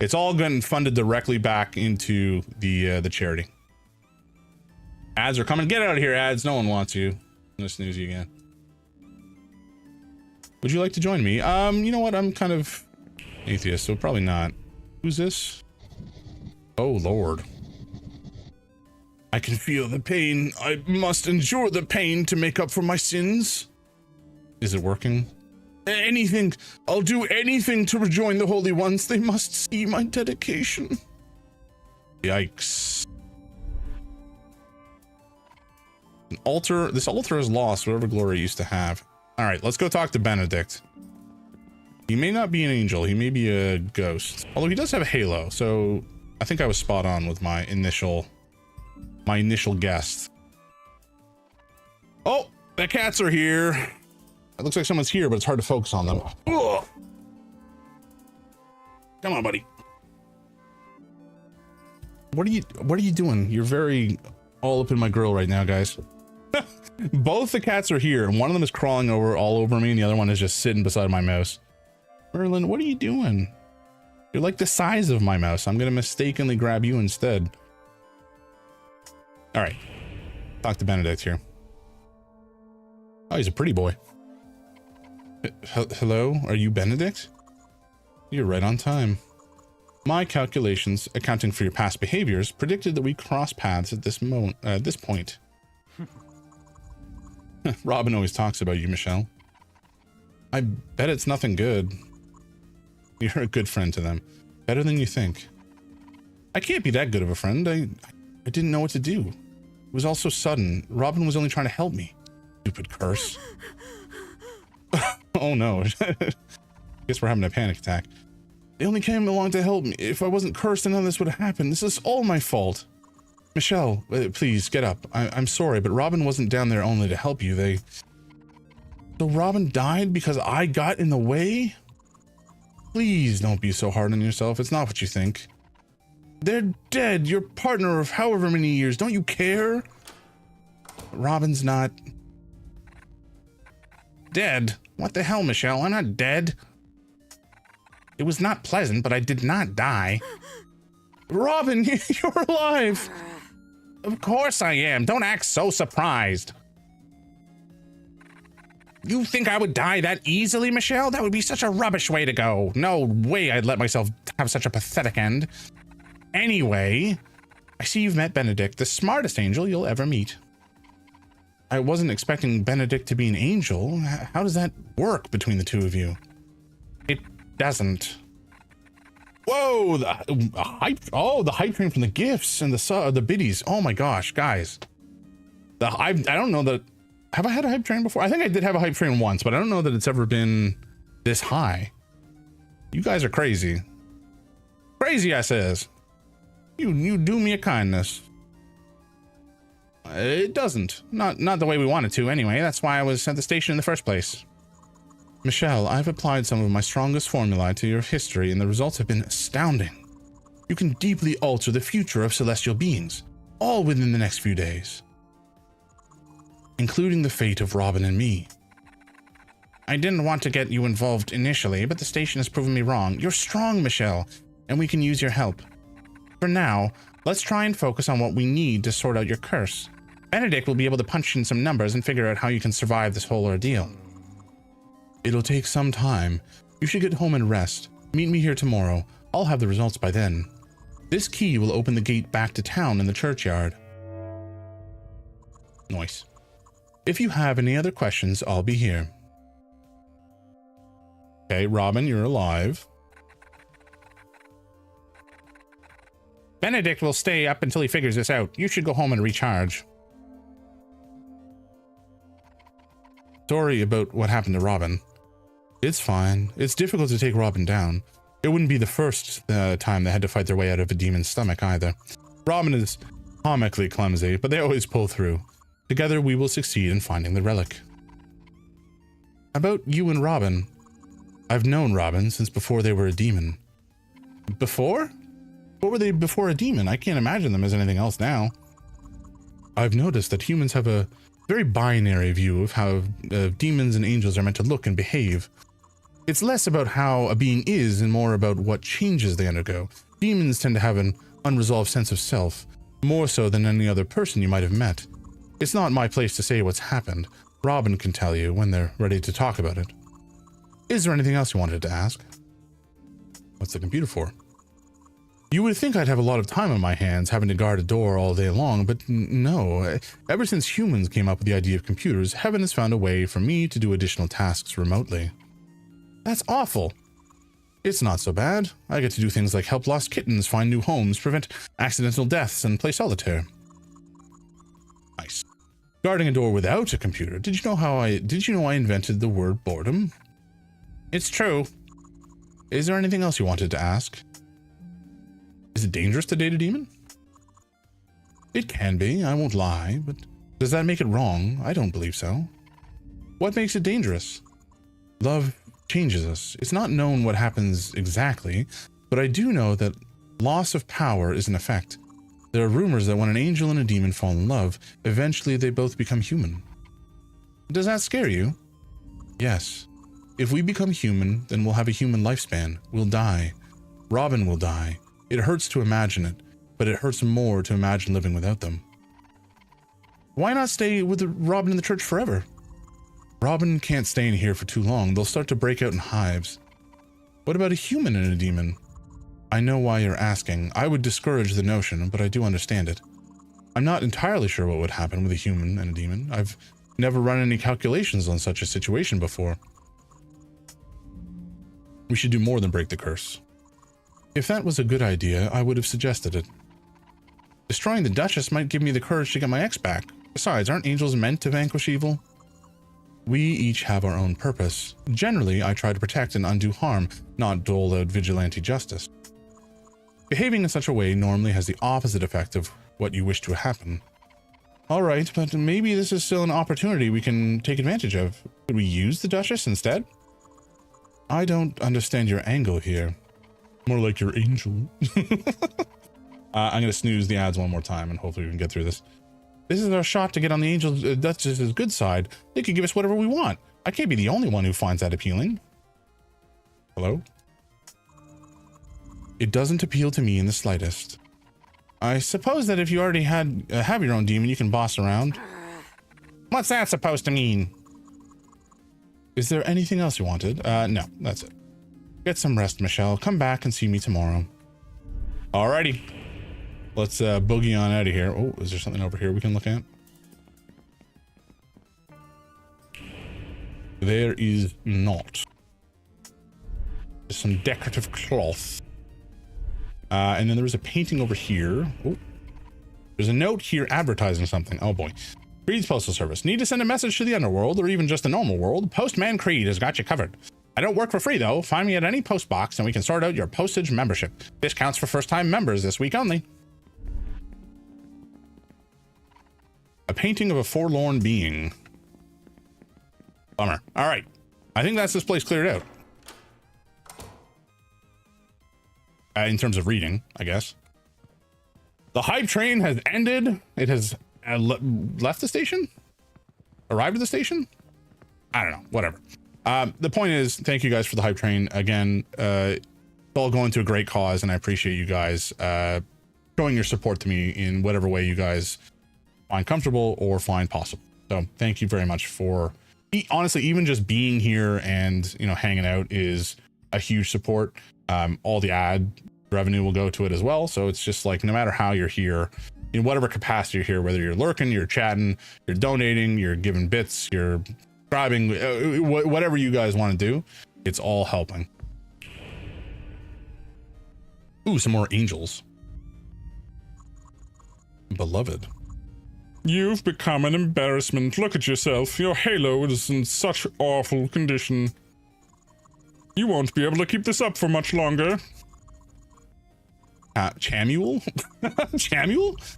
it's all getting funded directly back into the charity. Ads are coming. Get out of here, ads. No one wants you. I'm gonna snooze you again. Would you like to join me? You know what? I'm kind of atheist, so probably not. Who's this? Oh Lord. I can feel the pain. I must endure the pain to make up for my sins. Is it working? Anything. I'll do anything to rejoin the Holy Ones. They must see my dedication. Yikes. This altar has lost whatever glory it used to have. All right, let's go talk to Benedict. He may not be an angel. He may be a ghost. Although he does have a halo, so I think I was spot on with my initial guess. Oh, the cats are here. It looks like someone's here, but it's hard to focus on them. Ugh. Come on, buddy. What are you doing? You're very all up in my grill right now, guys. Both the cats are here, and one of them is crawling all over me, and the other one is just sitting beside my mouse. Merlin, what are you doing? You're like the size of my mouse. I'm gonna mistakenly grab you instead. All right, talk to Benedict here. Oh, he's a pretty boy. Hello, are you Benedict? You're right on time. My calculations, accounting for your past behaviors, predicted that we cross paths at this point. Robin always talks about you, Michelle. I bet it's nothing good. You're a good friend to them. Better than you think. I can't be that good of a friend. I didn't know what to do. It was all so sudden. Robin was only trying to help me. Stupid curse. Oh no. Guess we're having a panic attack. They only came along to help me. If I wasn't cursed, none of this would have happened. This is all my fault. Michelle, please get up. I'm sorry, but Robin wasn't down there only to help you. So Robin died because I got in the way? Please don't be so hard on yourself. It's not what you think. They're dead. Your partner of however many years. Don't you care? Robin's not dead. What the hell, Michelle? I'm not dead. It was not pleasant, but I did not die. Robin, you're alive. Of course I am. Don't act so surprised. You think I would die that easily, Michelle? That would be such a rubbish way to go. No way I'd let myself have such a pathetic end. Anyway, I see you've met Benedict, the smartest angel you'll ever meet. I wasn't expecting Benedict to be an angel. How does that work between the two of you? It doesn't. Whoa, the hype train from the gifts and the biddies. Oh my gosh, guys. I don't know that. Have I had a hype train before? I think I did have a hype train once, but I don't know that it's ever been this high. You guys are crazy. Crazy, I says. You do me a kindness. It doesn't. Not the way we wanted to anyway. That's why I was at the station in the first place. Michelle, I've applied some of my strongest formulae to your history, and the results have been astounding. You can deeply alter the future of celestial beings, all within the next few days, including the fate of Robin and me. I didn't want to get you involved initially, but the station has proven me wrong. You're strong, Michelle, and we can use your help. For now, let's try and focus on what we need to sort out your curse. Benedict will be able to punch in some numbers and figure out how you can survive this whole ordeal. It'll take some time. You should get home and rest. Meet me here tomorrow. I'll have the results by then. This key will open the gate back to town in the churchyard. Nice. If you have any other questions, I'll be here. Okay, Robin, you're alive. Benedict will stay up until he figures this out. You should go home and recharge. Sorry about what happened to Robin. It's fine. It's difficult to take Robin down. It wouldn't be the first time they had to fight their way out of a demon's stomach either. Robin is comically clumsy, but they always pull through. Together we will succeed in finding the relic. About you and Robin. I've known Robin since before they were a demon. Before? What were they before a demon? I can't imagine them as anything else now. I've noticed that humans have a very binary view of how demons and angels are meant to look and behave. It's less about how a being is and more about what changes they undergo. Demons tend to have an unresolved sense of self, more so than any other person you might have met. It's not my place to say what's happened. Robin can tell you when they're ready to talk about it. Is there anything else you wanted to ask? What's the computer for? You would think I'd have a lot of time on my hands having to guard a door all day long, but no. Ever since humans came up with the idea of computers, heaven has found a way for me to do additional tasks remotely. That's awful. It's not so bad. I get to do things like help lost kittens find new homes, prevent accidental deaths, and play solitaire. Nice. Guarding a door without a computer. Did you know I invented the word boredom? It's true. Is there anything else you wanted to ask? Is it dangerous to date a demon? It can be, I won't lie, but does that make it wrong? I don't believe so. What makes it dangerous? Love changes us. It's not known what happens exactly, but I do know that loss of power is an effect. There are rumors that when an angel and a demon fall in love, eventually they both become human. Does that scare you? Yes. If we become human, then we'll have a human lifespan. We'll die. Robin will die. It hurts to imagine it, but it hurts more to imagine living without them. Why not stay with Robin in the church forever? Robin can't stay in here for too long. They'll start to break out in hives. What about a human and a demon? I know why you're asking. I would discourage the notion, but I do understand it. I'm not entirely sure what would happen with a human and a demon. I've never run any calculations on such a situation before. We should do more than break the curse. If that was a good idea, I would have suggested it. Destroying the Duchess might give me the courage to get my ex back. Besides, aren't angels meant to vanquish evil? We each have our own purpose. Generally, I try to protect and undo harm, not dole out vigilante justice. Behaving in such a way normally has the opposite effect of what you wish to happen. Alright, but maybe this is still an opportunity we can take advantage of. Could we use the Duchess instead? I don't understand your angle here. More like your angel. I'm going to snooze the ads one more time and hopefully we can get through this. This is our shot to get on the Angel's Duchess's good side. They could give us whatever we want. I can't be the only one who finds that appealing. Hello? It doesn't appeal to me in the slightest. I suppose that if you already have your own demon, you can boss around. What's that supposed to mean? Is there anything else you wanted? No, that's it. Get some rest, Michelle. Come back and see me tomorrow. Alrighty. Let's boogie on out of here. Oh, is there something over here we can look at? There is not. There's some decorative cloth. And then there was a painting over here. Oh, there's a note here advertising something. Oh boy. Creed's Postal Service. Need to send a message to the underworld or even just the normal world? Postman Creed has got you covered. I don't work for free though. Find me at any post box and we can sort out your postage membership. Discounts for first-time members this week only. A painting of a forlorn being. Bummer. All right. I think that's this place cleared out. In terms of reading, I guess. The hype train has ended. It has left the station? Arrived at the station? I don't know, whatever. The point is, thank you guys for the hype train. Again, it's all going to a great cause, and I appreciate you guys showing your support to me in whatever way you guys find comfortable or find possible. So thank you very much for, honestly, even just being here and, you know, hanging out is a huge support. All the ad revenue will go to it as well. So it's just like, no matter how you're here, in whatever capacity you're here, whether you're lurking, you're chatting, you're donating, you're giving bits, you're subscribing, whatever you guys want to do, it's all helping. Ooh, some more angels. Beloved. You've become an embarrassment. Look at yourself. Your halo is in such awful condition. You won't be able to keep this up for much longer. Chamuel? Chamuel?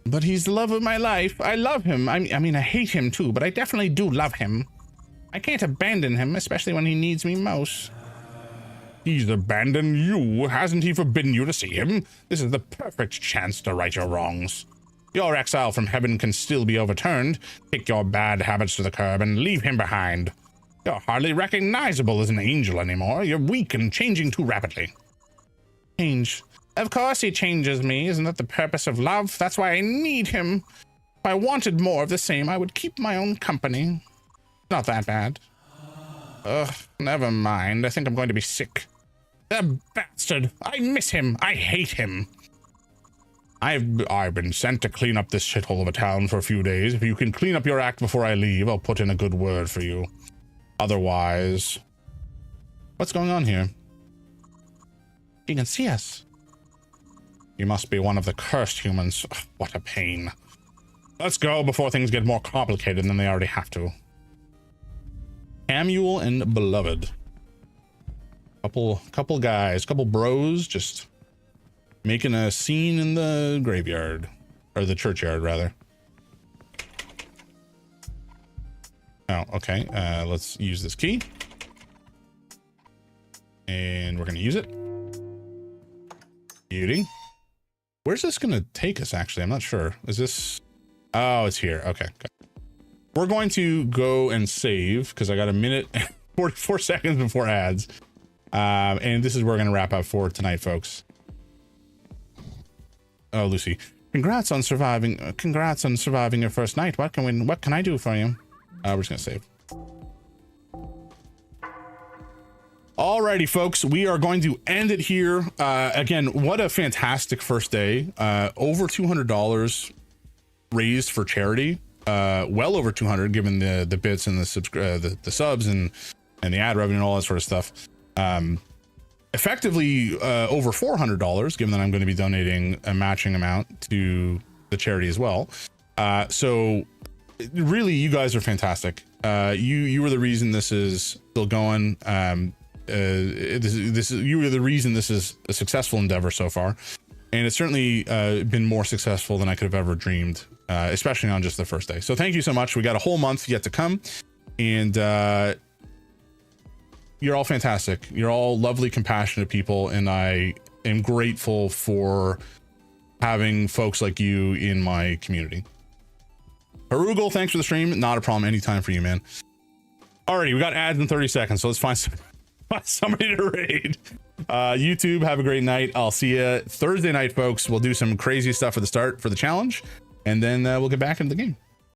But he's the love of my life. I love him. I mean, I hate him too, but I definitely do love him. I can't abandon him, especially when he needs me most. He's abandoned you. Hasn't he forbidden you to see him? This is the perfect chance to right your wrongs. Your exile from heaven can still be overturned. Take your bad habits to the curb and leave him behind. You're hardly recognizable as an angel anymore. You're weak and changing too rapidly. Change. Of course he changes me. Isn't that the purpose of love? That's why I need him. If I wanted more of the same, I would keep my own company. Not that bad. Ugh, never mind. I think I'm going to be sick. The bastard! I miss him. I hate him. I've been sent to clean up this shithole of a town for a few days. If you can clean up your act before I leave, I'll put in a good word for you. Otherwise... What's going on here? He can see us. You must be one of the cursed humans. Ugh, what a pain. Let's go before things get more complicated than they already have to. Samuel and Beloved. Couple guys, couple bros just making a scene in the graveyard. Or the churchyard, rather. Oh, okay. Let's use this key. And we're going to use it. Beauty. Where's this going to take us, actually? I'm not sure. Is this... Oh, it's here. Okay. We're going to go and save, because I got a minute and 44 seconds before ads. And this is where we're going to wrap up for tonight, folks. Oh, Lucy. Congrats on surviving your first night. What can I do for you? We're just going to save. Alrighty, folks, we are going to end it here. Again, what a fantastic first day. Over $200 raised for charity. Well over 200 given the bits and the subs and the ad revenue and all that sort of stuff. Effectively over $400 given that I'm going to be donating a matching amount to the charity as well. So really, you guys are fantastic. You were the reason this is still going. You were the reason this is a successful endeavor so far, and it's certainly been more successful than I could have ever dreamed, especially on just the first day. So thank you so much. We got a whole month yet to come, and you're all fantastic. You're all lovely, compassionate people, and I am grateful for having folks like you in my community. Harugal, thanks for the stream. Not a problem. Anytime for you, man. Alrighty, we got ads in 30 seconds, so let's find somebody to raid. YouTube, have a great night. I'll see you Thursday night, folks. We'll do some crazy stuff at the start for the challenge, and then we'll get back into the game.